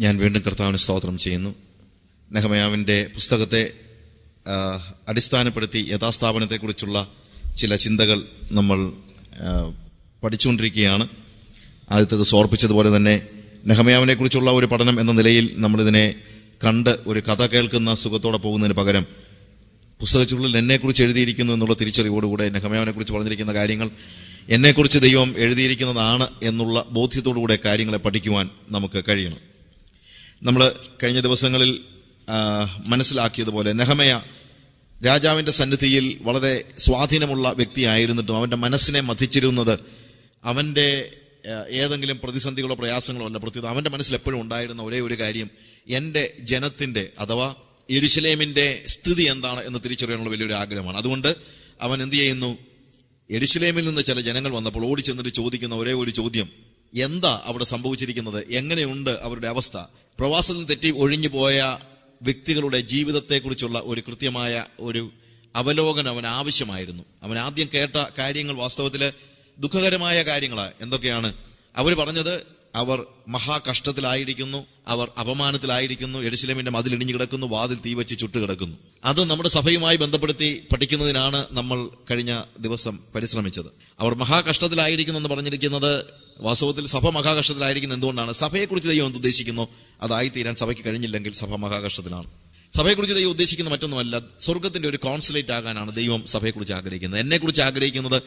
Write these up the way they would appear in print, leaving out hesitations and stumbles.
ഞാൻ വീണ്ടും കർത്താവിന് സ്തോത്രം ചെയ്യുന്നു. നെഹെമ്യാവിൻ്റെ പുസ്തകത്തെ അടിസ്ഥാനപ്പെടുത്തി യഥാസ്ഥാപനത്തെക്കുറിച്ചുള്ള ചില ചിന്തകൾ നമ്മൾ പഠിച്ചുകൊണ്ടിരിക്കുകയാണ്. ആദ്യത്തേത് ഓർപ്പിച്ചതുപോലെ തന്നെ നെഹെമ്യാവിനെ കുറിച്ചുള്ള ഒരു പഠനം എന്ന നിലയിൽ നമ്മളിതിനെ കണ്ട് ഒരു കഥ കേൾക്കുന്ന സുഖത്തോടെ പോകുന്നതിന് പകരം പുസ്തകച്ചുള്ളിൽ എന്നെക്കുറിച്ച് എഴുതിയിരിക്കുന്നു എന്നുള്ള തിരിച്ചറിവോടുകൂടെ നെഹെമ്യാവിനെ കുറിച്ച് പറഞ്ഞിരിക്കുന്ന കാര്യങ്ങൾ എന്നെക്കുറിച്ച് ദൈവം എഴുതിയിരിക്കുന്നതാണ് എന്നുള്ള ബോധ്യത്തോടുകൂടെ കാര്യങ്ങളെ പഠിക്കുവാൻ നമുക്ക് കഴിയണം. നമ്മൾ കഴിഞ്ഞ ദിവസങ്ങളിൽ മനസ്സിലാക്കിയതുപോലെ നെഹെമ്യാ രാജാവിൻ്റെ സന്നിധിയിൽ വളരെ സ്വാധീനമുള്ള വ്യക്തിയായിരുന്നിട്ടും അവൻ്റെ മനസ്സിനെ മഥിച്ചിരുന്നത് അവൻ്റെ ഏതെങ്കിലും പ്രതിസന്ധികളോ പ്രയാസങ്ങളോ അല്ല. പ്രത്യേകം അവൻ്റെ മനസ്സിൽ എപ്പോഴും ഉണ്ടായിരുന്ന ഒരേ ഒരു കാര്യം, എൻ്റെ ജനത്തിൻ്റെ അഥവാ യെരുശലേമിൻ്റെ സ്ഥിതി എന്താണ് എന്ന് തിരിച്ചറിയാനുള്ള വലിയൊരു ആഗ്രഹമാണ്. അതുകൊണ്ട് അവൻ എന്ത് ചെയ്യുന്നു, യെരുശലേമിൽ നിന്ന് ചില ജനങ്ങൾ വന്നപ്പോൾ ഓടി ചെന്നിട്ട് ചോദിക്കുന്ന ഒരേ ഒരു ചോദ്യം, എന്താ അവിടെ സംഭവിച്ചിരിക്കുന്നത്, എങ്ങനെയുണ്ട് അവരുടെ അവസ്ഥ. പ്രവാസത്തിൽ തെറ്റി ഒഴിഞ്ഞു പോയ വ്യക്തികളുടെ ജീവിതത്തെക്കുറിച്ചുള്ള ഒരു കൃത്യമായ ഒരു അവലോകനം അവന് ആവശ്യമായിരുന്നു. അവൻ ആദ്യം കേട്ട കാര്യങ്ങൾ വാസ്തവത്തിൽ ദുഃഖകരമായ കാര്യങ്ങളാണ്. എന്തൊക്കെയാണ് അവർ പറഞ്ഞത്? അവർ മഹാകഷ്ടത്തിലായിരിക്കുന്നു, അവർ അപമാനത്തിലായിരിക്കുന്നു, യെരുശലേമിന്റെ മതിൽ ഇടിഞ്ഞു കിടക്കുന്നു, വാതിൽ തീവച്ച് ചുട്ടുകിടക്കുന്നു. അത് നമ്മുടെ സഭയുമായി ബന്ധപ്പെടുത്തി പഠിക്കുന്നതിനാണ് നമ്മൾ കഴിഞ്ഞ ദിവസം പരിശ്രമിച്ചത്. അവർ മഹാകഷ്ടത്തിലായിരിക്കുന്നു എന്ന് പറഞ്ഞിരിക്കുന്നത് വാസ്തവത്തിൽ സഭ മഹാകഷ്ടത്തിലായിരിക്കുന്നത് എന്തുകൊണ്ടാണ്? സഭയെക്കുറിച്ച് ദൈവം എന്ത് ഉദ്ദേശിക്കുന്നു അതായിത്തീരാൻ സഭയ്ക്ക് കഴിഞ്ഞില്ലെങ്കിൽ സഭ മഹാകഷ്ടത്തിലാണ്. സഭയെക്കുറിച്ച് ദൈവം ഉദ്ദേശിക്കുന്ന മറ്റൊന്നുമല്ല, സ്വർഗത്തിന്റെ ഒരു കോൺസുലേറ്റ് ആകാനാണ് ദൈവം സഭയെക്കുറിച്ച് ആഗ്രഹിക്കുന്നത്. എന്നെക്കുറിച്ച് ആഗ്രഹിക്കുന്നത്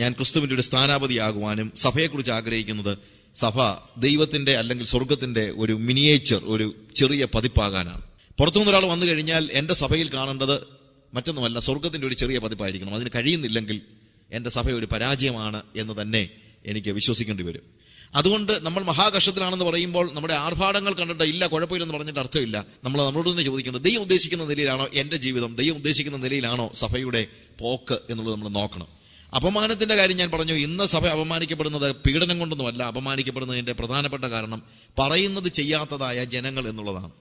ഞാൻ ക്രിസ്തുവിന്റെ ഒരു സ്ഥാനാപതിയാകുവാനും, സഭയെക്കുറിച്ച് ആഗ്രഹിക്കുന്നത് സഭ ദൈവത്തിന്റെ അല്ലെങ്കിൽ സ്വർഗത്തിന്റെ ഒരു മിനിയേച്ചർ, ഒരു ചെറിയ പതിപ്പാകാനാണ്. പുറത്തുനിന്ന് ഒരാൾ വന്നു കഴിഞ്ഞാൽ എൻ്റെ സഭയിൽ കാണേണ്ടത് മറ്റൊന്നുമല്ല, സ്വർഗത്തിന്റെ ഒരു ചെറിയ പതിപ്പായിരിക്കണം. അതിന് കഴിയുന്നില്ലെങ്കിൽ എൻ്റെ സഭ ഒരു പരാജയമാണ് എന്ന് തന്നെ എനിക്ക് വിശ്വസിക്കേണ്ടി വരും. അതുകൊണ്ട് നമ്മൾ മഹാകഷ്ടത്തിലാണെന്ന് പറയുമ്പോൾ നമ്മുടെ ആർഭാടങ്ങൾ കണ്ടിട്ട് ഇല്ല കുഴപ്പമില്ലെന്ന് പറഞ്ഞിട്ട് അർത്ഥമില്ല. നമ്മളോട് തന്നെ ചോദിക്കേണ്ടത്, ദൈവം ഉദ്ദേശിക്കുന്ന നിലയിലാണോ എൻ്റെ ജീവിതം, ദൈവം ഉദ്ദേശിക്കുന്ന നിലയിലാണോ സഭയുടെ പോക്ക് എന്നുള്ളത് നമ്മൾ നോക്കണം. അപമാനത്തിന്റെ കാര്യം ഞാൻ പറഞ്ഞു. ഇന്ന് സഭ അപമാനിക്കപ്പെടുന്നത് പീഡനം കൊണ്ടൊന്നുമല്ല. അപമാനിക്കപ്പെടുന്നതിന്റെ പ്രധാനപ്പെട്ട കാരണം പറയുന്നത് ചെയ്യാത്തതായ ജനങ്ങൾ എന്നുള്ളതാണ്.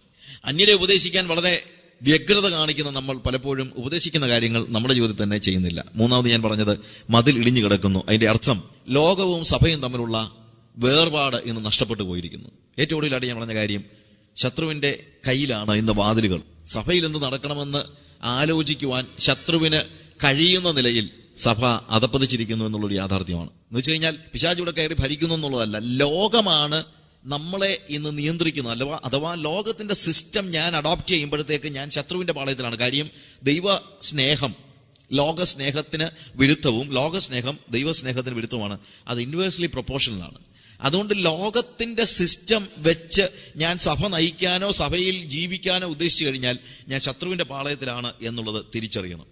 അന്യരെ ഉപദേശിക്കാൻ വളരെ വ്യഗ്രത കാണിക്കുന്ന നമ്മൾ പലപ്പോഴും ഉപദേശിക്കുന്ന കാര്യങ്ങൾ നമ്മുടെ ജീവിതത്തിൽ തന്നെ ചെയ്യുന്നില്ല. മൂന്നാമത് ഞാൻ പറഞ്ഞത് മതിൽ ഇടിഞ്ഞു കിടക്കുന്നു. അതിന്റെ അർത്ഥം ലോകവും സഭയും തമ്മിലുള്ള വേർപാട് ഇന്ന് നഷ്ടപ്പെട്ടു പോയിരിക്കുന്നു. ഏറ്റവും ഒടുവിലായിട്ട് ഞാൻ പറഞ്ഞ കാര്യം, ശത്രുവിന്റെ കയ്യിലാണ് ഇന്ന് വാതിലുകൾ. സഭയിൽ എന്ത് നടക്കണമെന്ന് ആലോചിക്കുവാൻ ശത്രുവിന് കഴിയുന്ന നിലയിൽ സഭ അധപ്പതിച്ചിരിക്കുന്നു എന്നുള്ളൊരു യാഥാർത്ഥ്യമാണ്. എന്ന് വെച്ച് കഴിഞ്ഞാൽ പിശാച് ഇവിടെ കയറി ഭരിക്കുന്നു എന്നുള്ളതല്ല, ലോകമാണ് നമ്മളെ ഇന്ന് നിയന്ത്രിക്കുന്നത്. അഥവാ ലോകത്തിന്റെ സിസ്റ്റം ഞാൻ അഡോപ്റ്റ് ചെയ്യുമ്പോഴത്തേക്ക് ഞാൻ ശത്രുവിന്റെ പാളയത്തിലാണ്. കാര്യം ദൈവസ്നേഹം ലോകസ്നേഹത്തിന് വിരുദ്ധവും ലോകസ്നേഹം ദൈവസ്നേഹത്തിന് വിരുദ്ധവുമാണ്. അത് ഇൻവേഴ്സ്ലി പ്രൊപ്പോർഷണലാണ്. അതുകൊണ്ട് ലോകത്തിന്റെ സിസ്റ്റം വെച്ച് ഞാൻ സഭ നയിക്കാനോ സഭയിൽ ജീവിക്കാനോ ഉദ്ദേശിച്ചു കഴിഞ്ഞാൽ ഞാൻ ശത്രുവിന്റെ പാളയത്തിലാണ് എന്നുള്ളത് തിരിച്ചറിയണം.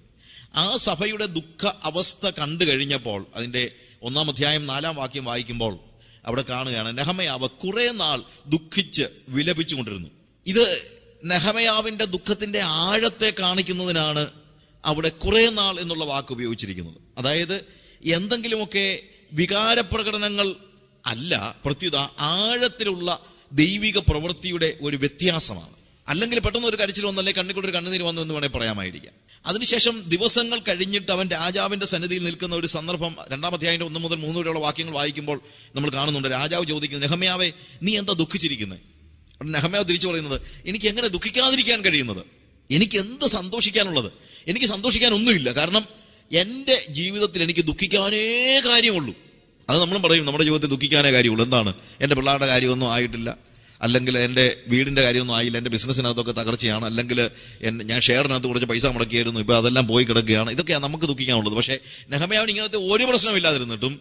ആ സഭയുടെ ദുഃഖ അവസ്ഥ കണ്ടു കഴിഞ്ഞപ്പോൾ അതിന്റെ 1-ാം അധ്യായം 4-ാം വാക്യം വായിക്കുമ്പോൾ അവിടെ കാണുകയാണ്, നെഹെമ്യാവ് കുറെ നാൾ ദുഃഖിച്ച് വിലപിച്ചുകൊണ്ടിരുന്നു. ഇത് നെഹെമ്യാവിന്റെ ദുഃഖത്തിന്റെ ആഴത്തെ കാണിക്കുന്നതിനാണ് അവിടെ കുറെ നാൾ എന്നുള്ള വാക്ക് ഉപയോഗിച്ചിരിക്കുന്നത്. അതായത് എന്തെങ്കിലുമൊക്കെ വികാരപ്രകടനങ്ങൾ അല്ല, പ്രത്യുത ആഴത്തിലുള്ള ദൈവിക പ്രവൃത്തിയുടെ ഒരു വ്യത്യാസമാണ്. അല്ലെങ്കിൽ പെട്ടെന്ന് ഒരു കരച്ചിൽ വന്നല്ലേ കണ്ണിക്കൂടെ ഒരു കണ്ണുനീര് വന്നു എന്ന് വേണമെങ്കിൽ പറയാമായിരിക്കാം. അതിനുശേഷം ദിവസങ്ങൾ കഴിഞ്ഞിട്ട് അവൻ രാജാവിന്റെ സന്നിധിയിൽ നിൽക്കുന്ന ഒരു സന്ദർഭം 2-ാം അധ്യായം 1 മുതൽ 3 വരെയുള്ള വാക്യങ്ങൾ വായിക്കുമ്പോൾ നമ്മൾ കാണുന്നുണ്ട്. രാജാവ് ചോദിക്കുന്നു, നെഹെമ്യാവേ നീ എന്താ ദുഃഖിച്ചിരിക്കുന്നത്? നെഹെമ്യാവ് തിരിച്ചു പറയുന്നത്, എനിക്ക് എങ്ങനെ ദുഃഖിക്കാതിരിക്കാൻ കഴിയുന്നത്? എനിക്ക് എന്ത് സന്തോഷിക്കാനുള്ളത്? എനിക്ക് സന്തോഷിക്കാൻ ഒന്നുമില്ല. കാരണം എൻ്റെ ജീവിതത്തിൽ എനിക്ക് ദുഃഖിക്കാനേ കാര്യമുള്ളൂ. അത് നമ്മളും പറയും, നമ്മുടെ ജീവിതത്തിൽ ദുഃഖിക്കാനേ കാര്യമുള്ളൂ. എന്താണ്? എൻ്റെ പിള്ളേരുടെ കാര്യമൊന്നും ആയിട്ടില്ല, അല്ലെങ്കിൽ എൻ്റെ വീടിൻ്റെ കാര്യമൊന്നും ആയില്ല, എൻ്റെ ബിസിനസ്സിനകത്തൊക്കെ തകർച്ചയാണ്, അല്ലെങ്കിൽ ഞാൻ ഷെയറിനകത്ത് കുറച്ച് പൈസ മുടക്കിയായിരുന്നു, ഇപ്പോൾ അതെല്ലാം പോയി കിടക്കുകയാണ്. ഇതൊക്കെയാണ് നമുക്ക് ദുഃഖിക്കാനുള്ളത്. പക്ഷേ നെഹെമ്യാവിന് ഇങ്ങനത്തെ ഒരു പ്രശ്നമില്ലാതിരുന്നിട്ടും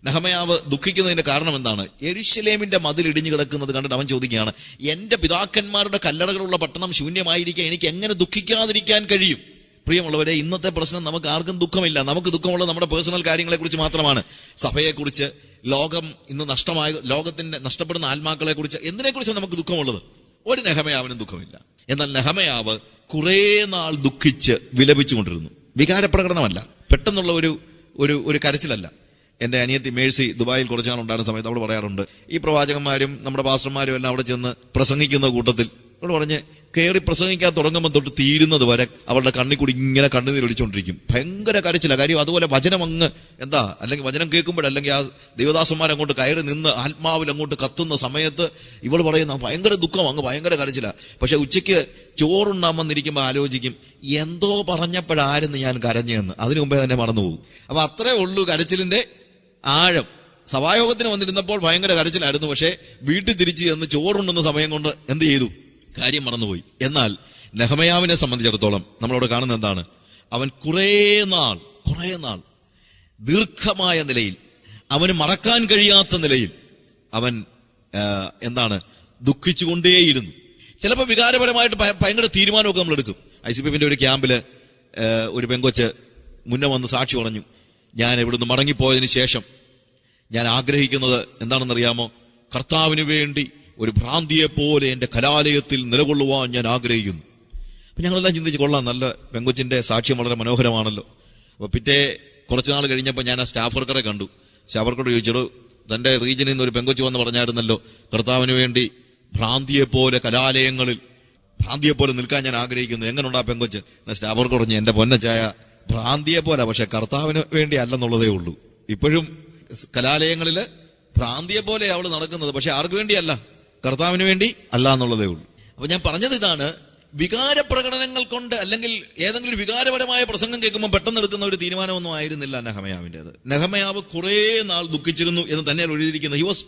നെഹെമ്യാവ് ദുഃഖിക്കുന്നതിന്റെ കാരണം എന്താണ്? യെരുശലേമിന്റെ മതിൽ ഇടിഞ്ഞു കിടക്കുന്നത് കണ്ടിട്ട് അവൻ ചോദിക്കുകയാണ്, എൻ്റെ പിതാക്കന്മാരുടെ കല്ലറകളുള്ള പട്ടണം ശൂന്യമായിരിക്കാൻ എനിക്ക് എങ്ങനെ ദുഃഖിക്കാതിരിക്കാൻ കഴിയും? പ്രിയമുള്ളവരെ, ഇന്നത്തെ പ്രശ്നം നമുക്ക് ആർക്കും ദുഃഖമില്ല. നമുക്ക് ദുഃഖമുള്ളത് നമ്മുടെ പേഴ്സണൽ കാര്യങ്ങളെ കുറിച്ച് മാത്രമാണ്. സഭയെക്കുറിച്ച്, ലോകം ഇന്ന് ലോകത്തിന്റെ നഷ്ടപ്പെടുന്ന ആത്മാക്കളെ കുറിച്ച്, എന്തിനെക്കുറിച്ചാണ് നമുക്ക് ദുഃഖമുള്ളത്? ഒരു നെഹെമ്യാവിനും ദുഃഖമില്ല. എന്നാൽ നെഹെമ്യാവ് കുറേ നാൾ ദുഃഖിച്ച് വിലപിച്ചുകൊണ്ടിരുന്നു. വികാരപ്രകടനമല്ല, പെട്ടെന്നുള്ള ഒരു കരച്ചിലല്ല. എൻ്റെ അനിയത്തി മേഴ്സി ദുബായിൽ കുറച്ച് നാൾ ഉണ്ടായിരുന്ന സമയത്ത് അവിടെ പറയാറുണ്ട്, ഈ പ്രവാചകന്മാരും നമ്മുടെ പാസ്റ്റർമാരും എല്ലാം അവിടെ ചെന്ന് പ്രസംഗിക്കുന്ന കൂട്ടത്തിൽ അവിടെ പറഞ്ഞ് കയറി പ്രസംഗിക്കാൻ തുടങ്ങുമ്പോൾ തൊട്ട് തീരുന്നത് വരെ അവളുടെ കണ്ണിൽ കൂടി ഇങ്ങനെ കണ്ണുനീർ ഒലിച്ചുകൊണ്ടിരിക്കും. ഭയങ്കര കരച്ചില്ല. കാര്യം അതുപോലെ വചനം അങ്ങ് അല്ലെങ്കിൽ വചനം കേൾക്കുമ്പോഴല്ലെങ്കിൽ ആ ദേവദാസന്മാർ അങ്ങോട്ട് കയറി നിന്ന് ആത്മാവിൽ അങ്ങോട്ട് കത്തുന്ന സമയത്ത് ഇവൾ പറയുന്ന ഭയങ്കര ദുഃഖം, അങ്ങ് ഭയങ്കര കരച്ചില്ല. പക്ഷെ ഉച്ചയ്ക്ക് ചോറുണ്ണാൻ വന്നിരിക്കുമ്പോൾ ആലോചിക്കും, എന്തോ പറഞ്ഞപ്പോഴായിരുന്നു ഞാൻ കരഞ്ഞെന്ന്. അതിനു മുമ്പേ തന്നെ മറന്നുപോകും. അപ്പൊ അത്രേ ഉള്ളൂ കരച്ചിലിന്റെ ആഴം. സഭായോഗത്തിന് വന്നിരുന്നപ്പോൾ ഭയങ്കര കരച്ചിലായിരുന്നു. പക്ഷെ വീട്ടിൽ തിരിച്ച് ചെന്ന് ചോറുണ്ടെന്ന സമയം കൊണ്ട് എന്ത് ചെയ്തു? കാര്യം മറന്നുപോയി. എന്നാൽ നെഹെമ്യാവിനെ സംബന്ധിച്ചിടത്തോളം നമ്മളവിടെ കാണുന്നത് എന്താണ്? അവൻ കുറേ നാൾ ദീർഘമായ നിലയിൽ, അവന് മറക്കാൻ കഴിയാത്ത നിലയിൽ അവൻ ദുഃഖിച്ചുകൊണ്ടേയിരുന്നു. ചിലപ്പോൾ വികാരപരമായിട്ട് ഭയങ്കര തീരുമാനമൊക്കെ നമ്മൾ എടുക്കും. ICPFന്റെ ഒരു ക്യാമ്പില് ഒരു പെങ്കൊച്ച് മുന്നേ വന്ന് സാക്ഷി പറഞ്ഞു, ഞാൻ ഇവിടുന്ന് മടങ്ങിപ്പോയതിന് ശേഷം ഞാൻ ആഗ്രഹിക്കുന്നത് എന്താണെന്നറിയാമോ? കർത്താവിന് വേണ്ടി ഒരു ഭ്രാന്തിയെ പോലെ എൻ്റെ കലാലയത്തിൽ നിലകൊള്ളുവാൻ ഞാൻ ആഗ്രഹിക്കുന്നു. അപ്പൊ ഞങ്ങളെല്ലാം ചിന്തിച്ച്, കൊള്ളാം, നല്ല പെങ്കൊച്ചിന്റെ സാക്ഷ്യം വളരെ മനോഹരമാണല്ലോ. അപ്പൊ പിറ്റേ കുറച്ചു നാൾ കഴിഞ്ഞപ്പോൾ ഞാൻ ആ സ്റ്റാഫ് വർക്കറെ കണ്ടു. സ്റ്റാഫ് വർക്കറോട് ചോദിച്ചോ, തന്റെ റീജിയനിൽ നിന്ന് ഒരു പെങ്കൊച്ച് വന്ന് പറഞ്ഞായിരുന്നല്ലോ, കർത്താവിന് വേണ്ടി ഭ്രാന്തിയെ പോലെ കലാലയങ്ങളിൽ ഭ്രാന്തിയെ പോലെ നിൽക്കാൻ ഞാൻ ആഗ്രഹിക്കുന്നു. എങ്ങനെയുണ്ടാ പെങ്കൊച്ച്? സ്റ്റാഫ് വർക്കർ പറഞ്ഞു, എന്റെ പൊന്നച്ചായ, ഭ്രാന്തിയെ പോലെ, പക്ഷെ കർത്താവിന് വേണ്ടി അല്ലെന്നുള്ളതേ ഉള്ളൂ. ഇപ്പോഴും കലാലയങ്ങളില് ഭ്രാന്തിയെ പോലെ അവള് നടക്കുന്നത്, പക്ഷെ ആർക്ക് വേണ്ടിയല്ല? കർത്താവിന് വേണ്ടി അല്ല എന്നുള്ളതേ ഉള്ളൂ. അപ്പൊ ഞാൻ പറഞ്ഞത് ഇതാണ്, വികാര പ്രകടനങ്ങൾ കൊണ്ട് അല്ലെങ്കിൽ ഏതെങ്കിലും വികാരപരമായ പ്രസംഗം കേൾക്കുമ്പോൾ പെട്ടെന്ന് എടുക്കുന്ന ഒരു തീരുമാനമൊന്നും ആയിരുന്നില്ല നെഹെമ്യാവിൻ്റെത്. നെഹെമ്യാവ് കുറേ നാൾ ദുഃഖിച്ചിരുന്നു എന്ന് തന്നെയാണ് എഴുതിയിരിക്കുന്നത്. ഹി വാസ്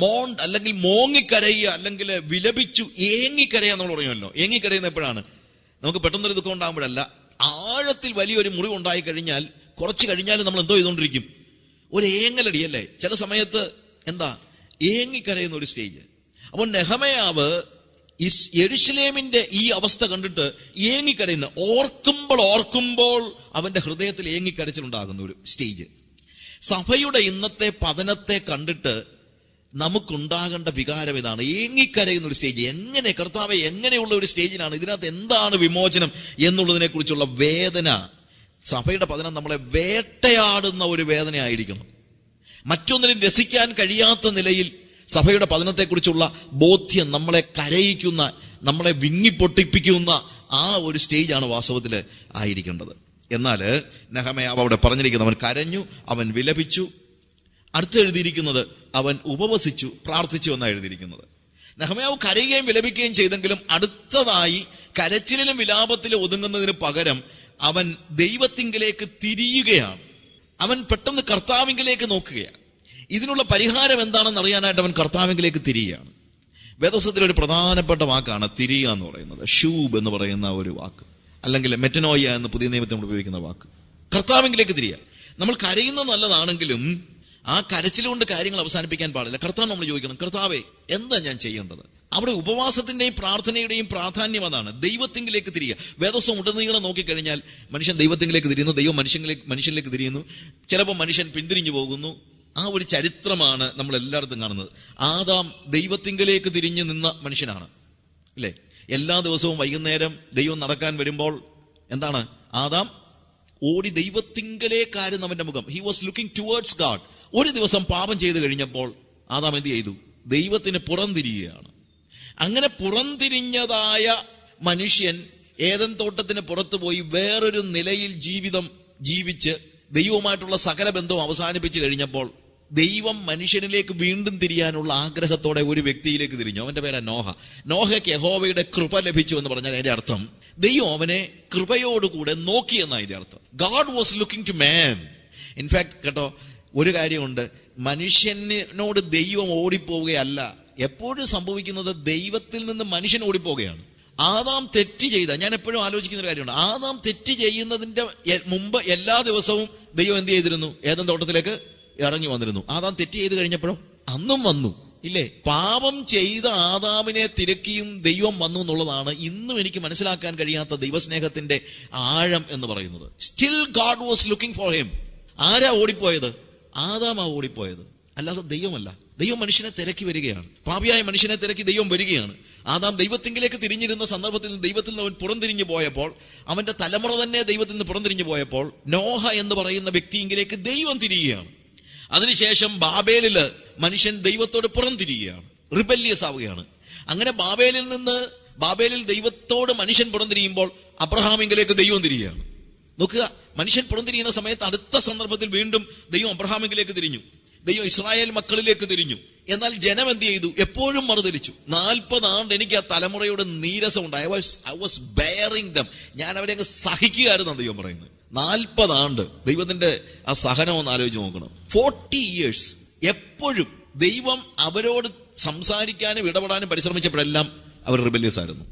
മോൺ അല്ലെങ്കിൽ മോങ്ങിക്കരയുക, അല്ലെങ്കിൽ വിലപിച്ചു ഏങ്ങിക്കരയുക നമ്മൾ പറയുമല്ലോ. ഏങ്ങിക്കരയുന്ന എപ്പോഴാണ്? നമുക്ക് പെട്ടെന്നൊരു ദുഃഖം ഉണ്ടാകുമ്പോഴല്ല, ആഴത്തിൽ വലിയൊരു മുറിവ് ഉണ്ടായി കഴിഞ്ഞാൽ കുറച്ച് കഴിഞ്ഞാൽ നമ്മൾ എന്തോ ചെയ്തുകൊണ്ടിരിക്കും, ഒരു ഏങ്ങലടി അല്ലേ? ചില സമയത്ത് ഏങ്ങിക്കരയുന്ന ഒരു സ്റ്റേജ്. അപ്പോൾ നെഹെമ്യാവ് യെരൂശലേമിന്റെ ഈ അവസ്ഥ കണ്ടിട്ട് ഏങ്ങിക്കരയുന്ന, ഓർക്കുമ്പോൾ അവന്റെ ഹൃദയത്തിൽ ഏങ്ങിക്കരച്ചിലുണ്ടാകുന്ന ഒരു സ്റ്റേജ്. സഭയുടെ ഇന്നത്തെ പതനത്തെ കണ്ടിട്ട് നമുക്കുണ്ടാകേണ്ട വികാരം ഇതാണ്, ഏങ്ങിക്കരയുന്ന ഒരു സ്റ്റേജ്. എങ്ങനെ കർത്താവെ, എങ്ങനെയുള്ള ഒരു സ്റ്റേജിനാണ്? ഇതിനകത്ത് എന്താണ് വിമോചനം എന്നുള്ളതിനെ കുറിച്ചുള്ള വേദന. സഭയുടെ പതനം നമ്മളെ വേട്ടയാടുന്ന ഒരു വേദനയായിരിക്കണം. മറ്റൊന്നിനും രസിക്കാൻ കഴിയാത്ത നിലയിൽ സഭയുടെ പതനത്തെക്കുറിച്ചുള്ള ബോധ്യം നമ്മളെ കരയിക്കുന്ന, നമ്മളെ വിങ്ങിപ്പൊട്ടിപ്പിക്കുന്ന ആ ഒരു സ്റ്റേജാണ് വാസ്തവത്തിൽ ആയിരിക്കേണ്ടത്. എന്നാൽ നെഹെമ്യാവ് അവിടെ പറഞ്ഞിരിക്കുന്നത്, അവൻ കരഞ്ഞു, അവൻ വിലപിച്ചു. അടുത്ത് എഴുതിയിരിക്കുന്നത് അവൻ ഉപവസിച്ചു, പ്രാർത്ഥിച്ചു എന്നാണ് എഴുതിയിരിക്കുന്നത്. നെഹെമ്യാവ് കരയുകയും വിലപിക്കുകയും ചെയ്തെങ്കിലും അടുത്തതായി കരച്ചിലിലും വിലാപത്തിലും ഒതുങ്ങുന്നതിന് പകരം അവൻ ദൈവത്തിങ്കിലേക്ക് തിരിയുകയാണ്. അവൻ പെട്ടെന്ന് കർത്താവിങ്കിലേക്ക് നോക്കുകയാണ്. ഇതിനുള്ള പരിഹാരം എന്താണെന്ന് അറിയാനായിട്ട് അവൻ കർത്താവിങ്കിലേക്ക് തിരിയുകയാണ്. വേദപുസ്തകത്തിലെ ഒരു പ്രധാനപ്പെട്ട വാക്കാണ് തിരിയുക എന്ന് പറയുന്നത്. ഷൂബ് എന്ന് പറയുന്ന ഒരു വാക്ക്, അല്ലെങ്കിൽ മെറ്റനോയ എന്ന് പുതിയ നിയമത്തിൽ നമ്മൾ ഉപയോഗിക്കുന്ന വാക്ക്. കർത്താവിങ്കിലേക്ക് തിരിയുക. നമ്മൾ കരയുന്നത് നല്ലതാണെങ്കിലും ആ കരച്ചിലുകൊണ്ട് കാര്യങ്ങൾ അവസാനിപ്പിക്കാൻ പാടില്ല. കർത്താവ് നമ്മൾ ചോദിക്കണം, കർത്താവേ, എന്താ ഞാൻ ചെയ്യേണ്ടത്? അവിടെ ഉപവാസത്തിന്റെയും പ്രാർത്ഥനയുടെയും പ്രാധാന്യം അതാണ്. ദൈവത്തിങ്കിലേക്ക് തിരിയുക. വേദപുസ്തകം ഉടനീളം നോക്കിക്കഴിഞ്ഞാൽ മനുഷ്യൻ ദൈവത്തിങ്കിലേക്ക് തിരിയുന്നു, ദൈവം മനുഷ്യനിലേക്ക് തിരിയുന്നു. ചിലപ്പോൾ മനുഷ്യൻ പിന്തിരിഞ്ഞു പോകുന്നു. ആ ഒരു ചരിത്രമാണ് നമ്മൾ എല്ലായിടത്തും കാണുന്നത്. ആദാം ദൈവത്തിങ്കിലേക്ക് തിരിഞ്ഞു നിന്ന മനുഷ്യനാണ്, അല്ലേ? എല്ലാ ദിവസവും വൈകുന്നേരം ദൈവം നടക്കാൻ വരുമ്പോൾ ആദാം ഓടി ദൈവത്തിങ്കലേക്കായിരുന്നു അവന്റെ മുഖം. He was looking towards God. ഒരു ദിവസം പാപം ചെയ്തു കഴിഞ്ഞപ്പോൾ ആദാം എന്ത് ചെയ്തു? ദൈവത്തിന് പുറംതിരിയുകയാണ്. അങ്ങനെ പുറംതിരിഞ്ഞതായ മനുഷ്യൻ ഏദൻ തോട്ടത്തിന് പുറത്തു പോയി വേറൊരു നിലയിൽ ജീവിച്ച് ദൈവവുമായിട്ടുള്ള സകല ബന്ധവും അവസാനിപ്പിച്ചു കഴിഞ്ഞപ്പോൾ ദൈവം മനുഷ്യനിലേക്ക് വീണ്ടും തിരിയാനുള്ള ആഗ്രഹത്തോടെ ഒരു വ്യക്തിയിലേക്ക് തിരിഞ്ഞു. അവന്റെ പേരാ നോഹ. നോഹയ്ക്ക് യഹോവയുടെ കൃപ ലഭിച്ചു എന്ന് പറഞ്ഞാൽ അതിന്റെ അർത്ഥം ദൈവം അവനെ കൃപയോടുകൂടെ നോക്കി എന്നാണ് അതിന്റെ അർത്ഥം. God was looking to man. In fact കേട്ടോ, ഒരു കാര്യമുണ്ട്, മനുഷ്യനോട് ദൈവം ഓടിപ്പോവുകയല്ല. എപ്പോഴും സംഭവിക്കുന്നത് ദൈവത്തിൽ നിന്ന് മനുഷ്യൻ ഓടിപ്പോവുകയാണ്. ആദാം തെറ്റ് ചെയ്ത, ഞാൻ എപ്പോഴും ആലോചിക്കുന്ന ഒരു കാര്യമുണ്ട്, ആദാം തെറ്റ് ചെയ്യുന്നതിന്റെ മുമ്പ് എല്ലാ ദിവസവും ദൈവം എന്ത് ചെയ്തിരുന്നു? ഏദൻ തോട്ടത്തിലേക്ക് ഇറങ്ങി വന്നിരുന്നു. ആദാം തെറ്റ് ചെയ്ത് കഴിഞ്ഞപ്പോഴോ അന്നും വന്നു, ഇല്ലേ? പാപം ചെയ്ത ആദാമിനെ തിരക്കിയും ദൈവം വന്നു എന്നുള്ളതാണ് ഇന്നും എനിക്ക് മനസ്സിലാക്കാൻ കഴിയാത്ത ദൈവസ്നേഹത്തിന്റെ ആഴം എന്ന് പറയുന്നത്. Still God was looking for him. ആരാ ഓടിപ്പോയത്? ആദാമാ ഓടിപ്പോയത്, അല്ലാതെ ദൈവമല്ല. ദൈവം മനുഷ്യനെ തിരക്കി വരികയാണ്. പാപിയായ മനുഷ്യനെ തിരക്കി ദൈവം വരികയാണ്. ആദാം ദൈവത്തിങ്കിലേക്ക് തിരിഞ്ഞിരുന്ന സന്ദർഭത്തിൽ നിന്ന് ദൈവത്തിൽ നിന്ന് അവൻ പുറംതിരിഞ്ഞു പോയപ്പോൾ, അവന്റെ തലമുറ തന്നെ ദൈവത്തിൽ നിന്ന് പുറംതിരിഞ്ഞു പോയപ്പോൾ നോഹ എന്ന് പറയുന്ന വ്യക്തിയിലേക്ക് ദൈവം തിരിയുകയാണ്. അതിനുശേഷം ബാബേലില് മനുഷ്യൻ ദൈവത്തോട് പുറംതിരിയുകയാണ്, റിബല്യസ് ആവുകയാണ്. അങ്ങനെ ബാബേലിൽ ദൈവത്തോട് മനുഷ്യൻ പുറംതിരിയുമ്പോൾ അബ്രഹാമിങ്കിലേക്ക് ദൈവം തിരിയുകയാണ്. നോക്കുക, മനുഷ്യൻ പുറംതിരിയുന്ന സമയത്ത് അടുത്ത സന്ദർഭത്തിൽ വീണ്ടും ദൈവം അബ്രഹാമിങ്കിലേക്ക് തിരിഞ്ഞു, ദൈവം ഇസ്രായേൽ മക്കളിലേക്ക് തിരിഞ്ഞു. എന്നാൽ ജനം എന്ത് ചെയ്തു? എപ്പോഴും മറുതലിച്ചു. 40 ആണ്ട് എനിക്ക് ആ തലമുറയുടെ നീരസമുണ്ട്. I was bearing them. ഞാൻ അവരെ അങ്ങ് സഹിക്കുകയായിരുന്നു ദൈവം പറയുന്നത്. 40 ആണ്ട് ദൈവത്തിന്റെ ആ സഹനം ഒന്ന് ആലോചിച്ച് നോക്കണം. 40 years എപ്പോഴും ദൈവം അവരോട് സംസാരിക്കാനും ഇടപെടാനും പരിശ്രമിച്ചപ്പോഴെല്ലാം അവർ റിബല്യസ് ആയിരുന്നു.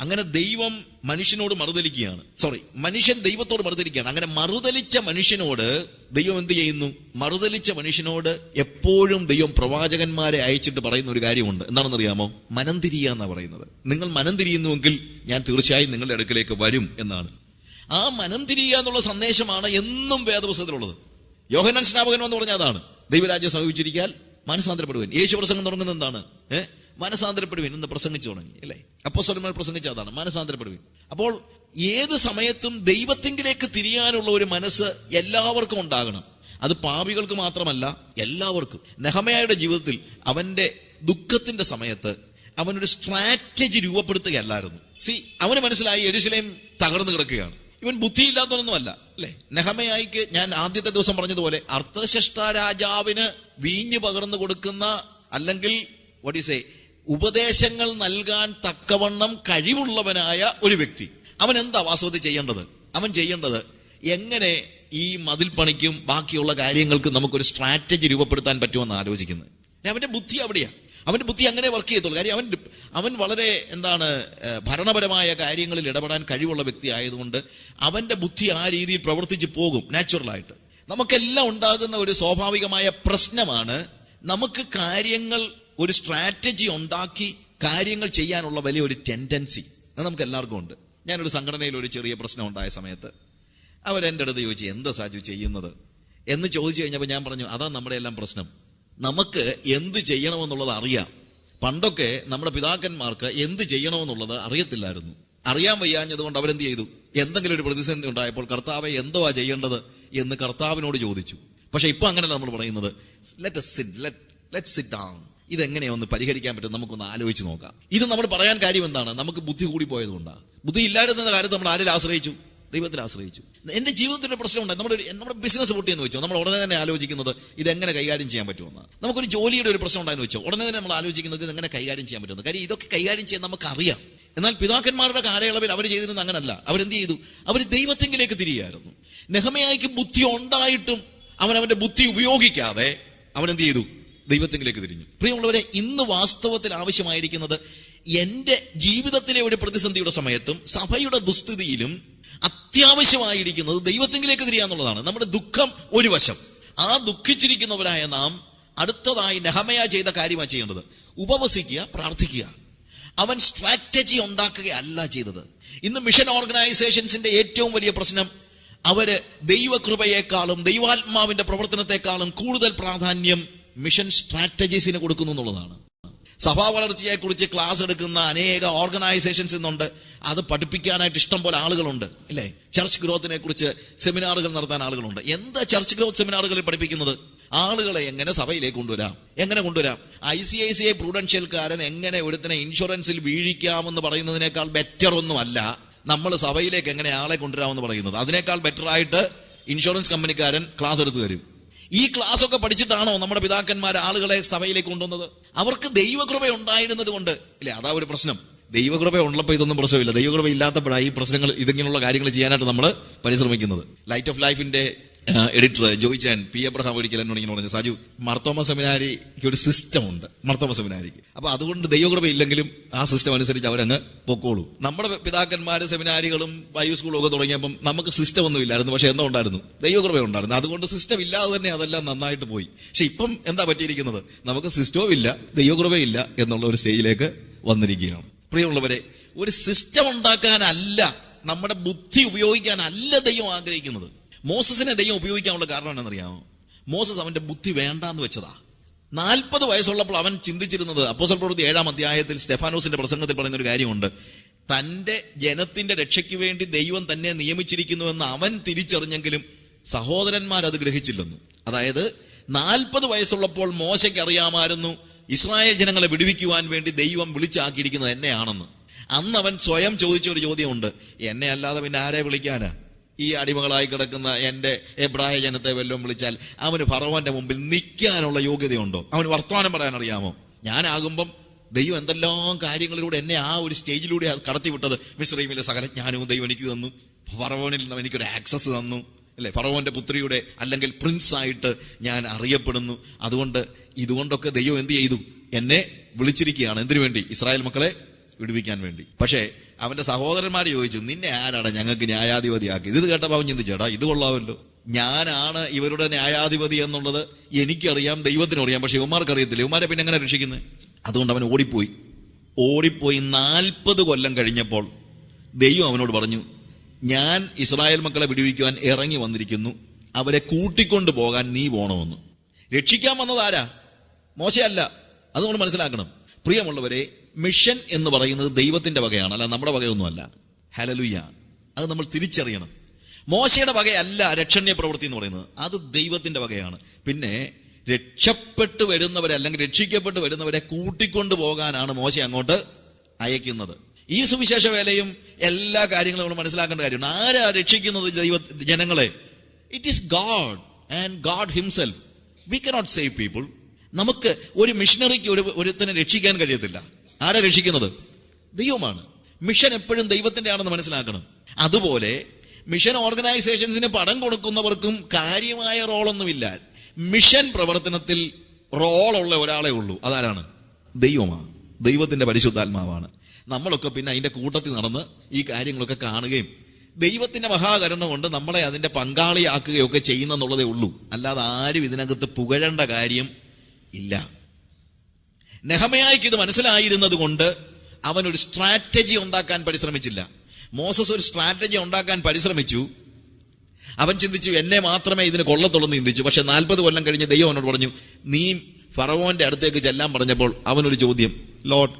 അങ്ങനെ ദൈവം മനുഷ്യനോട് മറുതലിക്കുകയാണ്. മനുഷ്യൻ ദൈവത്തോട് മറുതലിക്കുകയാണ്. അങ്ങനെ മറുതലിച്ച മനുഷ്യനോട് ദൈവം എന്ത് ചെയ്യുന്നു? മറുതലിച്ച മനുഷ്യനോട് എപ്പോഴും ദൈവം പ്രവാചകന്മാരെ അയച്ചിട്ട് പറയുന്ന ഒരു കാര്യമുണ്ട്. എന്താണെന്നറിയാമോ? മനം തിരിയുക എന്നാ പറയുന്നത്. നിങ്ങൾ മനം തിരിയുന്നുവെങ്കിൽ ഞാൻ തീർച്ചയായും നിങ്ങളുടെ അടുക്കിലേക്ക് വരും എന്നാണ്. ആ മനം തിരിയുക എന്നുള്ള സന്ദേശമാണ് എന്നും വേദപുസ്തകത്തിലുള്ളത്. യോഹന്നാൻ സ്നാപകൻ എന്ന് പറഞ്ഞാൽ അതാണ്, ദൈവരാജ്യം സമീപിച്ചിരിക്കാൻ മാനസാന്തരപ്പെടുവാൻ. യേശു പ്രസംഗം തുടങ്ങുന്നത് എന്താണ്? മാനസാന്തരപ്പെടുവിൻ എന്ന് പ്രസംഗിച്ചു തുടങ്ങി, അല്ലേ? അപ്പോസ്തലന്മാർ പ്രസംഗിച്ച അതാണ്, മാനസാന്തരപ്പെടുവിൻ. അപ്പോൾ ഏത് സമയത്തും ദൈവത്തിങ്കിലേക്ക് തിരിയാനുള്ള ഒരു മനസ്സ് എല്ലാവർക്കും ഉണ്ടാകണം. അത് പാപികൾക്ക് മാത്രമല്ല, എല്ലാവർക്കും. നെഹമ്യായുടെ ജീവിതത്തിൽ അവന്റെ ദുഃഖത്തിന്റെ സമയത്ത് അവനൊരു സ്ട്രാറ്റജി രൂപപ്പെടുത്തുകയല്ലായിരുന്നു. അവന് മനസ്സിലായി യെരൂശലേം തകർന്നു കിടക്കുകയാണ്. ഇവൻ ബുദ്ധിയില്ലാത്തതൊന്നുമല്ല, അല്ലെ? നെഹമ്യായിക്ക് ഞാൻ ആദ്യത്തെ ദിവസം പറഞ്ഞതുപോലെ അർത്ഥശഷ്ഠ രാജാവിന് വീഞ്ഞ് പകർന്നു കൊടുക്കുന്ന, അല്ലെങ്കിൽ ഉപദേശങ്ങൾ നൽകാൻ തക്കവണ്ണം കഴിവുള്ളവനായ ഒരു വ്യക്തി. അവൻ എന്താ വാസ്തവത്തിൽ ചെയ്യേണ്ടത്? അവൻ ചെയ്യേണ്ടത് എങ്ങനെ ഈ മതിൽ പണിക്കും ബാക്കിയുള്ള കാര്യങ്ങൾക്ക് നമുക്കൊരു സ്ട്രാറ്റജി രൂപപ്പെടുത്താൻ പറ്റുമെന്ന് ആലോചിക്കുന്നത്. അവന്റെ ബുദ്ധി അവിടെയാണ്. അവന്റെ ബുദ്ധി അങ്ങനെ വർക്ക് ചെയ്യത്തുള്ളൂ. കാര്യം അവൻ വളരെ ഭരണപരമായ കാര്യങ്ങളിൽ ഇടപെടാൻ കഴിവുള്ള വ്യക്തി ആയതുകൊണ്ട് അവന്റെ ബുദ്ധി ആ രീതിയിൽ പ്രവർത്തിച്ച് പോകും നാച്ചുറലായിട്ട്. നമുക്കെല്ലാം ഉണ്ടാകുന്ന ഒരു സ്വാഭാവികമായ പ്രശ്നമാണ്, നമുക്ക് കാര്യങ്ങൾ ഒരു സ്ട്രാറ്റജി ഉണ്ടാക്കി കാര്യങ്ങൾ ചെയ്യാനുള്ള വലിയൊരു ടെൻഡൻസി. അത് നമുക്ക് എല്ലാവർക്കും ഉണ്ട്. ഞാനൊരു സംഘടനയിൽ ഒരു ചെറിയ പ്രശ്നം ഉണ്ടായ സമയത്ത് അവരെൻ്റെ അടുത്ത് ചോദിച്ചു, എന്താ സാജു ചെയ്യുന്നത് എന്ന് ചോദിച്ചു കഴിഞ്ഞപ്പോൾ ഞാൻ പറഞ്ഞു, അതാ നമ്മുടെ എല്ലാം പ്രശ്നം. നമുക്ക് എന്ത് ചെയ്യണമെന്നുള്ളത് അറിയാം. പണ്ടൊക്കെ നമ്മുടെ പിതാക്കന്മാർക്ക് എന്ത് ചെയ്യണമെന്നുള്ളത് അറിയത്തില്ലായിരുന്നു. അറിയാൻ വയ്യാഞ്ഞതുകൊണ്ട് അവരെന്ത് ചെയ്തു? എന്തെങ്കിലും ഒരു പ്രതിസന്ധി ഉണ്ടായപ്പോൾ കർത്താവെ എന്തോ ചെയ്യേണ്ടത് എന്ന് കർത്താവിനോട് ചോദിച്ചു. പക്ഷെ ഇപ്പൊ അങ്ങനെയല്ല നമ്മൾ പറയുന്നത്. Let sit down. ഇതെങ്ങനെയാ ഒന്ന് പരിഹരിക്കാൻ പറ്റും, നമുക്കൊന്ന് ആലോചിച്ച് നോക്കാം. ഇത് നമ്മൾ പറയാൻ കാര്യം എന്താണ്? നമുക്ക് ബുദ്ധി കൂടി പോയതുകൊണ്ടാണ്. ബുദ്ധി ഇല്ലായിരുന്ന കാര്യത്തിൽ നമ്മൾ ആരിൽ ആശ്രയിച്ചു? ദൈവത്തിൽ ആശ്രയിച്ചു. എന്റെ ജീവിതത്തിന്റെ പ്രശ്നമുണ്ട്, നമ്മുടെ ബിസിനസ് പൊട്ടിയെന്ന് വെച്ചോ, നമ്മൾ ഉടനെ തന്നെ ആലോചിക്കുന്നത് ഇതെങ്ങനെ കൈകാര്യം ചെയ്യാൻ പറ്റുമെന്ന്. നമുക്കൊരു ജോലിയുടെ ഒരു പ്രശ്നം ഉണ്ടായെന്ന് വെച്ചോ, ഉടനെ തന്നെ നമ്മൾ ആലോചിക്കുന്നത് ഇതെങ്ങനെ കൈകാര്യം ചെയ്യാൻ പറ്റുമെന്ന്. കാര്യം ഇതൊക്കെ കൈകാര്യം ചെയ്യാൻ നമുക്കറിയാം. എന്നാൽ പിതാക്കന്മാരുടെ കാലയളവിൽ അവർ ചെയ്തിരുന്നത് അങ്ങനല്ല. അവരെന്ത് ചെയ്തു? അവർ ദൈവത്തിങ്കിലേക്ക് തിരിയായിരുന്നു. നെഹമ്യായിക്ക് ബുദ്ധി ഉണ്ടായിട്ടും അവന്റെ ബുദ്ധി ഉപയോഗിക്കാതെ അവനെന്ത് ചെയ്തു? ദൈവത്തിങ്കിലേക്ക് തിരിഞ്ഞു. പ്രിയമുള്ളവരെ, ഇന്ന് വാസ്തവത്തിൽ ആവശ്യമായിരിക്കുന്നത് എന്റെ ജീവിതത്തിലെ ഒരു പ്രതിസന്ധിയുടെ സമയത്തും സഭയുടെ ദുസ്ഥിതിയിലും അത്യാവശ്യമായിരിക്കുന്നത് ദൈവത്തിങ്കിലേക്ക് തിരിയാന്നുള്ളതാണ്. നമ്മുടെ ദുഃഖം ഒരു വശം. ആ ദുഃഖിച്ചിരിക്കുന്നവരായ നാം അടുത്തതായി നെഹമ്യാ ചെയ്ത കാര്യമാണ് ചെയ്യേണ്ടത്. ഉപവസിക്കുക, പ്രാർത്ഥിക്കുക. അവൻ സ്ട്രാറ്റജി ഉണ്ടാക്കുകയല്ല ചെയ്തത്. ഇന്ന് മിഷൻ ഓർഗനൈസേഷൻസിന്റെ ഏറ്റവും വലിയ പ്രശ്നം, അവര് ദൈവകൃപയെക്കാളും ദൈവാത്മാവിന്റെ പ്രവർത്തനത്തെക്കാളും കൂടുതൽ പ്രാധാന്യം മിഷൻ സ്ട്രാറ്റജീസിന് കൊടുക്കുന്നു എന്നുള്ളതാണ്. സഭാ വളർച്ചയെ കുറിച്ച് ക്ലാസ് എടുക്കുന്ന അനേക ഓർഗനൈസേഷൻസ് ഇന്നുണ്ട്. അത് പഠിപ്പിക്കാനായിട്ട് ഇഷ്ടം പോലെ ആളുകളുണ്ട്, ഇല്ലേ? ചർച്ച് ഗ്രോത്തിനെ കുറിച്ച് സെമിനാറുകൾ നടത്താൻ ആളുകളുണ്ട്. എന്താ ചർച്ച് ഗ്രോത്ത് സെമിനാറുകളിൽ പഠിപ്പിക്കുന്നത്? ആളുകളെ എങ്ങനെ സഭയിലേക്ക് കൊണ്ടുവരാം, എങ്ങനെ കൊണ്ടുവരാം. ICICI പ്രൂഡൻഷ്യൽക്കാരൻ എങ്ങനെ ഒരുത്തിനെ ഇൻഷുറൻസിൽ വീഴിക്കാമെന്ന് പറയുന്നതിനേക്കാൾ ബെറ്റർ ഒന്നുമല്ല നമ്മൾ സഭയിലേക്ക് എങ്ങനെ ആളെ കൊണ്ടുവരാമെന്ന് പറയുന്നത്. അതിനേക്കാൾ ബെറ്റർ ആയിട്ട് ഇൻഷുറൻസ് കമ്പനിക്കാരൻ ക്ലാസ് എടുത്തു തരും. ഈ ക്ലാസ് ഒക്കെ പഠിച്ചിട്ടാണോ നമ്മുടെ പിതാക്കന്മാർ ആളുകളെ സഭയിലേക്ക് കൊണ്ടുവന്നത്? അവർക്ക് ദൈവകൃപ ഉണ്ടായിരുന്നത് കൊണ്ട്, ഇല്ലേ? അതാ ഒരു പ്രശ്നം. ദൈവകൃപ ഉള്ളപ്പോൾ ഇതൊന്നും പ്രശ്നമില്ല. ദൈവകൃപ ഇല്ലാത്തപ്പോഴാണ് ഈ പ്രശ്നങ്ങൾ, ഇതിങ്ങനെയുള്ള കാര്യങ്ങൾ ചെയ്യാനായിട്ട് നമ്മൾ പരിശ്രമിക്കുന്നത്. ലൈറ്റ് ഓഫ് ലൈഫിന്റെ എഡിറ്റർ ജോയിച്ചാൻ പി എബ്രഹാം ഒരിക്കൽ എന്നോട് ഇങ്ങനെ പറഞ്ഞു, സാജു, മർത്തോമ സെമിനാരിക്ക് ഒരു സിസ്റ്റം ഉണ്ട്, മർത്തോമ സെമിനാരിക്ക്. അപ്പൊ അതുകൊണ്ട് ദൈവകൃപ ഇല്ലെങ്കിലും ആ സിസ്റ്റം അനുസരിച്ച് അവരങ്ങ് പൊക്കോളൂ. നമ്മുടെ പിതാക്കന്മാര് സെമിനാരികളും ബൈബിൾ സ്കൂളും ഒക്കെ തുടങ്ങിയപ്പം നമുക്ക് സിസ്റ്റം ഒന്നും ഇല്ലായിരുന്നു. പക്ഷെ എന്തോ ഉണ്ടായിരുന്നു? ദൈവകൃപ ഉണ്ടായിരുന്നു. അതുകൊണ്ട് സിസ്റ്റം ഇല്ലാതെ തന്നെ അതെല്ലാം നന്നായിട്ട് പോയി. പക്ഷെ ഇപ്പം എന്താ പറ്റിയിരിക്കുന്നത്? നമുക്ക് സിസ്റ്റവും ഇല്ല, ദൈവകൃപയില്ല എന്നുള്ള ഒരു സ്റ്റേജിലേക്ക് വന്നിരിക്കുകയാണ്. പ്രിയമുള്ളവരെ, ഒരു സിസ്റ്റം ഉണ്ടാക്കാനല്ല, നമ്മുടെ ബുദ്ധി ഉപയോഗിക്കാനല്ല ദൈവം ആഗ്രഹിക്കുന്നത്. മോസസിനെ ദൈവം ഉപയോഗിക്കാനുള്ള കാരണം എന്താണെന്നറിയാമോ? മോസസ് അവന്റെ ബുദ്ധി വേണ്ടാന്ന് വെച്ചതാ. 40 വയസ്സുള്ളപ്പോൾ അവൻ ചിന്തിച്ചിരുന്നത്, അപ്പോസ്തല പ്രവൃത്തി 7-ാം അധ്യായത്തിൽ സ്റ്റെഫാനോസിന്റെ പ്രസംഗത്തിൽ പറയുന്ന ഒരു കാര്യമുണ്ട്. തന്റെ ജനത്തിന്റെ രക്ഷയ്ക്ക് വേണ്ടി ദൈവം തന്നെ നിയമിച്ചിരിക്കുന്നുവെന്ന് അവൻ തിരിച്ചറിഞ്ഞെങ്കിലും സഹോദരന്മാർ അത് ഗ്രഹിച്ചില്ലെന്നു. അതായത് 40 വയസ്സുള്ളപ്പോൾ മോശയ്ക്ക് അറിയാമായിരുന്നു ഇസ്രായേൽ ജനങ്ങളെ വിടുവിക്കുവാൻ വേണ്ടി ദൈവം വിളിച്ചാക്കിയിരിക്കുന്നത് എന്നെയാണെന്ന്. അന്ന് അവൻ സ്വയം ചോദിച്ച ഒരു ചോദ്യമുണ്ട്, എന്നെ അല്ലാതെ പിന്നെ ആരെ വിളിക്കാനാ? ഈ അടിമകളായി കിടക്കുന്ന എൻ്റെ എബ്രായ ജനത്തെ വല്ലതും വിളിച്ചാൽ അവന് ഫറവോന്റെ മുമ്പിൽ നിൽക്കാനുള്ള യോഗ്യതയുണ്ടോ? അവന് വർത്തമാനം പറയാൻ അറിയാമോ? ഞാനാകുമ്പം ദൈവം എന്തെല്ലാം കാര്യങ്ങളിലൂടെ എന്നെ ആ ഒരു സ്റ്റേജിലൂടെ കടത്തിവിട്ടത്. മിസ്രയീമിലെ സകല ജ്ഞാനവും ദൈവം എനിക്ക് തന്നു, ഫറവോനിൽ നിന്ന് എനിക്കൊരു ആക്സസ് തന്നു, അല്ലെ? ഫറവോന്റെ പുത്രിയുടെ അല്ലെങ്കിൽ പ്രിൻസ് ആയിട്ട് ഞാൻ അറിയപ്പെടുന്നു. ഇതുകൊണ്ടൊക്കെ ദൈവം എന്ത് ചെയ്തു? എന്നെ വിളിച്ചിരിക്കുകയാണ്. എന്തിനു വേണ്ടി? ഇസ്രായേൽ മക്കളെ വിടുവിക്കാൻ വേണ്ടി. പക്ഷേ അവന്റെ സഹോദരന്മാർ ചോദിച്ചു, നിന്നെ ആരാണ് ഞങ്ങൾക്ക് ന്യായാധിപതിയാക്കി? ഇത് കേട്ടപ്പോൾ അവൻ ചിന്തിച്ചേടാ, ഇത് കൊള്ളാമല്ലോ, ഞാനാണ് ഇവരുടെ ന്യായാധിപതി എന്നുള്ളത് എനിക്കറിയാം, ദൈവത്തിനറിയാം, പക്ഷെ ഇവന്മാർക്ക് അറിയത്തില്ല. ഇവന്മാരെ പിന്നെ എങ്ങനെ രക്ഷിക്കുന്നത്? അതുകൊണ്ട് അവൻ ഓടിപ്പോയി 40 കൊല്ലം കഴിഞ്ഞപ്പോൾ ദൈവം അവനോട് പറഞ്ഞു, ഞാൻ ഇസ്രായേൽ മക്കളെ വിടുവിക്കുവാൻ ഇറങ്ങി വന്നിരിക്കുന്നു, അവരെ കൂട്ടിക്കൊണ്ടു പോകാൻ നീ പോണമെന്ന്. രക്ഷിക്കാൻ വന്നത് ആരാ? മോശയല്ല. അത് നമ്മൾ മനസ്സിലാക്കണം. പ്രിയമുള്ളവരെ, മിഷൻ എന്ന് പറയുന്നത് ദൈവത്തിന്റെ വകയാണ്, അല്ല നമ്മുടെ വകയൊന്നുമല്ല. ഹല്ലേലൂയ. അത് നമ്മൾ തിരിച്ചറിയണം. മോശയുടെ വകയല്ല രക്ഷണ്യ പ്രവൃത്തി എന്ന് പറയുന്നത്, അത് ദൈവത്തിന്റെ വകയാണ്. പിന്നെ രക്ഷപ്പെട്ടു വരുന്നവരെ അല്ലെങ്കിൽ രക്ഷിക്കപ്പെട്ടു വരുന്നവരെ കൂട്ടിക്കൊണ്ടു പോകാനാണ് മോശ അങ്ങോട്ട് അയക്കുന്നത്. ഈ സുവിശേഷ വേലയും എല്ലാ കാര്യങ്ങളും നമ്മൾ മനസ്സിലാക്കേണ്ട കാര്യമാണ്. ആരാ രക്ഷിക്കുന്നത് ജനങ്ങളെ? It is God and God himself. We cannot save people. നമുക്ക് ഒരു മിഷണറിക്ക് ഒരുത്തനെ രക്ഷിക്കാൻ കഴിയത്തില്ല. ആരാ രക്ഷിക്കുന്നത്? ദൈവമാണ്. മിഷൻ എപ്പോഴും ദൈവത്തിന്റെ ആണെന്ന് മനസ്സിലാക്കണം. അതുപോലെ മിഷൻ ഓർഗനൈസേഷൻസിന് പണം കൊടുക്കുന്നവർക്കും കാര്യമായ റോളൊന്നുമില്ല. മിഷൻ പ്രവർത്തനത്തിൽ റോളുള്ള ഒരാളെ ഉള്ളൂ. അതാരാണ്? ദൈവമാണ്. ദൈവത്തിന്റെ പരിശുദ്ധാത്മാവാണ്. നമ്മളൊക്കെ പിന്നെ അതിന്റെ കൂട്ടത്തിൽ നടന്ന് ഈ കാര്യങ്ങളൊക്കെ കാണുകയും ദൈവത്തിന്റെ മഹാകരുണ കൊണ്ട് നമ്മളെ അതിന്റെ പങ്കാളിയാക്കുകയൊക്കെ ചെയ്യുന്നെന്നുള്ളതേ ഉള്ളൂ. അല്ലാതെ ആരും ഇതിനകത്ത് പുകഴേണ്ട കാര്യം ഇല്ല. നെഹമ്യായ്ക്ക് ഇത് മനസ്സിലായിരുന്നത് കൊണ്ട് അവൻ ഒരു സ്ട്രാറ്റജി ഉണ്ടാക്കാൻ പരിശ്രമിച്ചില്ല. മോസസ് ഒരു സ്ട്രാറ്റജി ഉണ്ടാക്കാൻ പരിശ്രമിച്ചു. അവൻ ചിന്തിച്ചു, എന്നെ മാത്രമേ ഇതിന് കൊള്ളത്തുള്ളൂ എന്ന് ചിന്തിച്ചു. പക്ഷെ 40 കൊല്ലം കഴിഞ്ഞ് ദൈവം അവനോട് പറഞ്ഞു, നീ ഫറവോന്റെ അടുത്തേക്ക് ചെല്ലാൻ പറഞ്ഞപ്പോൾ അവനൊരു ചോദ്യം, Lord,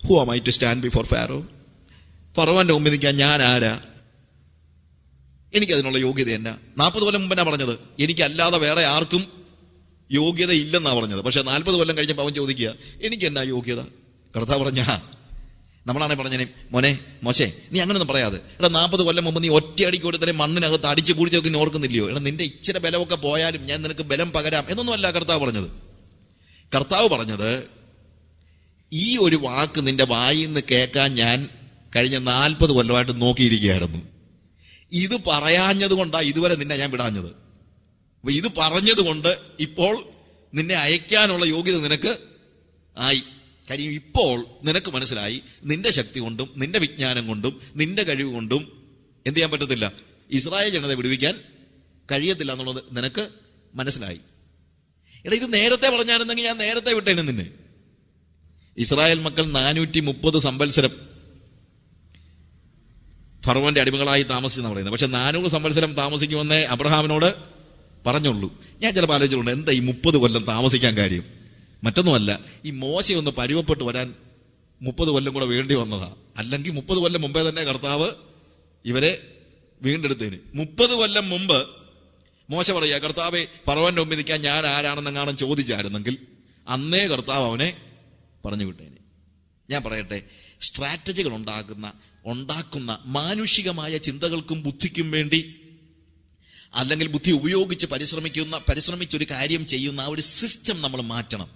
who am I to stand before Pharaoh? ഫറവോന്റെ മുമ്പിൽ നിൽക്കാൻ ഞാൻ ആരാ? എനിക്കതിനുള്ള യോഗ്യത എന്നാ? 40 കൊല്ലം മുമ്പ് എന്നാ പറഞ്ഞത്? എനിക്കല്ലാതെ വേറെ ആർക്കും യോഗ്യത ഇല്ലെന്നാ പറഞ്ഞത്. പക്ഷെ 40 കൊല്ലം കഴിഞ്ഞപ്പോൾ അവൻ ചോദിക്കുക, എനിക്ക് എന്നാ യോഗ്യത? കർത്താവ് പറഞ്ഞ, നമ്മളാണെ പറഞ്ഞേ, മോനെ മോശേ, നീ അങ്ങനൊന്നും പറയാതെ. 40 കൊല്ലം മുമ്പ് നീ ഒറ്റയടിക്ക് കൊടുത്തേ മണ്ണിനകത്ത് അടിച്ചു കൂടിയൊക്കെ നീ ഓർക്കുന്നില്ലയോ? നിന്റെ ഇച്ചിരി ബലമൊക്കെ പോയാലും ഞാൻ നിനക്ക് ബലം പകരാം എന്നൊന്നും അല്ല കർത്താവ് പറഞ്ഞത്. കർത്താവ് പറഞ്ഞത്, ഈ ഒരു വാക്ക് നിന്റെ വായിൽ നിന്ന് കേൾക്കാൻ ഞാൻ കഴിഞ്ഞ 40 കൊല്ലമായിട്ട് നോക്കിയിരിക്കുകയായിരുന്നു. ഇത് പറയാഞ്ഞത് കൊണ്ടാ ഇതുവരെ നിന്നെ ഞാൻ വിടാഞ്ഞത്. അപ്പൊ ഇത് പറഞ്ഞത് കൊണ്ട് ഇപ്പോൾ നിന്നെ അയക്കാനുള്ള യോഗ്യത നിനക്ക് ആയി. കാര്യം ഇപ്പോൾ നിനക്ക് മനസ്സിലായി, നിന്റെ ശക്തി കൊണ്ടും നിന്റെ വിജ്ഞാനം കൊണ്ടും നിന്റെ കഴിവ് കൊണ്ടും എന്ത് ചെയ്യാൻ പറ്റത്തില്ല, ഇസ്രായേൽ ജനതയെ വിടുവിക്കാൻ കഴിയത്തില്ല എന്നുള്ളത് നിനക്ക് മനസ്സിലായി. ഇത് നേരത്തെ പറഞ്ഞായിരുന്നെങ്കിൽ ഞാൻ നേരത്തെ വിട്ടേനെ നിന്നെ. ഇസ്രായേൽ മക്കൾ 430 സംവത്സരം ഫറവോന്റെ അടിമകളായി താമസിച്ചെന്ന് പറയുന്നത്. പക്ഷെ 400 സംവത്സരം താമസിക്കുമെന്നേ അബ്രഹാമിനോട് പറഞ്ഞുള്ളൂ. ഞാൻ ചിലപ്പോൾ ആലോചിച്ചിട്ടുണ്ട്, എന്താ ഈ 30 കൊല്ലം താമസിക്കാൻ കാര്യം? മറ്റൊന്നുമല്ല, ഈ മോശയൊന്ന് പരുവപ്പെട്ട് വരാൻ 30 കൊല്ലം കൂടെ വേണ്ടി വന്നതാ. അല്ലെങ്കിൽ 30 കൊല്ലം മുമ്പേ തന്നെ കർത്താവ് ഇവരെ വീണ്ടെടുത്തേന്. 30 കൊല്ലം മുമ്പ് മോശ പറയുക, കർത്താവെ, ഫറവോന്റെ മുമ്പിൽ നിൽക്കാൻ ഞാൻ ആരാണെന്നെങ്ങാനും ചോദിച്ചായിരുന്നെങ്കിൽ അന്നേ കർത്താവ് അവനെ പറഞ്ഞു വിട്ടേനെ. ഞാൻ പറയട്ടെ, സ്ട്രാറ്റജികൾ ഉണ്ടാക്കുന്ന മാനുഷികമായ ചിന്തകൾക്കും ബുദ്ധിക്കും വേണ്ടി അല്ലെങ്കിൽ ബുദ്ധി ഉപയോഗിച്ച് പരിശ്രമിച്ചൊരു കാര്യം ചെയ്യുന്ന ആ ഒരു സിസ്റ്റം നമ്മൾ മാറ്റണം.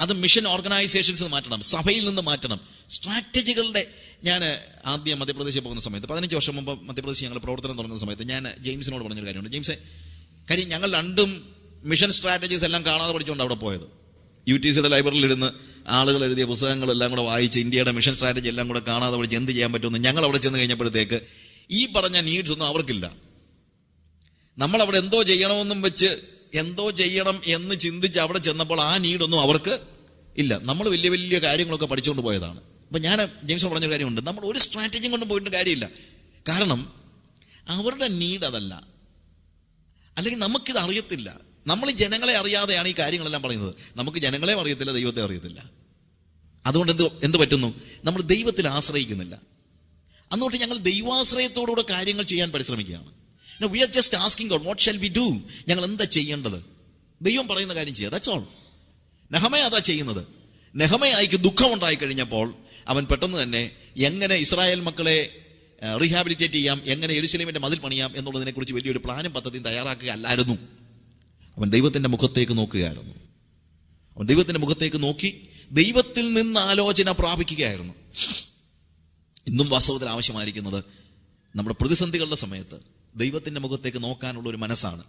അത് മിഷൻ ഓർഗനൈസേഷൻസ് മാറ്റണം, സഭയിൽ നിന്ന് മാറ്റണം. സ്ട്രാറ്റജികളുടെ ഞാൻ ആദ്യം മധ്യപ്രദേശിൽ പോകുന്ന സമയത്ത് 15 വർഷം മുമ്പ് മധ്യപ്രദേശ് ഞങ്ങൾ പ്രവർത്തനം തുടങ്ങുന്ന സമയത്ത് ഞാൻ ജെയിംസിനോട് പറഞ്ഞൊരു കാര്യമുണ്ട്. ജെയിംസെ, കാര്യം ഞങ്ങൾ രണ്ടും മിഷൻ സ്ട്രാറ്റജീസ് എല്ലാം കാണാതെ പഠിച്ചുകൊണ്ട് അവിടെ പോയത്. UTCയുടെ ലൈബ്രറിയിലിരുന്ന് ആളുകൾ എഴുതിയ പുസ്തകങ്ങളെല്ലാം കൂടെ വായിച്ച് ഇന്ത്യയുടെ മിഷൻ സ്ട്രാറ്റജി എല്ലാം കൂടെ കാണാതെ പഠിച്ച് എന്ത് ചെയ്യാൻ പറ്റുമെന്ന് ഞങ്ങൾ അവിടെ ചെന്ന് കഴിഞ്ഞപ്പോഴത്തേക്ക് ഈ പറഞ്ഞ നീഡ്സ് ഒന്നും അവർക്കില്ല. നമ്മളവിടെ എന്തോ ചെയ്യണമെന്നും വെച്ച് എന്തോ ചെയ്യണം എന്ന് ചിന്തിച്ച് അവിടെ ചെന്നപ്പോൾ ആ നീഡൊന്നും അവർക്ക് ഇല്ല. നമ്മൾ വലിയ വലിയ കാര്യങ്ങളൊക്കെ പഠിച്ചുകൊണ്ട് പോയതാണ്. അപ്പൊ ഞാൻ ജെയിംസ് പറഞ്ഞൊരു കാര്യമുണ്ട്, നമ്മൾ ഒരു സ്ട്രാറ്റജിയും കൊണ്ടും പോയിട്ട് കാര്യമില്ല. കാരണം അവരുടെ നീഡ് അതല്ല, അല്ലെങ്കിൽ നമുക്കിത് അറിയത്തില്ല. നമ്മൾ ജനങ്ങളെ അറിയാതെയാണ് ഈ കാര്യങ്ങളെല്ലാം പറയുന്നത്. നമുക്ക് ജനങ്ങളെ അറിയത്തില്ല, ദൈവത്തെ അറിയത്തില്ല. അതുകൊണ്ട് എന്ത് പറ്റുന്നു? നമ്മൾ ദൈവത്തിൽ ആശ്രയിക്കുന്നില്ല. അതുകൊണ്ട് ഞങ്ങൾ ദൈവാശ്രയത്തോടുകൂടെ കാര്യങ്ങൾ ചെയ്യാൻ പരിശ്രമിക്കുകയാണ്. We are just asking God, what shall we do? ഞങ്ങൾ എന്താ ചെയ്യേണ്ടത്? ദൈവം പറയുന്ന കാര്യം ചെയ്യുക, that's all. നെഹെമ്യാ അതാ ചെയ്യുന്നത്. നെഹെമ്യായ്ക്ക് ദുഃഖമുണ്ടായി കഴിഞ്ഞപ്പോൾ അവൻ പെട്ടെന്ന് തന്നെ എങ്ങനെ ഇസ്രായേൽ മക്കളെ റീഹാബിലിറ്റേറ്റ് ചെയ്യാം, എങ്ങനെ യെരൂശലേമിന്റെ മതിൽ പണിയാം എന്നുള്ളതിനെ കുറിച്ച് വലിയൊരു പ്ലാനും പദ്ധതിയും തയ്യാറാക്കുക അല്ലായിരുന്നു. അവൻ ദൈവത്തിന്റെ മുഖത്തേക്ക് നോക്കുകയായിരുന്നു. അവൻ ദൈവത്തിന്റെ മുഖത്തേക്ക് നോക്കി ദൈവത്തിൽ നിന്ന് ആലോചന പ്രാപിക്കുകയായിരുന്നു. ഇന്നും വാസ്തവത്തിൽ ആവശ്യമായിരിക്കുന്നത് നമ്മുടെ പ്രതിസന്ധികളുടെ സമയത്ത് ദൈവത്തിന്റെ മുഖത്തേക്ക് നോക്കാനുള്ള ഒരു മനസ്സാണ്.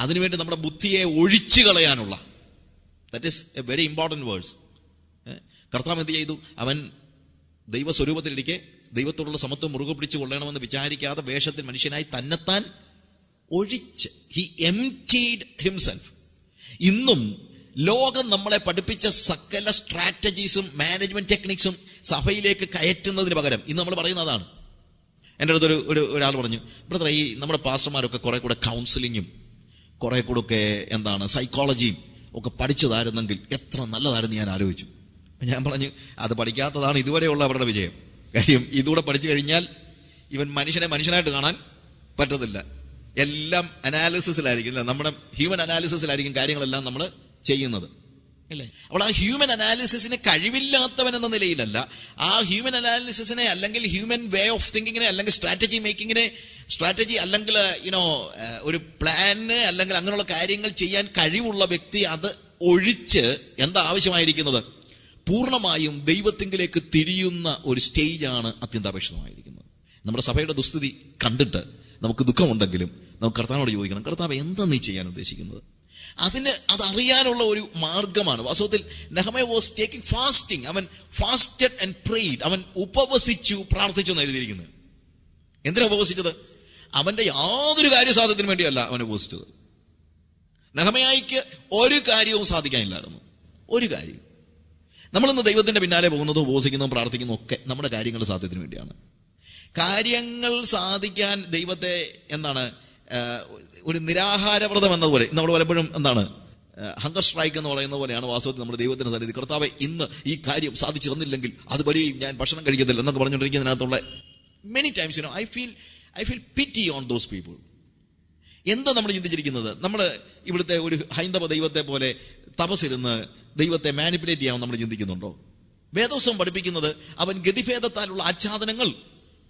അതിനുവേണ്ടി നമ്മുടെ ബുദ്ധിയെ ഒഴിച്ചു കളയാനുള്ള, that is a very important words. കർത്താവ് എന്ത് ചെയ്തു? അവൻ ദൈവസ്വരൂപത്തിലിരിക്കെ ദൈവത്തോടുള്ള സമത്വം മുറുകെ പിടിച്ചു കൊള്ളണമെന്ന് വിചാരിക്കാതെ വേഷത്തിൽ മനുഷ്യനായി തന്നെത്താൻ ഒഴിച്ച്, ഹി എംപ്റ്റീഡ് ഹിംസെൽഫ്. ഇന്നും ലോകം നമ്മളെ പഠിപ്പിച്ച സകല സ്ട്രാറ്റജീസും മാനേജ്മെന്റ് ടെക്നിക്സും സഭയിലേക്ക് കയറ്റുന്നതിന് പകരം ഇന്ന് നമ്മൾ പറയുന്നതാണ്. എൻ്റെ അടുത്തൊരു ഒരാൾ പറഞ്ഞു, ബ്രദർ, ഈ നമ്മുടെ പാസ്റ്റർമാരൊക്കെ കുറെ കൂടെ കൗൺസിലിങ്ങും കുറെ കൂടെ ഒക്കെ സൈക്കോളജിയും ഒക്കെ പഠിച്ചതായിരുന്നെങ്കിൽ എത്ര നല്ലതായിരുന്നു ഞാൻ ആലോചിച്ചു. ഞാൻ പറഞ്ഞു, അത് പഠിക്കാത്തതാണ് ഇതുവരെയുള്ള അവരുടെ വിജയം. കാര്യം ഇതുകൂടെ പഠിച്ചു കഴിഞ്ഞാൽ ഇവൻ മനുഷ്യനെ മനുഷ്യനായിട്ട് കാണാൻ പറ്റത്തില്ല. എല്ലാം അനാലിസിസിലായിരിക്കും, അല്ലേ? നമ്മുടെ ഹ്യൂമൻ അനാലിസിസിലായിരിക്കും കാര്യങ്ങളെല്ലാം നമ്മൾ ചെയ്യുന്നത്, അല്ലേ? അപ്പോൾ ആ ഹ്യൂമൻ അനാലിസിസിന് കഴിവില്ലാത്തവൻ എന്ന നിലയിലല്ല, ആ ഹ്യൂമൻ അനാലിസിസിനെ അല്ലെങ്കിൽ ഹ്യൂമൻ വേ ഓഫ് തിങ്കിങ്ങിനെ അല്ലെങ്കിൽ സ്ട്രാറ്റജി മേക്കിങ്ങിനെ, സ്ട്രാറ്റജി അല്ലെങ്കിൽ ഒരു പ്ലാന് അല്ലെങ്കിൽ അങ്ങനെയുള്ള കാര്യങ്ങൾ ചെയ്യാൻ കഴിവുള്ള വ്യക്തി അത് ഒഴിച്ച് എന്താ ആവശ്യമായിരിക്കുന്നത്? പൂർണ്ണമായും ദൈവത്തിങ്കിലേക്ക് തിരിയുന്ന ഒരു സ്റ്റേജാണ് അത്യന്താപേക്ഷിതമായിരിക്കുന്നത്. നമ്മുടെ സഭയുടെ ദുസ്ഥിതി കണ്ടിട്ട് നമുക്ക് ദുഃഖമുണ്ടെങ്കിലും നമുക്ക് കർത്താവിനോട് ചോദിക്കണം, കർത്താവ് എന്താ നീ ചെയ്യാൻ ഉദ്ദേശിക്കുന്നത്? അതറിയാനുള്ള ഒരു മാർഗമാണ്. വാസ്തവത്തിൽ നെഹെമ്യാ വാസ് ടേക്കിംഗ് ഫാസ്റ്റിംഗ്. അവൻ ഫാസ്റ്റഡ് ആൻഡ് പ്രേയ്ഡ്. അവൻ ഉപവസിച്ചു, പ്രാർത്ഥിച്ചു എന്ന് എഴുതിയിരിക്കുന്നത്. എന്തിനാ ഉപവസിച്ചത്? അവന്റെ യാതൊരു കാര്യസാധ്യത്തിന് വേണ്ടിയല്ല അവൻ ഉപവസിച്ചത്. നെഹെമ്യായ്ക്ക് ഒരു കാര്യവും സാധിക്കാനില്ലായിരുന്നു, ഒരു കാര്യം. നമ്മളിന്ന് ദൈവത്തിന്റെ പിന്നാലെ പോകുന്നതും ഉപവസിക്കുന്നതും പ്രാർത്ഥിക്കുന്നതും ഒക്കെ നമ്മുടെ കാര്യങ്ങളുടെ സാധ്യത്തിന് വേണ്ടിയാണ്. കാര്യങ്ങൾ സാധിക്കാൻ ദൈവത്തെ ഒരു നിരാഹാരവ്രതം എന്നതുപോലെ നമ്മൾ പലപ്പോഴും ഹങ്കർ സ്ട്രൈക്ക് എന്ന് പറയുന്ന പോലെയാണ് വാസ്തവത്തിൽ നമ്മുടെ ദൈവത്തിന്റെ സന്നിധി. കർത്താവെ, ഇന്ന് ഈ കാര്യം സാധിച്ചു തന്നില്ലെങ്കിൽ അതുവരെയും ഞാൻ ഭക്ഷണം കഴിക്കത്തില്ല എന്നൊക്കെ പറഞ്ഞുകൊണ്ടിരിക്കുന്നതിനകത്തുള്ള many times I feel pity on those people. എന്താ നമ്മൾ ചിന്തിച്ചിരിക്കുന്നത്? നമ്മൾ ഇവിടുത്തെ ഒരു ഹൈന്ദവ ദൈവത്തെ പോലെ തപസ്സിരുന്ന് ദൈവത്തെ മാനിപ്പുലേറ്റ് ചെയ്യാൻ നമ്മൾ ചിന്തിക്കുന്നുണ്ടോ? വേദോസം പഠിപ്പിക്കുന്നത് അവൻ ഗതിഭേദത്താലുള്ള ആച്ഛാദനങ്ങൾ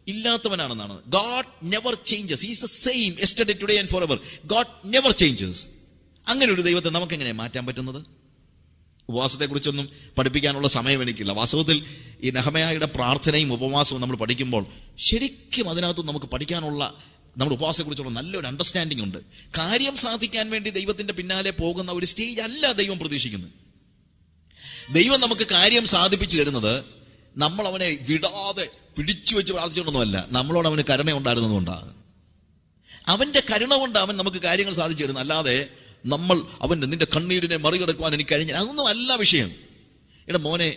ഇല്ലാത്തവനാണെന്നാണ്. God never changes. He is the same yesterday, today and forever. God never changes. അങ്ങനെ ഒരു ദൈവത്തെ നമുക്ക് എങ്ങനെ മാറ്റാൻ പറ്റുന്നത്? ഉപവാസത്തെക്കുറിച്ചൊന്നും പഠിപ്പിക്കാനുള്ള സമയം എനിക്കില്ല. വാസ്തവത്തിൽ ഈ നെഹെമ്യായുടെ പ്രാർത്ഥനയും ഉപവാസവും നമ്മൾ പഠിക്കുമ്പോൾ ശരിക്കും അതിനകത്ത് നമുക്ക് പഠിക്കാനുള്ള, നമ്മുടെ ഉപവാസത്തെക്കുറിച്ചുള്ള നല്ലൊരു അണ്ടർസ്റ്റാൻഡിംഗ് ഉണ്ട്. കാര്യം സാധിക്കാൻ വേണ്ടി ദൈവത്തിന്റെ പിന്നാലെ പോകുന്ന ഒരു സ്റ്റേജ് അല്ല ദൈവം പ്രതീക്ഷിക്കുന്നത്. ദൈവം നമുക്ക് കാര്യം സാധിപ്പിച്ചു തരുന്നത് നമ്മൾ അവനെ വിടാതെ പിടിച്ചു വെച്ച് പ്രാർത്ഥിച്ചുകൊണ്ടൊന്നുമല്ല, നമ്മളോട് അവന് കരുണ ഉണ്ടായിരുന്നതുകൊണ്ടാണ്. അവന്റെ കരുണ കൊണ്ട് അവൻ നമുക്ക് കാര്യങ്ങൾ സാധിച്ചു തരുന്നു. അല്ലാതെ നിന്റെ കണ്ണീരിനെ മറികടക്കുവാൻ എനിക്ക് കഴിഞ്ഞ, അതൊന്നും അല്ല വിഷയം. എടാ മോനെ,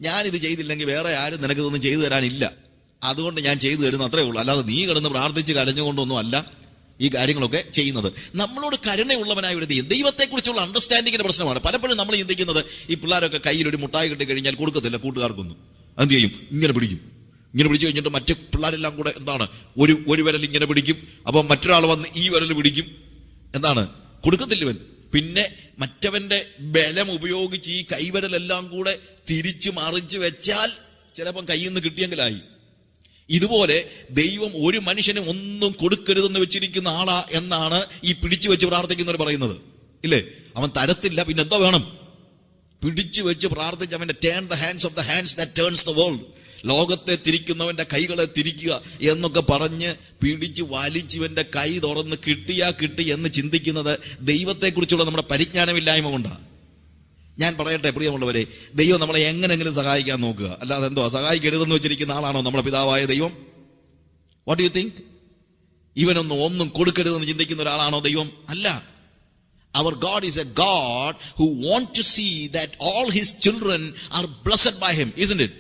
ഞാനിത് ചെയ്തില്ലെങ്കിൽ വേറെ ആരും നിനക്കിതൊന്നും ചെയ്തു തരാനില്ല, അതുകൊണ്ട് ഞാൻ ചെയ്തു തരുന്നു, അത്രേ ഉള്ളൂ. അല്ലാതെ നീ കിടന്ന് പ്രാർത്ഥിച്ച് കരഞ്ഞുകൊണ്ടൊന്നും അല്ല ഈ കാര്യങ്ങളൊക്കെ ചെയ്യുന്നത്. നമ്മളോട് കരുണയുള്ളവനായ ഒരു ദൈവത്തെക്കുറിച്ചുള്ള അണ്ടർസ്റ്റാൻഡിങ്ങിന്റെ പ്രശ്നമാണ്. പലപ്പോഴും നമ്മൾ ചിന്തിക്കുന്നത്, ഈ പിള്ളേരൊക്കെ കയ്യിൽ ഒരു മുട്ടായി കിട്ടി കഴിഞ്ഞാൽ കൊടുക്കത്തില്ല കൂട്ടുകാർക്കൊന്നും. എന്ത് ചെയ്യും? ഇങ്ങനെ പിടിച്ചു കഴിഞ്ഞിട്ട് മറ്റു പിള്ളേരെല്ലാം കൂടെ ഒരു വിരൽ ഇങ്ങനെ പിടിക്കും, അപ്പൊ മറ്റൊരാൾ വന്ന് ഈ വിരൽ പിടിക്കും, കൊടുക്കത്തില്ലവൻ. പിന്നെ മറ്റവന്റെ ബലം ഉപയോഗിച്ച് ഈ കൈവിരലെല്ലാം കൂടെ തിരിച്ചു മറിച്ച് വെച്ചാൽ ചിലപ്പം കയ്യിൽ നിന്ന് കിട്ടിയെങ്കിലായി. ഇതുപോലെ ദൈവം ഒരു മനുഷ്യന് ഒന്നും കൊടുക്കരുതെന്ന് വെച്ചിരിക്കുന്ന ആളാ എന്നാണ് ഈ പിടിച്ചു വെച്ച് പ്രാർത്ഥിക്കുന്നവർ പറയുന്നത്, ഇല്ലേ? അവൻ തരത്തില്ല, പിന്നെ എന്തോ വേണം? പിടിച്ചു വെച്ച് പ്രാർത്ഥിച്ച് അവന്റെ turn the hands of the hands that turns the world, ലോകത്തെ തിരിക്കുന്നവന്റെ കൈകളെ തിരിക്കുക എന്നൊക്കെ പറഞ്ഞ് പിടിച്ച് വലിച്ചുവന്റെ കൈ തുറന്ന് കിട്ടി എന്ന് ചിന്തിക്കുന്നത് ദൈവത്തെക്കുറിച്ചുള്ള നമ്മുടെ പരിജ്ഞാനമില്ലായ്മ കൊണ്ടാണ്. ഞാൻ പറയട്ടെ പ്രിയമുള്ളവരെ, ദൈവം നമ്മളെ എങ്ങനെങ്കിലും സഹായിക്കാൻ നോക്കുക, അല്ലാതെ എന്തോ സഹായിക്കരുതെന്ന് വെച്ചിരിക്കുന്ന ആളാണോ നമ്മുടെ പിതാവായ ദൈവം? What do you think? ഒന്നും കൊടുക്കരുതെന്ന് ചിന്തിക്കുന്ന ഒരാളാണോ ദൈവം? അല്ല. Our God is a God who wants to see that all his children are blessed by him, isn't it?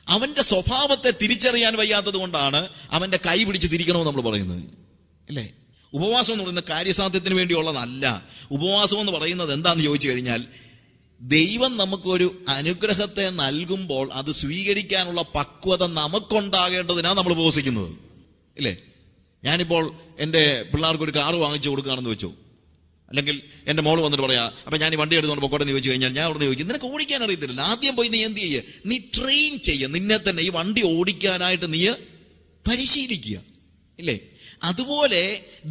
അവന്റെ സ്വഭാവത്തെ തിരിച്ചറിയാൻ വയ്യാത്തത് കൊണ്ടാണ് അവന്റെ കൈ പിടിച്ച് തിരിക്കണമെന്ന് നമ്മൾ പറയുന്നത്, അല്ലേ? ഉപവാസം എന്ന് പറയുന്ന കാര്യസാധ്യത്തിന് വേണ്ടിയുള്ളതല്ല. ഉപവാസം എന്ന് പറയുന്നത് എന്താന്ന് ചോദിച്ചു കഴിഞ്ഞാൽ, ദൈവം നമുക്കൊരു അനുഗ്രഹത്തെ നൽകുമ്പോൾ അത് സ്വീകരിക്കാനുള്ള പക്വത നമുക്കുണ്ടാകേണ്ടതിനാണ് നമ്മൾ ഉപവസിക്കുന്നത്, ഇല്ലേ? ഞാനിപ്പോൾ എൻ്റെ പിള്ളേർക്ക് ഒരു കാറ് വാങ്ങിച്ചു കൊടുക്കുകയാണെന്ന് വെച്ചു, അല്ലെങ്കിൽ എൻ്റെ മോള് വന്നിട്ട് പറയാ, അപ്പം ഞാൻ ഈ വണ്ടി എടുത്തുകൊണ്ട് പൊക്കോട്ടെ എന്ന് ചോദിച്ചു കഴിഞ്ഞാൽ ഞാൻ ഉടനെ ചോദിക്കും, നിനക്ക് ഓടിക്കാൻ അറിയത്തില്ല, ആദ്യം പോയി നീ എന്ത് ചെയ്യുക, നീ ട്രെയിൻ ചെയ്യുക, നിന്നെ തന്നെ ഈ വണ്ടി ഓടിക്കാനായിട്ട് നീ പരിശീലിക്കുക, ഇല്ലേ? അതുപോലെ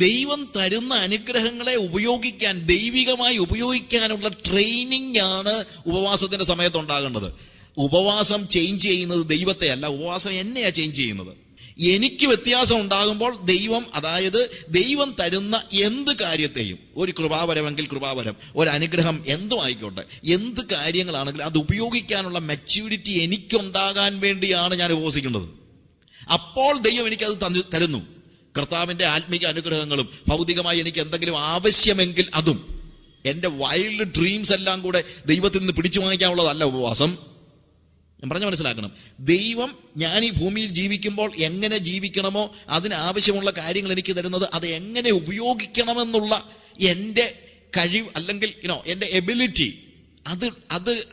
ദൈവം തരുന്ന അനുഗ്രഹങ്ങളെ ഉപയോഗിക്കാൻ, ദൈവികമായി ഉപയോഗിക്കാനുള്ള ട്രെയിനിങ് ആണ് ഉപവാസത്തിന്റെ സമയത്ത് ഉണ്ടാകേണ്ടത്. ഉപവാസം ചേഞ്ച് ചെയ്യുന്നത് ദൈവത്തെ അല്ല, ഉപവാസം എന്നെയാ ചേഞ്ച് ചെയ്യുന്നത്. എനിക്ക് വ്യത്യാസം ഉണ്ടാകുമ്പോൾ ദൈവം, അതായത് ദൈവം തരുന്ന എന്ത് കാര്യത്തെയും, ഒരു കൃപാവരമെങ്കിൽ കൃപാവരം, ഒരു അനുഗ്രഹം എന്തും ആയിക്കോട്ടെ, എന്ത് കാര്യങ്ങളാണെങ്കിലും അത് ഉപയോഗിക്കാനുള്ള മെച്യൂരിറ്റി എനിക്കുണ്ടാകാൻ വേണ്ടിയാണ് ഞാൻ ഉപവസിക്കുന്നത്. അപ്പോൾ ദൈവം എനിക്കത് തരുന്നു. കർത്താവിന്റെ ആത്മീക അനുഗ്രഹങ്ങളും ഭൗതികമായി എനിക്ക് എന്തെങ്കിലും ആവശ്യമെങ്കിൽ അതും, എൻ്റെ വൈൽഡ് ഡ്രീംസ് എല്ലാം കൂടെ ദൈവത്തിൽ നിന്ന് പിടിച്ചു വാങ്ങിക്കാനുള്ളതല്ല ഉപവാസം. ഞാൻ പറഞ്ഞ മനസ്സിലാക്കണം. ദൈവം ഞാൻ ഈ ഭൂമിയിൽ ജീവിക്കുമ്പോൾ എങ്ങനെ ജീവിക്കണമോ അതിനാവശ്യമുള്ള കാര്യങ്ങൾ എനിക്ക് തരുന്നത്, അത് എങ്ങനെ ഉപയോഗിക്കണമെന്നുള്ള എൻ്റെ കഴിവ്, അല്ലെങ്കിൽ എൻ്റെ എബിലിറ്റി,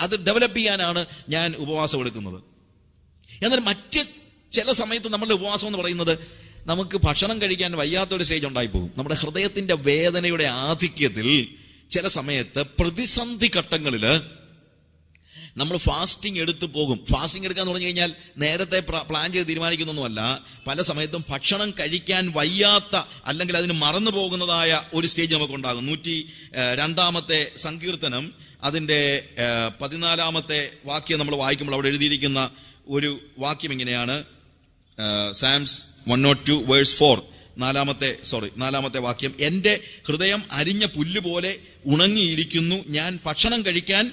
അത് ഡെവലപ്പ് ചെയ്യാനാണ് ഞാൻ ഉപവാസം എടുക്കുന്നത്. എന്നാൽ മറ്റ് ചില സമയത്ത് നമ്മളുടെ ഉപവാസം എന്ന് പറയുന്നത് നമുക്ക് ഭക്ഷണം കഴിക്കാൻ വയ്യാത്തൊരു സ്റ്റേജ് ഉണ്ടായിപ്പോകും. നമ്മുടെ ഹൃദയത്തിന്റെ വേദനയുടെ ആധിക്യത്തിൽ ചില സമയത്ത് പ്രതിസന്ധി ഘട്ടങ്ങളിൽ നമ്മൾ ഫാസ്റ്റിംഗ് എടുത്തു പോകും. ഫാസ്റ്റിംഗ് എടുക്കാന്ന് പറഞ്ഞു കഴിഞ്ഞാൽ നേരത്തെ പ്ലാൻ ചെയ്ത് തീരുമാനിക്കുന്നൊന്നുമല്ല. പല സമയത്തും ഭക്ഷണം കഴിക്കാൻ വയ്യാത്ത, അല്ലെങ്കിൽ അതിന് മറന്നു പോകുന്നതായ ഒരു സ്റ്റേജ് നമുക്കുണ്ടാകും. 102-ാമത്തെ സങ്കീർത്തനം അതിൻ്റെ 14-ാമത്തെ വാക്യം നമ്മൾ വായിക്കുമ്പോൾ അവിടെ എഴുതിയിരിക്കുന്ന ഒരു വാക്യം ഇങ്ങനെയാണ്. സാംസ് 102 വേഴ്സ് 4, 4-ാമത്തെ വാക്യം. എൻ്റെ ഹൃദയം അരിഞ്ഞ പുല്ല് പോലെ ഉണങ്ങിയിരിക്കുന്നു, ഞാൻ ഭക്ഷണം കഴിക്കാൻ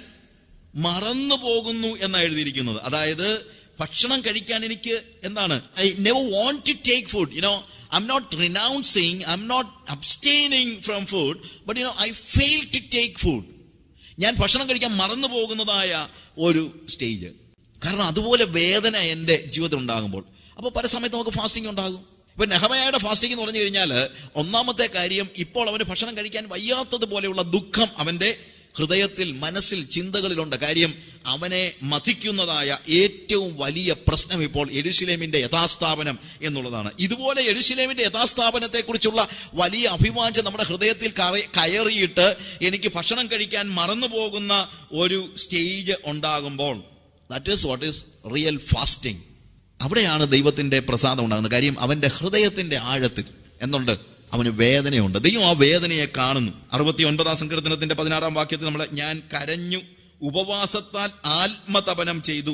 മറന്നു പോകുന്നു എന്നാണ് എഴുതിയിരിക്കുന്നത്. അതായത് ഭക്ഷണം കഴിക്കാൻ എനിക്ക് എന്താണ്, I never want to take food. I'm not renouncing, I'm not abstaining from food, but I fail to take food. ഞാൻ ഭക്ഷണം കഴിക്കാൻ മറന്നു പോകുന്നതായ ഒരു സ്റ്റേജ്. കാരണം അതുപോലെ വേദന എൻ്റെ ജീവിതത്തിൽ ഉണ്ടാകുമ്പോൾ, അപ്പോൾ പല സമയത്ത് നമുക്ക് ഫാസ്റ്റിംഗ് ഉണ്ടാകും. ഇപ്പൊ നെഹമയായുടെ ഫാസ്റ്റിംഗ് എന്ന് പറഞ്ഞു കഴിഞ്ഞാൽ, ഒന്നാമത്തെ കാര്യം, ഇപ്പോൾ അവന് ഭക്ഷണം കഴിക്കാൻ വയ്യാത്തതുപോലെയുള്ള ദുഃഖം അവന്റെ ഹൃദയത്തിൽ, മനസ്സിൽ, ചിന്തകളിലുണ്ട്. കാര്യം അവനെ മഥിക്കുന്നതായ ഏറ്റവും വലിയ പ്രശ്നം ഇപ്പോൾ യെരൂശലേമിന്റെ യഥാസ്ഥാപനം എന്നുള്ളതാണ്. ഇതുപോലെ യെരൂശലേമിന്റെ യഥാസ്ഥാപനത്തെ കുറിച്ചുള്ള വലിയ അഭിവാഞ്ചം നമ്മുടെ ഹൃദയത്തിൽ കയറിയിട്ട് എനിക്ക് ഭക്ഷണം കഴിക്കാൻ മറന്നു പോകുന്ന ഒരു സ്റ്റേജ് ഉണ്ടാകുമ്പോൾ, that is what is real fasting. അവിടെയാണ് ദൈവത്തിന്റെ പ്രസാദം ഉണ്ടാകുന്നത്. കാര്യം അവന്റെ ഹൃദയത്തിന്റെ ആഴത്തിൽ എന്നുണ്ട്, അവന് വേദനയുണ്ട്. ദൈവം ആ വേദനയെ കാണുന്നു. 69-ാം സങ്കീർത്തനത്തിന്റെ 16-ാം വാക്യത്തിൽ നമ്മൾ, ഞാൻ കരഞ്ഞു, ഉപവാസത്താൽ ആത്മതപനം ചെയ്തു,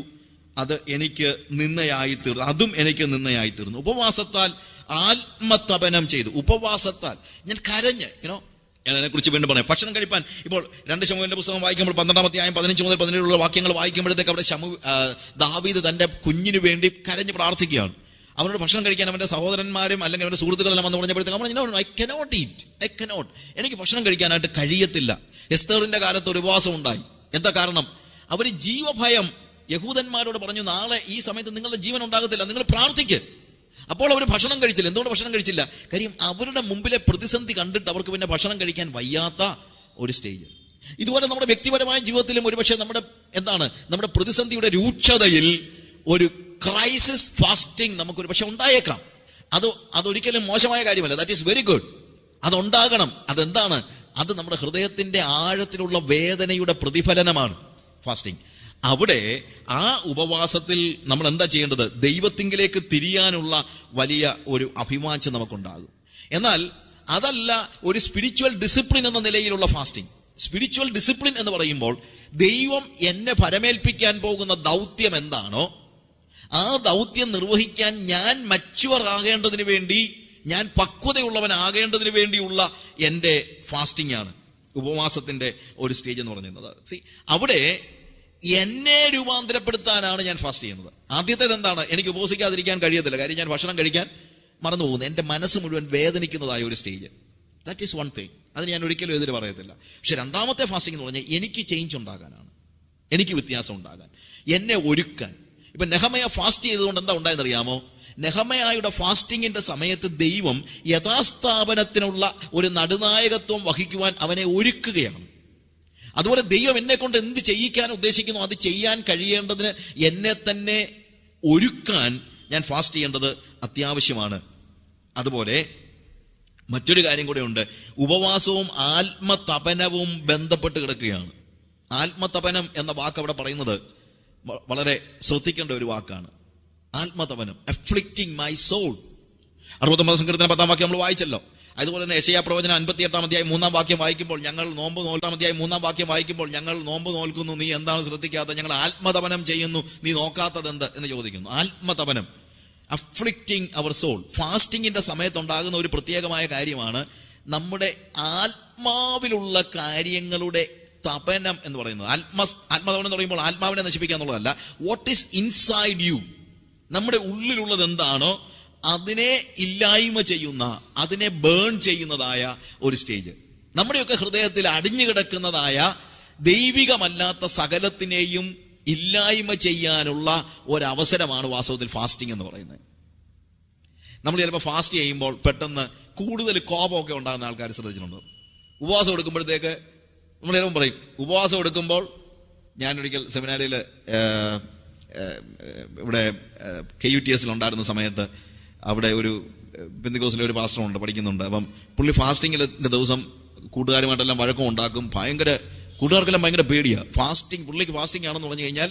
അത് എനിക്ക് നിന്നയായി തീർന്നു, അതും എനിക്ക് നിന്നയായി തീർന്നു. ഉപവാസത്താൽ ആത്മതപനം ചെയ്തു, ഉപവാസത്താൽ ഞാൻ കരഞ്ഞ്. ഞാൻ അതിനെക്കുറിച്ച് വീണ്ടും പറയാം. ഭക്ഷണം കഴിപ്പാൻ ഇപ്പോൾ 2 ശമൂവേലിന്റെ പുസ്തകം വായിക്കുമ്പോൾ 12-ാം അധ്യായം 15 മുതൽ 17 വാക്യങ്ങൾ വായിക്കുമ്പോഴത്തേക്ക് അവിടെ ദാവീദ് തന്റെ കുഞ്ഞിന് വേണ്ടി കരഞ്ഞ് പ്രാർത്ഥിക്കുകയാണ്. അവനോട് ഭക്ഷണം കഴിക്കാൻ അവന്റെ സഹോദരന്മാരും അല്ലെങ്കിൽ അവന്റെ സുഹൃത്തുക്കളെല്ലാം വന്ന് പറഞ്ഞപ്പോഴത്തേക്ക് അവൻ ഐ കനോട്ട്, എനിക്ക് ഭക്ഷണം കഴിക്കാനായിട്ട് കഴിയത്തില്ല. എസ്തേറിന്റെ കാലത്ത് ഒരു ഉപവാസം ഉണ്ടായി. എന്താ കാരണം? അവര് ജീവഭയം യഹൂദന്മാരോട് പറഞ്ഞു, നാളെ ഈ സമയത്ത് നിങ്ങളുടെ ജീവൻ ഉണ്ടാകത്തില്ല, നിങ്ങൾ പ്രാർത്ഥിക്ക്. അപ്പോൾ അവർ ഭക്ഷണം കഴിച്ചില്ല. എന്തുകൊണ്ട് ഭക്ഷണം കഴിച്ചില്ല? കാര്യം അവരുടെ മുമ്പിലെ പ്രതിസന്ധി കണ്ടിട്ട് അവർക്ക് പിന്നെ ഭക്ഷണം കഴിക്കാൻ വയ്യാത്ത ഒരു സ്റ്റേജ്. ഇതുപോലെ നമ്മുടെ വ്യക്തിപരമായ ജീവിതത്തിലും ഒരുപക്ഷെ നമ്മുടെ പ്രതിസന്ധിയുടെ രൂക്ഷതയിൽ ഒരു ക്രൈസിസ് ഫാസ്റ്റിംഗ് നമുക്കൊരു പക്ഷെ ഉണ്ടായേക്കാം. അതൊരിക്കലും മോശമായ കാര്യമല്ല. That is very good. അതുണ്ടാകണം. അതെന്താണ്? അത് നമ്മുടെ ഹൃദയത്തിന്റെ ആഴത്തിലുള്ള വേദനയുടെ പ്രതിഫലനമാണ് ഫാസ്റ്റിംഗ്. അവിടെ ആ ഉപവാസത്തിൽ നമ്മൾ എന്താ ചെയ്യേണ്ടത്? ദൈവത്തിങ്കിലേക്ക് തിരിയാനുള്ള വലിയ ഒരു അഭിവാഞ്ചം നമുക്കുണ്ടാകും. എന്നാൽ അതല്ല ഒരു സ്പിരിച്വൽ ഡിസിപ്ലിൻ എന്ന നിലയിലുള്ള ഫാസ്റ്റിംഗ്. സ്പിരിച്വൽ ഡിസിപ്ലിൻ എന്ന് പറയുമ്പോൾ ദൈവം എന്നെ ഫലമേൽപ്പിക്കാൻ പോകുന്ന ദൗത്യം എന്താണോ ആ ദൗത്യം നിർവഹിക്കാൻ ഞാൻ മച്വർ ആകേണ്ടതിന് വേണ്ടി, ഞാൻ പക്വതയുള്ളവനാകേണ്ടതിന് വേണ്ടിയുള്ള എൻ്റെ ഫാസ്റ്റിംഗ് ആണ് ഉപവാസത്തിന്റെ ഒരു സ്റ്റേജ് എന്ന് പറയുന്നത്. അവിടെ എന്നെ രൂപാന്തരപ്പെടുത്താനാണ് ഞാൻ ഫാസ്റ്റ് ചെയ്യുന്നത്. ആദ്യത്തേത് എന്താണ്? എനിക്ക് ഉപവസിക്കാതിരിക്കാൻ കഴിയത്തില്ല, കാര്യം ഞാൻ ഭക്ഷണം കഴിക്കാൻ മറന്നു പോകുന്നു. എൻ്റെ മനസ്സ് മുഴുവൻ വേദനിക്കുന്നതായ ഒരു stage. That is one thing. അത് ഞാൻ ഒരിക്കലും എതിര് പറയത്തില്ല. പക്ഷെ രണ്ടാമത്തെ ഫാസ്റ്റിംഗ് എന്ന് പറഞ്ഞാൽ എനിക്ക് ചേഞ്ച് ഉണ്ടാകാനാണ്, എനിക്ക് വ്യത്യാസം ഉണ്ടാകാൻ, എന്നെ ഒരുക്കാൻ. ഇപ്പൊ നെഹമയ ഫാസ്റ്റ് ചെയ്തുകൊണ്ട് എന്താ ഉണ്ടായെന്നറിയാമോ? നെഹമയായുടെ ഫാസ്റ്റിങ്ങിന്റെ സമയത്ത് ദൈവം യഥാസ്ഥാപനത്തിനുള്ള ഒരു നടുനായകത്വം വഹിക്കുവാൻ അവനെ ഒരുക്കുകയാണ്. അതുപോലെ ദൈവം എന്നെ കൊണ്ട് എന്ത് ചെയ്യിക്കാൻ ഉദ്ദേശിക്കുന്നു അത് ചെയ്യാൻ കഴിയേണ്ടതിന് എന്നെ തന്നെ ഒരുക്കാൻ ഞാൻ ഫാസ്റ്റ് ചെയ്യേണ്ടത് അത്യാവശ്യമാണ്. അതുപോലെ മറ്റൊരു കാര്യം കൂടെ ഉണ്ട്. ഉപവാസവും ആത്മതപനവും ബന്ധപ്പെട്ട് കിടക്കുകയാണ്. ആത്മതപനം എന്ന വാക്ക് അവിടെ പറയുന്നത് വളരെ ശ്രദ്ധിക്കേണ്ട ഒരു വാക്കാണ്. ആത്മതപനം, അഫ്ലിക്റ്റിംഗ് മൈ സോൾ. 69 സങ്കീർത്തനം 10 വാക്യം നമ്മൾ വായിച്ചല്ലോ. അതുപോലെ തന്നെ യെശയ്യാ പ്രവചനം 58 അധ്യായം 3 വാക്യം വായിക്കുമ്പോൾ ഞങ്ങൾ നോമ്പ് 3 വാക്യം വായിക്കുമ്പോൾ ഞങ്ങൾ നോമ്പ് നോൽക്കുന്നു, നീ എന്താണ് ശ്രദ്ധിക്കാത്ത? ഞങ്ങൾ ആത്മതപനം ചെയ്യുന്നു, നീ നോക്കാത്തത് എന്ത് എന്ന് ചോദിക്കുന്നു. ആത്മതപനം, അഫ്ലിക്റ്റിംഗ് അവർ സോൾ. ഫാസ്റ്റിങ്ങിന്റെ സമയത്തുണ്ടാകുന്ന ഒരു പ്രത്യേകമായ കാര്യമാണ് നമ്മുടെ ആത്മാവിലുള്ള കാര്യങ്ങളുടെ തപനം എന്ന് പറയുന്നത്. ആത്മതപനം എന്ന് പറയുമ്പോൾ ആത്മാവിനെ നശിപ്പിക്കുക എന്നുള്ളതല്ല. വാട്ട് ഈസ് ഇൻസൈഡ് യു, നമ്മുടെ ഉള്ളിലുള്ളത് എന്താണോ അതിനെ ഇല്ലായ്മ ചെയ്യുന്ന, അതിനെ ബേൺ ചെയ്യുന്നതായ ഒരു സ്റ്റേജ്. നമ്മുടെയൊക്കെ ഹൃദയത്തിൽ അടിഞ്ഞു കിടക്കുന്നതായ ദൈവികമല്ലാത്ത സകലത്തിനെയും ഇല്ലായ്മ ചെയ്യാനുള്ള ഒരവസരമാണ് വാസ്തവത്തിൽ ഫാസ്റ്റിംഗ് എന്ന് പറയുന്നത്. നമ്മൾ ചിലപ്പോൾ ഫാസ്റ്റ് ചെയ്യുമ്പോൾ പെട്ടെന്ന് കൂടുതൽ കോപമൊക്കെ ഉണ്ടാകുന്ന ആൾക്കാർ ശ്രദ്ധിച്ചിട്ടുണ്ടോ? ഉപവാസം എടുക്കുമ്പോഴത്തേക്ക് നമ്മൾ ചിലപ്പോൾ പറയും, ഉപവാസം എടുക്കുമ്പോൾ, ഞാനൊരിക്കൽ സെമിനാരിയിൽ ഇവിടെ KUTS ഉണ്ടായിരുന്ന സമയത്ത് അവിടെ ഒരു പെന്തിക്കോസിലെ ഒരു പാസ്റ്ററുണ്ട്, പഠിക്കുന്നുണ്ട്. അപ്പം പുള്ളി ഫാസ്റ്റിങ്ങിൻ്റെ ദിവസം കൂട്ടുകാരുമായിട്ടെല്ലാം വഴക്കം ഉണ്ടാക്കും. കൂട്ടുകാർക്കെല്ലാം ഭയങ്കര പേടിയാണ് ഫാസ്റ്റിംഗ്. പുള്ളിക്ക് ഫാസ്റ്റിംഗ് ആണെന്ന് പറഞ്ഞു കഴിഞ്ഞാൽ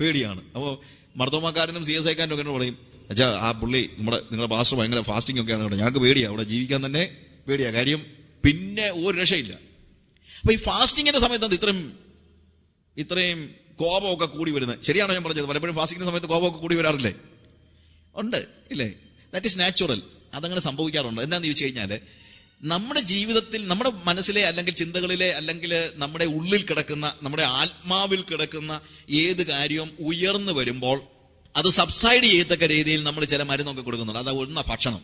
പേടിയാണ്. അപ്പോൾ മർദ്ദമാക്കാരനും CSIക്കാരനും ഒക്കെ പറയും, അച്ഛാ ആ പുള്ളി നിങ്ങളുടെ പാസ്റ്റർ ഭയങ്കര ഫാസ്റ്റിംഗ് ഒക്കെയാണ് കേട്ടോ, ഞങ്ങൾക്ക് പേടിയാണ്, അവിടെ ജീവിക്കാൻ തന്നെ പേടിയാണ്. കാര്യം പിന്നെ ഒരു രക്ഷയില്ല. അപ്പൊ ഈ ഫാസ്റ്റിങ്ങിന്റെ സമയത്ത് ഇത്രയും കോപമൊക്കെ കൂടി വരുന്നത് ശരിയാണോ ഞാൻ പറഞ്ഞത്? പലപ്പോഴും ഫാസ്റ്റിങ്ങിന്റെ സമയത്ത് കോപമൊക്കെ കൂടി വരാറില്ലേ? ഉണ്ട് ഇല്ലേ? That is natural. അതങ്ങനെ സംഭവിക്കാറുണ്ട്. എന്താണെന്ന് ചോദിച്ചു കഴിഞ്ഞാൽ നമ്മുടെ ജീവിതത്തിൽ, നമ്മുടെ മനസ്സിലെ അല്ലെങ്കിൽ ചിന്തകളിലെ അല്ലെങ്കിൽ നമ്മുടെ ഉള്ളിൽ കിടക്കുന്ന, നമ്മുടെ ആത്മാവിൽ കിടക്കുന്ന ഏത് കാര്യവും ഉയർന്നു വരുമ്പോൾ അത് സബ്സൈഡ് ചെയ്യത്തക്ക രീതിയിൽ നമ്മൾ ചില മരുന്നൊക്കെ കൊടുക്കുന്നുണ്ട്. അത് ഒന്ന് ഭക്ഷണം.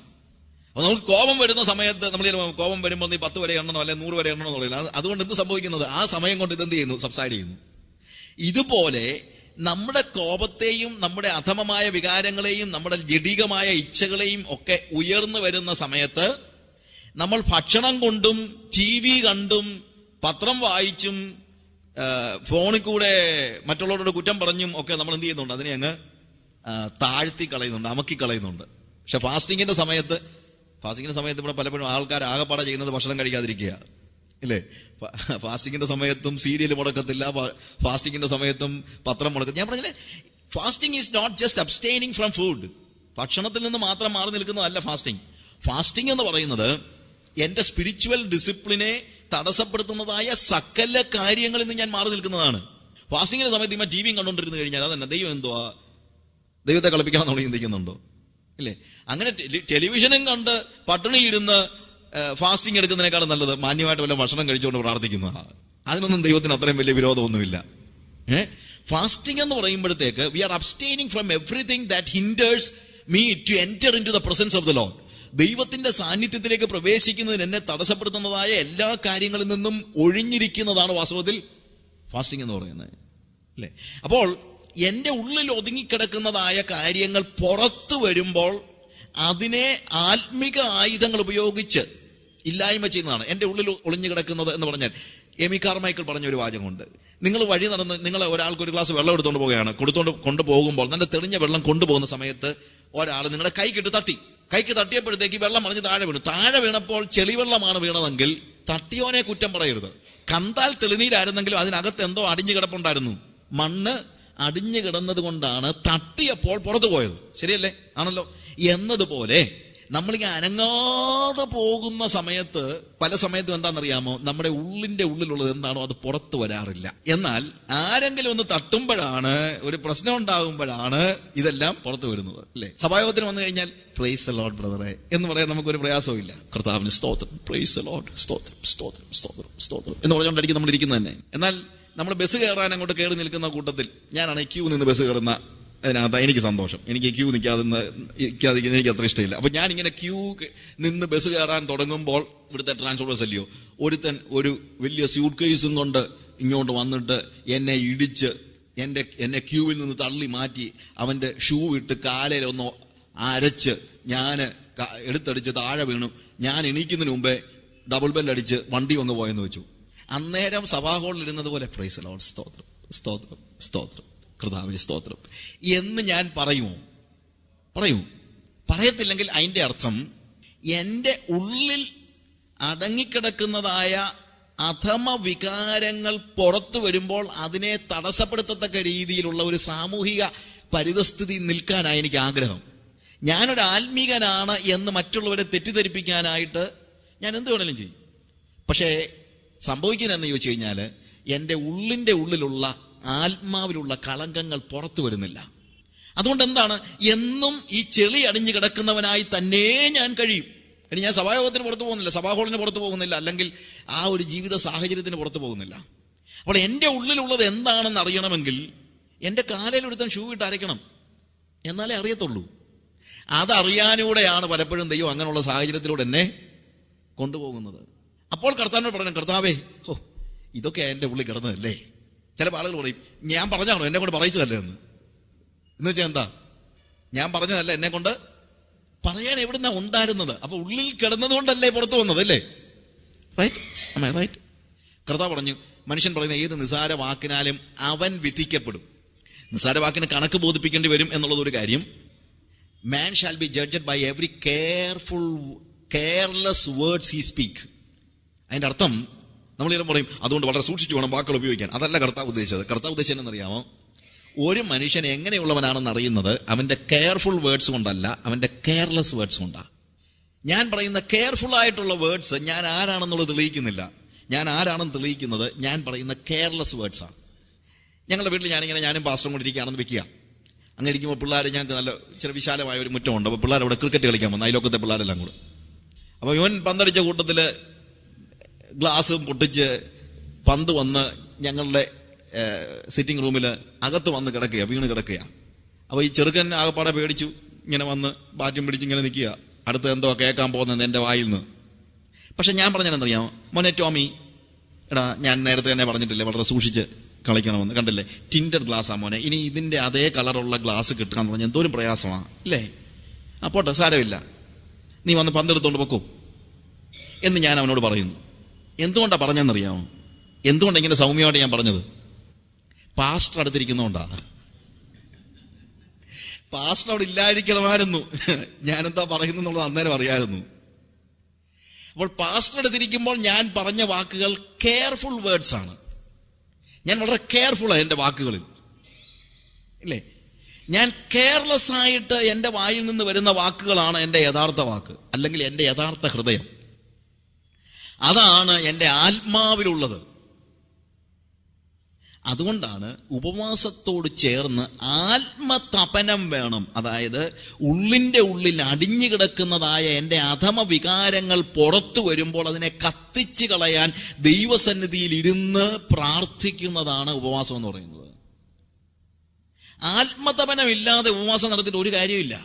അപ്പോൾ നമുക്ക് കോപം വരുന്ന സമയത്ത് നമ്മൾ കോപം വരുമ്പോൾ നീ 10 വരെ എണ്ണണോ അല്ലെങ്കിൽ 100 വരെ എണ്ണണോ എന്നുള്ളത്. അതുകൊണ്ട് എന്ത് സംഭവിക്കുന്നത്? ആ സമയം കൊണ്ട് ഇതെന്ത് ചെയ്യുന്നു? സബ്സൈഡ് ചെയ്യുന്നു. ഇതുപോലെ നമ്മുടെ കോപത്തെയും നമ്മുടെ അധമമായ വികാരങ്ങളെയും നമ്മുടെ ജഡികമായ ഇച്ഛകളെയും ഒക്കെ ഉയർന്നു വരുന്ന സമയത്ത് നമ്മൾ ഭക്ഷണം കൊണ്ടും TV കണ്ടും പത്രം വായിച്ചും ഫോണിൽ കൂടെ മറ്റുള്ളവരോട് കുറ്റം പറഞ്ഞും ഒക്കെ നമ്മൾ എന്ത് ചെയ്യുന്നുണ്ട്? അതിനെ അങ്ങ് താഴ്ത്തി കളയുന്നുണ്ട്, അമക്കി കളയുന്നുണ്ട്. പക്ഷെ ഫാസ്റ്റിങ്ങിന്റെ സമയത്ത് ഇവിടെ പലപ്പോഴും ആൾക്കാർ ആകെപ്പാടെ ചെയ്യുന്നത് ഭക്ഷണം കഴിക്കാതിരിക്കുക ഇല്ലേ? ഫാസ്റ്റിങ്ങിന്റെ സമയത്തും സീരിയൽ മുടക്കത്തില്ല, ഫാസ്റ്റിങ്ങിന്റെ സമയത്തും പത്രം മുടക്കത്തില്ല. ഞാൻ പറഞ്ഞില്ലേ, fasting is not just abstaining from food. ഭക്ഷണത്തിൽ നിന്ന് മാത്രം മാറി നിൽക്കുന്നതല്ല ഫാസ്റ്റിംഗ്. ഫാസ്റ്റിംഗ് എന്ന് പറയുന്നത് എന്റെ സ്പിരിച്വൽ ഡിസിപ്ലിനെ തടസ്സപ്പെടുത്തുന്നതായ സകല കാര്യങ്ങളിൽ നിന്ന് ഞാൻ മാറി നിൽക്കുന്നതാണ്. ഫാസ്റ്റിങ്ങിന്റെ സമയത്ത് ഇമ്മ TV കണ്ടുകൊണ്ടിരുന്നു കഴിഞ്ഞാൽ അതന്നെ ദൈവം എന്തുവാ, ദൈവത്തെ കളിപ്പിക്കണം നമ്മൾ ചിന്തിക്കുന്നുണ്ടോ ഇല്ലേ? അങ്ങനെ ടെലിവിഷനും കണ്ട് പട്ടിണി ഇരുന്ന് ഫാസ്റ്റിംഗ് എടുക്കുന്നതിനേക്കാളും നല്ലത് മാന്യമായിട്ട് വല്ല ഭക്ഷണം കഴിച്ചുകൊണ്ട് പ്രാർത്ഥിക്കുന്നതാണ്. അതിനൊന്നും ദൈവത്തിന് അത്രയും വലിയ വിരോധമൊന്നുമില്ല. ഫാസ്റ്റിംഗ് എന്ന് പറയുമ്പോഴത്തേക്ക് we are abstaining from everything that hinders me to enter in to the presence of the Lord. ദൈവത്തിന്റെ സാന്നിധ്യത്തിലേക്ക് പ്രവേശിക്കുന്നതിന് എന്നെ തടസ്സപ്പെടുത്തുന്നതായ എല്ലാ കാര്യങ്ങളിൽ നിന്നും ഒഴിഞ്ഞിരിക്കുന്നതാണ് വാസ്തവത്തിൽ ഫാസ്റ്റിംഗ് എന്ന് പറയുന്നത് അല്ലേ? അപ്പോൾ എൻ്റെ ഉള്ളിൽ ഒതുങ്ങിക്കിടക്കുന്നതായ കാര്യങ്ങൾ പുറത്തു വരുമ്പോൾ അതിനെ ആത്മിക ആയുധങ്ങൾ ഉപയോഗിച്ച് ഇല്ലായ്മ ചെയ്യുന്നതാണ്. എൻ്റെ ഉള്ളിൽ ഒളിഞ്ഞു കിടക്കുന്നത് എന്ന് പറഞ്ഞാൽ എമി കാർമൈക്കിൾ പറഞ്ഞൊരു വാചകമുണ്ട്. നിങ്ങൾ വഴി നടന്ന് നിങ്ങൾ ഒരാൾക്ക് ഒരു ഗ്ലാസ് വെള്ളം എടുത്തുകൊണ്ട് പോവുകയാണ്. കൊണ്ടുപോകുമ്പോൾ നല്ല തെളിഞ്ഞ വെള്ളം കൊണ്ടുപോകുന്ന സമയത്ത് ഒരാൾ നിങ്ങളുടെ കൈക്ക് തട്ടിയപ്പോഴത്തേക്ക് വെള്ളം മറിഞ്ഞ് താഴെ വീണപ്പോൾ ചെളിവെള്ളമാണ് വീണതെങ്കിൽ തട്ടിയോനെ കുറ്റം പറയരുത്. കണ്ടാൽ തെളിനീരായിരുന്നെങ്കിലും അതിനകത്ത് എന്തോ അടിഞ്ഞു കിടപ്പുണ്ടായിരുന്നു. മണ്ണ് അടിഞ്ഞു കിടന്നത് കൊണ്ടാണ് തട്ടിയപ്പോൾ പുറത്തു പോയത്. ശരിയല്ലേ? ആണല്ലോ. എന്നതുപോലെ നമ്മളിങ്ങനെ അനങ്ങാതെ പോകുന്ന സമയത്ത് പല സമയത്തും എന്താണെന്നറിയാമോ, നമ്മുടെ ഉള്ളിലുള്ളത് എന്താണോ അത് പുറത്തു വരാറില്ല. എന്നാൽ ആരെങ്കിലും ഒന്ന് തട്ടുമ്പോഴാണ്, ഒരു പ്രശ്നം ഉണ്ടാകുമ്പോഴാണ് ഇതെല്ലാം പുറത്തു വരുന്നത് അല്ലേ? സഭായോഗത്തിന് വന്നു കഴിഞ്ഞാൽ പ്രൈസ് ദി ലോർഡ് ബ്രദറെ എന്ന് പറയാൻ നമുക്കൊരു പ്രയാസവും ഇല്ല. കർത്താവിന് സ്തോത്രം, പ്രൈസ് ദി ലോർഡ്, സ്തോത്രം സ്തോത്രം സ്തോത്രം സ്തോത്രം എന്ന് പറഞ്ഞുകൊണ്ടായിരിക്കും നമ്മൾ ഇരിക്കുന്നത് തന്നെ. എന്നാൽ നമ്മൾ ബസ് കയറാൻ അങ്ങോട്ട് കയറി നിൽക്കുന്ന കൂട്ടത്തിൽ ഞാനാണ് ക്യൂ നിന്ന് ബസ് കയറുന്ന, അതിനകത്ത് എനിക്ക് സന്തോഷം. എനിക്ക് ക്യൂ നിൽക്കാതെ എനിക്ക് അത്ര ഇഷ്ടമില്ല. അപ്പൊ ഞാൻ ഇങ്ങനെ ക്യൂ നിന്ന് ബസ് കയറാൻ തുടങ്ങുമ്പോൾ ഇവിടുത്തെ ട്രാൻസ്പോർട്ടേഴ്സ് അല്ലയോ, ഒരുത്തൻ ഒരു വലിയ സ്യൂട്ട് കേസും കൊണ്ട് ഇങ്ങോട്ട് വന്നിട്ട് എന്നെ ഇടിച്ച് എന്നെ ക്യൂവിൽ നിന്ന് തള്ളി മാറ്റി അവന്റെ ഷൂ ഇട്ട് കാലയിലൊന്ന് അരച്ച് ഞാൻ എടുത്തടിച്ച് താഴെ വീണു. ഞാൻ എണീക്കുന്നതിന് മുമ്പേ ഡബിൾ ബെല്ലടിച്ച് വണ്ടി ഒന്ന് പോയെന്ന് വെച്ചു. അന്നേരം സഭാഹോളിൽ ഇരുന്നത് പോലെ പ്രൈസ് ദി ലോർഡ്, സ്തോത്രം സ്തോത്രം സ്തോത്രം, കർത്താവേ സ്തോത്രം എന്ന് ഞാൻ പറയൂ? പറയത്തില്ലെങ്കിൽ അതിൻ്റെ അർത്ഥം എൻ്റെ ഉള്ളിൽ അടങ്ങിക്കിടക്കുന്നതായ അധമ വികാരങ്ങൾ പുറത്തു വരുമ്പോൾ അതിനെ തടസ്സപ്പെടുത്തത്തക്ക രീതിയിലുള്ള ഒരു സാമൂഹിക പരിതസ്ഥിതി നിൽക്കാനാണ് എനിക്ക് ആഗ്രഹം. ഞാനൊരു ആത്മീകനാണ് എന്ന് മറ്റുള്ളവരെ തെറ്റിദ്ധരിപ്പിക്കാനായിട്ട് ഞാൻ എന്ത് വേണമെങ്കിലും ചെയ്യും. പക്ഷേ സംഭവിക്കുന്നതെന്ന് ചോദിച്ചു കഴിഞ്ഞാൽ എൻ്റെ ഉള്ളിലുള്ള ആത്മാവിലുള്ള കളങ്കങ്ങൾ പുറത്തു വരുന്നില്ല. അതുകൊണ്ട് എന്താണ്, എന്നും ഈ ചെളി അടിഞ്ഞു കിടക്കുന്നവനായി തന്നെ ഞാൻ കഴിയും. ഇനി ഞാൻ സഭായോഗത്തിന് പുറത്തു പോകുന്നില്ല, സഭാഹോളിന് പുറത്തു പോകുന്നില്ല, അല്ലെങ്കിൽ ആ ഒരു ജീവിത സാഹചര്യത്തിന് പുറത്തു പോകുന്നില്ല. അപ്പോൾ എൻ്റെ ഉള്ളിലുള്ളത് എന്താണെന്ന് അറിയണമെങ്കിൽ എൻ്റെ കാലയിൽ ഒരുത്തൻ ഷൂ ഇട്ട് അരയ്ക്കണം, എന്നാലേ അറിയത്തുള്ളൂ. അതറിയാനൂടെയാണ് പലപ്പോഴും ദൈവം അങ്ങനെയുള്ള സാഹചര്യത്തിലൂടെ എന്നെ കൊണ്ടുപോകുന്നത്. അപ്പോൾ കർത്താവിനോട് പറയണം, കർത്താവേ, ഇതൊക്കെ എൻ്റെ ഉള്ളിൽ കിടന്നതല്ലേ. ചില ആളുകൾ പറയും, ഞാൻ പറഞ്ഞാണോ എന്നെ കൊണ്ട് പറയിച്ചതല്ലേ എന്ന് വെച്ചാൽ എന്താ, ഞാൻ പറഞ്ഞതല്ല, എന്നെ കൊണ്ട് പറയാൻ എവിടുന്ന ഉണ്ടായിരുന്നത്. അപ്പൊ ഉള്ളിൽ കിടന്നത് കൊണ്ടല്ലേ പുറത്തു വന്നത്, അല്ലേ? റൈറ്റ്. കർത്താവ് പറഞ്ഞു, മനുഷ്യൻ പറയുന്ന ഏത് നിസാര വാക്കിനാലും അവൻ വിധിക്കപ്പെടും. നിസാര വാക്കിന് കണക്ക് ബോധിപ്പിക്കേണ്ടി വരും എന്നുള്ളത് ഒരു കാര്യം. Man shall be judged by every careless words he speak. അതിന്റെ അർത്ഥം നമ്മൾ ഇങ്ങനെ പറയും, അതുകൊണ്ട് വളരെ സൂക്ഷിച്ചു വേണം വാക്കുകൾ ഉപയോഗിക്കാൻ. അതല്ല കർത്താവ് ഉദ്ദേശിച്ചത്. കർത്താവ് ഉദ്ദേശിച്ചത് എന്നറിയാമോ? ഒരു മനുഷ്യൻ എങ്ങനെയുള്ളവനാണെന്ന് അറിയുന്നത് അവന്റെ കെയർഫുൾ വേർഡ്സ് കൊണ്ടല്ല, അവന്റെ കെയർലെസ് വേർഡ്സ് കൊണ്ടാണ്. ഞാൻ പറയുന്ന കെയർഫുൾ ആയിട്ടുള്ള വേർഡ്സ് ഞാൻ ആരാണെന്നുള്ളത് തെളിയിക്കുന്നില്ല. ഞാൻ ആരാണെന്ന് തെളിയിക്കുന്നത് ഞാൻ പറയുന്ന കെയർലെസ് വേർഡ്സാണ്. ഞങ്ങളുടെ വീട്ടിൽ ഞാനും പാസ്റ്ററും കൊണ്ടിരിക്കുകയാണെന്ന് വെക്കുക. അങ്ങനെ ഇരിക്കുമ്പോൾ പിള്ളേർ, ഞങ്ങൾക്ക് നല്ല ചില വിശാലമായ ഒരു മുറ്റമുണ്ട്. അപ്പോൾ പിള്ളേർ അവിടെ ക്രിക്കറ്റ് കളിക്കാൻ വന്നു, അയലോക്കത്തെ പിള്ളേരെല്ലാം കൂടെ. അപ്പോൾ ഇവൻ പന്തടിച്ച കൂട്ടത്തിൽ ഗ്ലാസും പൊട്ടിച്ച് പന്ത് വന്ന് ഞങ്ങളുടെ സിറ്റിംഗ് റൂമിൽ അകത്ത് വന്ന് കിടക്കുക, വീണ് കിടക്കുക. അപ്പോൾ ഈ ചെറുക്കൻ ആകപ്പാടെ പേടിച്ചു, ഇങ്ങനെ വന്ന് ബാറ്റും പിടിച്ച് ഇങ്ങനെ നിൽക്കുക, അടുത്ത് എന്തോ കേൾക്കാൻ പോകുന്നത് എൻ്റെ വായിൽ നിന്ന്. പക്ഷെ ഞാൻ പറഞ്ഞതെന്നറിയാമോ, മോനെ ടോമി, എടാ ഞാൻ നേരത്തെ തന്നെ പറഞ്ഞിട്ടില്ലേ വളരെ സൂക്ഷിച്ച് കളിക്കണമെന്ന്, കണ്ടില്ലേ ടിൻഡർ ഗ്ലാസ്സാ മോനെ, ഇനി ഇതിൻ്റെ അതേ കളറുള്ള ഗ്ലാസ് കിട്ടുകയെന്ന് പറഞ്ഞാൽ എന്തോരം പ്രയാസമാണ് അല്ലേ? അപ്പോട്ടെ, സാരമില്ല, നീ വന്ന് പന്തെടുത്തോണ്ട് വെക്കൂ എന്ന് ഞാൻ അവനോട് പറയുന്നു. എന്തുകൊണ്ടാണ് പറഞ്ഞതെന്നറിയാമോ? എന്തുകൊണ്ടാണ് ഇങ്ങനെ സൗമ്യമായിട്ട് ഞാൻ പറഞ്ഞത്? പാസ്റ്റർ അടുത്തിരിക്കുന്നതുകൊണ്ടാ. പാസ്റ്റർ അവിടെ ഇല്ലായിരിക്കണമായിരുന്നു, ഞാനെന്താ പറയുന്നുള്ളത് അന്നേരം അറിയാമായിരുന്നു. അപ്പോൾ പാസ്റ്റർ അടുത്തിരിക്കുമ്പോൾ ഞാൻ പറഞ്ഞ വാക്കുകൾ കെയർഫുൾ വേർഡ്സ് ആണ്. ഞാൻ വളരെ കെയർഫുള്ളാണ് എൻ്റെ വാക്കുകളിൽ, ഇല്ലേ? ഞാൻ കെയർലെസ് ആയിട്ട് എൻ്റെ വായിൽ നിന്ന് വരുന്ന വാക്കുകളാണ് എൻ്റെ യഥാർത്ഥ വാക്ക്, അല്ലെങ്കിൽ എൻ്റെ യഥാർത്ഥ ഹൃദയം. അതാണ് എൻ്റെ ആത്മാവിലുള്ളത്. അതുകൊണ്ടാണ് ഉപവാസത്തോട് ചേർന്ന് ആത്മതപനം വേണം. അതായത് ഉള്ളിൻ്റെ ഉള്ളിൽ അടിഞ്ഞു കിടക്കുന്നതായ എൻ്റെ അധമ വികാരങ്ങൾ പുറത്തു വരുമ്പോൾ അതിനെ കത്തിച്ച് കളയാൻ ദൈവസന്നിധിയിൽ ഇരുന്ന് പ്രാർത്ഥിക്കുന്നതാണ് ഉപവാസം എന്ന് പറയുന്നത്. ആത്മതപനം ഇല്ലാതെ ഉപവാസം നടത്തിയിട്ട് ഒരു കാര്യമില്ല.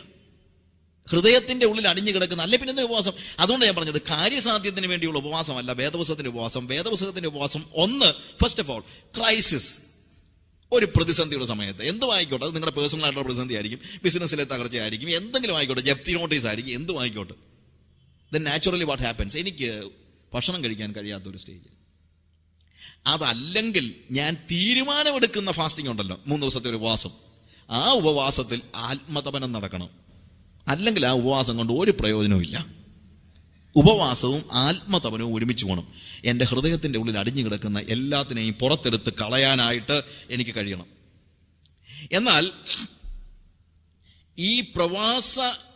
ഹൃദയത്തിന്റെ ഉള്ളിൽ അടിഞ്ഞു കിടക്കുന്ന, അല്ലെ പിന്നെ എന്തിനാ ഉപവാസം? അതുകൊണ്ട് ഞാൻ പറഞ്ഞത് കാര്യസാധ്യത്തിന് വേണ്ടിയുള്ള ഉപവാസമല്ല വേദപുസ്തകത്തിന്റെ ഉപവാസം. വേദപുസ്തകത്തിന്റെ ഉപവാസം ഒന്ന്, ഫസ്റ്റ് ഓഫ് ഓൾ ക്രൈസിസ്, ഒരു പ്രതിസന്ധിയുടെ സമയത്ത് എന്തും ആയിക്കോട്ടെ, അത് നിങ്ങളുടെ പേഴ്സണൽ ആയിട്ടുള്ള പ്രതിസന്ധി ആയിരിക്കും, ബിസിനസ്സിലെ തകർച്ചയായിരിക്കും, എന്തെങ്കിലും ആയിക്കോട്ടെ, ജപ്തി നോട്ടീസ് ആയിരിക്കും, എന്തും ആയിക്കോട്ടെ. ദെൻ നാച്ചുറലി വാട്ട് ഹാപ്പൻസ്, എനിക്ക് ഭക്ഷണം കഴിക്കാൻ കഴിയാത്തൊരു സ്റ്റേജ്. അതല്ലെങ്കിൽ ഞാൻ തീരുമാനമെടുക്കുന്ന ഫാസ്റ്റിംഗ് ഉണ്ടല്ലോ, 3 ദിവസത്തെ ഒരു ഉപവാസം, ആ ഉപവാസത്തിൽ ആത്മതപനം നടക്കണം. അല്ലെങ്കിൽ ആ ഉപവാസം കൊണ്ട് ഒരു പ്രയോജനവും. ഉപവാസവും ആത്മതപനവും ഒരുമിച്ച് പോകണം. എൻ്റെ ഹൃദയത്തിൻ്റെ ഉള്ളിൽ അടിഞ്ഞു കിടക്കുന്ന എല്ലാത്തിനെയും പുറത്തെടുത്ത് കളയാനായിട്ട് എനിക്ക് കഴിയണം. എന്നാൽ ഈ പ്രവാസത്തിൻ്റെ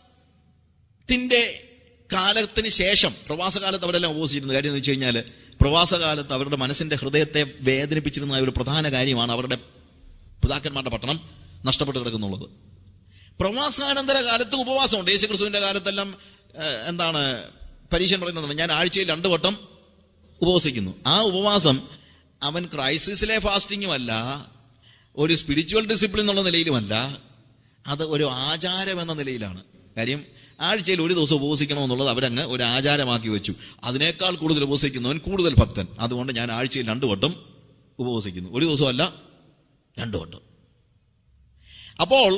കാലത്തിന് ശേഷം, പ്രവാസകാലത്ത് അവരെല്ലാം ഉപവസിച്ചിരുന്ന കാര്യം എന്ന് വെച്ച് കഴിഞ്ഞാൽ, പ്രവാസകാലത്ത് അവരുടെ മനസ്സിൻ്റെ ഹൃദയത്തെ വേദനിപ്പിച്ചിരുന്ന ഒരു പ്രധാന കാര്യമാണ് അവരുടെ പിതാക്കന്മാരുടെ പട്ടണം നഷ്ടപ്പെട്ട് കിടക്കുന്നുള്ളത്. പ്രവാസാനന്തര കാലത്ത് ഉപവാസമുണ്ട്. യേശുക്രിസ്തുവിന്റെ കാലത്തെല്ലാം എന്താണ് പരീശൻ പറയുന്നത്, ഞാൻ ആഴ്ചയിൽ 2 വട്ടം ഉപവസിക്കുന്നു. ആ ഉപവാസം അവൻ ക്രൈസിസിലെ ഫാസ്റ്റിങ്ങുമല്ല, ഒരു സ്പിരിച്വൽ ഡിസിപ്ലിൻ എന്നുള്ള നിലയിലുമല്ല, അത് ഒരു ആചാരം എന്ന നിലയിലാണ്. കാര്യം ആഴ്ചയിൽ 1 ദിവസം ഉപവസിക്കണമെന്നുള്ളത് അവരങ്ങ് ഒരു ആചാരമാക്കി വെച്ചു. അതിനേക്കാൾ കൂടുതൽ ഉപവസിക്കുന്നവൻ കൂടുതൽ ഭക്തൻ. അതുകൊണ്ട് ഞാൻ ആഴ്ചയിൽ 2 വട്ടം ഉപവസിക്കുന്നു, 1 ദിവസമല്ല 2 വട്ടം. അപ്പോൾ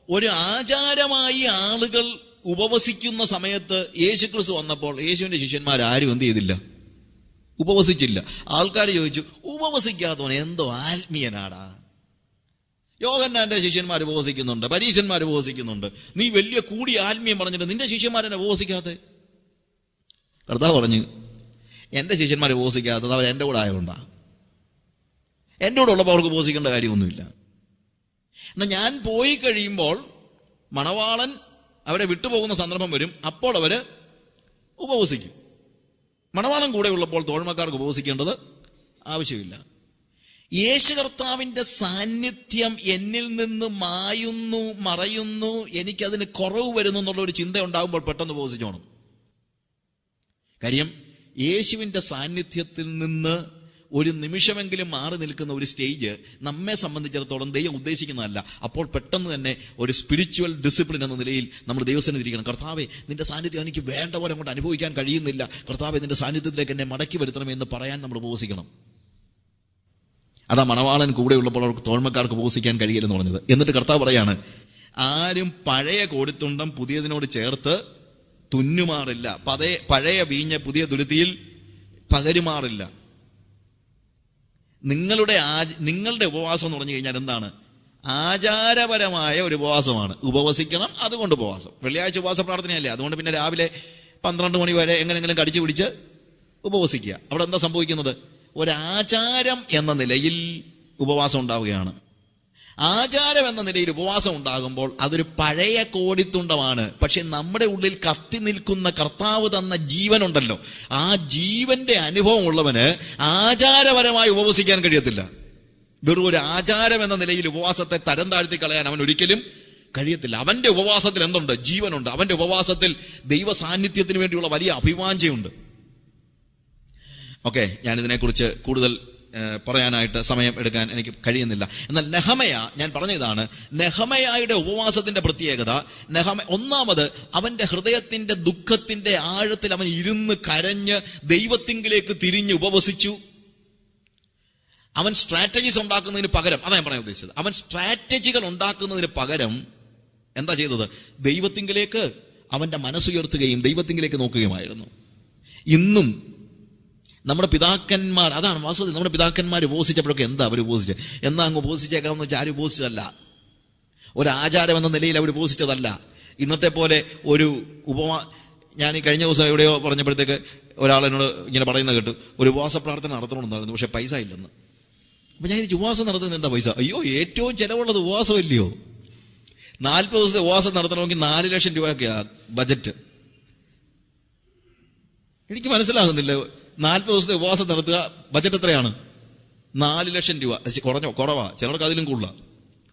ഒരു ആചാരമായി ആളുകൾ ഉപവസിക്കുന്ന സമയത്ത് യേശുക്രിസ്തു വന്നപ്പോൾ യേശുവിന്റെ ശിഷ്യന്മാരാരും എന്ത് ചെയ്തില്ല? ഉപവസിച്ചില്ല. ആൾക്കാർ ചോദിച്ചു, ഉപവസിക്കാത്തവൻ എന്തോ ആത്മീയനാടാ. യോഹന്നാന്റെ ശിഷ്യന്മാർ ഉപവസിക്കുന്നുണ്ട്, പരീശന്മാർ ഉപവസിക്കുന്നുണ്ട്, നീ വലിയ കൂടി ആത്മീയം പറഞ്ഞിട്ട് നിന്റെ ശിഷ്യന്മാരെന്നെ ഉപവസിക്കാതെ കർത്താവ് പറഞ്ഞു, എൻ്റെ ശിഷ്യന്മാർ ഉപവസിക്കാത്തത് അവർ എൻ്റെ കൂടെ ആയതുകൊണ്ടാണ്. എൻ്റെ കൂടെ ഉള്ളപ്പോൾ അവർക്ക് ഉപവസിക്കേണ്ട കാര്യമൊന്നുമില്ല. എന്നാൽ ഞാൻ പോയി കഴിയുമ്പോൾ മണവാളൻ അവരെ വിട്ടുപോകുന്ന സന്ദർഭം വരും, അപ്പോൾ അവർ ഉപവസിക്കും. മണവാളൻ കൂടെ ഉള്ളപ്പോൾ തോഴ്മക്കാർക്ക് ഉപവസിക്കേണ്ടത് ആവശ്യമില്ല. യേശു കർത്താവിൻ്റെ സാന്നിധ്യം എന്നിൽ നിന്ന് മായുന്നു, മറയുന്നു, എനിക്കതിന് കുറവ് വരുന്നു എന്നുള്ള ഒരു ചിന്ത ഉണ്ടാകുമ്പോൾ പെട്ടെന്ന് ഉപവസിച്ചോണം. കാര്യം യേശുവിൻ്റെ സാന്നിധ്യത്തിൽ നിന്ന് ഒരു നിമിഷമെങ്കിലും മാറി നിൽക്കുന്ന ഒരു സ്റ്റേജ് നമ്മെ സംബന്ധിച്ചിടത്തോളം ദൈവം ഉദ്ദേശിക്കുന്നതല്ല. അപ്പോൾ പെട്ടെന്ന് തന്നെ ഒരു സ്പിരിച്വൽ ഡിസിപ്ലിൻ എന്ന നിലയിൽ നമ്മൾ ദൈവസന്നിധിയിൽ ഇരിക്കണം. കർത്താവേ, നിന്റെ സാന്നിധ്യം എനിക്ക് വേണ്ട പോലെ അങ്ങോട്ട് അനുഭവിക്കാൻ കഴിയുന്നില്ല, കർത്താവേ നിന്റെ സാന്നിധ്യത്തിലേക്ക് എന്നെ മടക്കി വരുത്തണമെന്ന് പറയാൻ നമ്മൾ ഉപവസിക്കണം. അതാ മണവാളൻ കൂടെ ഉള്ളപ്പോൾ അവർക്ക് തോഴ്മക്കാർക്ക് ഉപവസിക്കാൻ കഴിയില്ലെന്ന് പറഞ്ഞത്. എന്നിട്ട് കർത്താവ് പറയാണ്, ആരും പഴയ കോടിത്തുണ്ടം പുതിയതിനോട് ചേർത്ത് തുന്നുമാറില്ല, പഴയ വീഞ്ഞ പുതിയ തുരുത്തിയിൽ പകരുമാറില്ല. നിങ്ങളുടെ ഉപവാസം എന്ന് പറഞ്ഞു കഴിഞ്ഞാൽ എന്താണ്? ആചാരപരമായ ഒരു ഉപവാസമാണ്. ഉപവസിക്കണം, അതുകൊണ്ട് ഉപവാസം. വെള്ളിയാഴ്ച ഉപവാസ പ്രാർത്ഥനയല്ലേ, അതുകൊണ്ട് പിന്നെ രാവിലെ 12 മണി വരെ എങ്ങനെങ്കിലും കടിച്ചു പിടിച്ച് ഉപവസിക്കുക. അവിടെ എന്താ സംഭവിക്കുന്നത്? ഒരാചാരം എന്ന നിലയിൽ ഉപവാസം ഉണ്ടാവുകയാണ്. ആചാരം എന്ന നിലയിൽ ഉപവാസം ഉണ്ടാകുമ്പോൾ അതൊരു പഴയ കോടിത്തുണ്ടമാണ്. പക്ഷെ നമ്മുടെ ഉള്ളിൽ കത്തി നിൽക്കുന്ന കർത്താവ് തന്ന ജീവനുണ്ടല്ലോ, ആ ജീവന്റെ അനുഭവം ഉള്ളവന് ആചാരപരമായി ഉപവസിക്കാൻ കഴിയത്തില്ല. വെറും ഒരു ആചാരം എന്ന നിലയിൽ ഉപവാസത്തെ തരം താഴ്ത്തി കളയാൻ അവൻ ഒരിക്കലും കഴിയത്തില്ല. അവന്റെ ഉപവാസത്തിൽ എന്തുണ്ട്? ജീവനുണ്ട്. അവന്റെ ഉപവാസത്തിൽ ദൈവ സാന്നിധ്യത്തിന് വേണ്ടിയുള്ള വലിയ അഭിവാഞ്ചയുണ്ട്. ഓക്കെ, ഞാനിതിനെക്കുറിച്ച് കൂടുതൽ പറയാനായിട്ട് സമയം എടുക്കാൻ എനിക്ക് കഴിയുന്നില്ല. എന്നാൽ നെഹമയ, ഞാൻ പറഞ്ഞ ഇതാണ് നെഹമയയുടെ ഉപവാസത്തിന്റെ പ്രത്യേകത. ഒന്നാമത്, അവന്റെ ഹൃദയത്തിന്റെ ദുഃഖത്തിന്റെ ആഴത്തിൽ അവൻ ഇരുന്ന് കരഞ്ഞ് ദൈവത്തിങ്കിലേക്ക് തിരിഞ്ഞ് ഉപവസിച്ചു. അവൻ സ്ട്രാറ്റജീസ് ഉണ്ടാക്കുന്നതിന് പകരം, അതാ ഞാൻ പറയാൻ ഉദ്ദേശിച്ചത്, അവൻ സ്ട്രാറ്റജികൾ ഉണ്ടാക്കുന്നതിന് പകരം എന്താ ചെയ്തത്? ദൈവത്തിങ്കിലേക്ക് അവന്റെ മനസ്സുയർത്തുകയും ദൈവത്തിങ്കിലേക്ക് നോക്കുകയുമായിരുന്നു. ഇന്നും നമ്മുടെ പിതാക്കന്മാർ, അതാണ് വാസ്തവത്തിൽ, നമ്മുടെ പിതാക്കന്മാർ ഉപവസിച്ചപ്പോഴൊക്കെ എന്താ അവർ ഉപവസിച്ചത്? എന്നാ അങ്ങ് ഉപവസിച്ചേക്കാമെന്ന് വെച്ചാൽ ആരും ഉപവസിച്ചതല്ല. ഒരാചാരം എന്ന നിലയിൽ അവർ ഉപവസിച്ചതല്ല. ഇന്നത്തെ പോലെ ഒരു ഞാൻ ഈ കഴിഞ്ഞ ദിവസം എവിടെയോ പറഞ്ഞപ്പോഴത്തേക്ക് ഒരാളെന്നോട് ഇങ്ങനെ പറയുന്നത് കേട്ടു, ഒരു ഉപവാസ പ്രാർത്ഥന നടത്തണമെന്നായിരുന്നു, പക്ഷെ പൈസ ഇല്ലെന്ന്. അപ്പം ഞാൻ ഇത് ഉപവാസം നടത്തുന്നതിന് എന്താ പൈസ? അയ്യോ, ഏറ്റവും ചിലവുള്ളത് ഉപവാസം ഇല്ലയോ? 40 ദിവസത്തെ ഉപവാസം നടത്തണമെങ്കിൽ 4 ലക്ഷം രൂപയൊക്കെയാ ബജറ്റ്. എനിക്ക് മനസ്സിലാകുന്നില്ല. 40 ദിവസത്തെ ഉപവാസം നടത്തുക, ബജറ്റ് എത്രയാണ്? 4 ലക്ഷം രൂപ. കുറവാ, ചിലർക്ക് അതിലും കൂടുതലാണ്.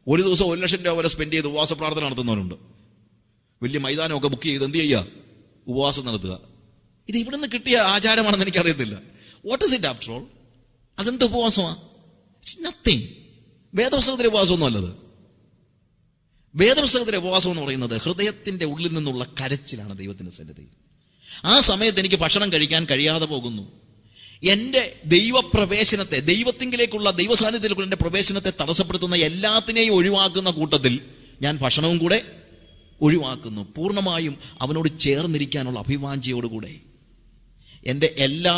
ഒരു ദിവസം 1 ലക്ഷം രൂപ വരെ സ്പെൻഡ് ചെയ്ത് ഉപവാസ പ്രാർത്ഥന നടത്തുന്നവരുണ്ട്. വലിയ മൈതാനമൊക്കെ ബുക്ക് ചെയ്ത് എന്ത് ചെയ്യുക? ഉപവാസം നടത്തുക. ഇത് ഇവിടെ നിന്ന് കിട്ടിയ ആചാരമാണെന്ന് എനിക്കറിയത്തില്ല. What is it after all? അതെന്ത് ഉപവാസമാണ്? It's nothing. വേദപുസ്തകത്തിലെ ഉപവാസമൊന്നും അല്ലത്. വേദപുസ്തകത്തിലെ ഉപവാസം എന്ന് പറയുന്നത് ഹൃദയത്തിന്റെ ഉള്ളിൽ നിന്നുള്ള കരച്ചിലാണ് ദൈവത്തിന്റെ സന്നിധിയിൽ. ആ സമയത്ത് എനിക്ക് ഭക്ഷണം കഴിക്കാൻ കഴിയാതെ പോകുന്നു. എൻ്റെ ദൈവപ്രവേശനത്തെ, ദൈവത്തിങ്കിലേക്കുള്ള ദൈവസാന്നിധ്യത്തിലേക്കുള്ള എൻ്റെ പ്രവേശനത്തെ തടസ്സപ്പെടുത്തുന്ന എല്ലാത്തിനെയും ഒഴിവാക്കുന്ന കൂട്ടത്തിൽ ഞാൻ ഭക്ഷണവും കൂടെ ഒഴിവാക്കുന്നു. പൂർണ്ണമായും അവനോട് ചേർന്നിരിക്കാനുള്ള അഭിവാഞ്ചയോടുകൂടെ എൻ്റെ എല്ലാ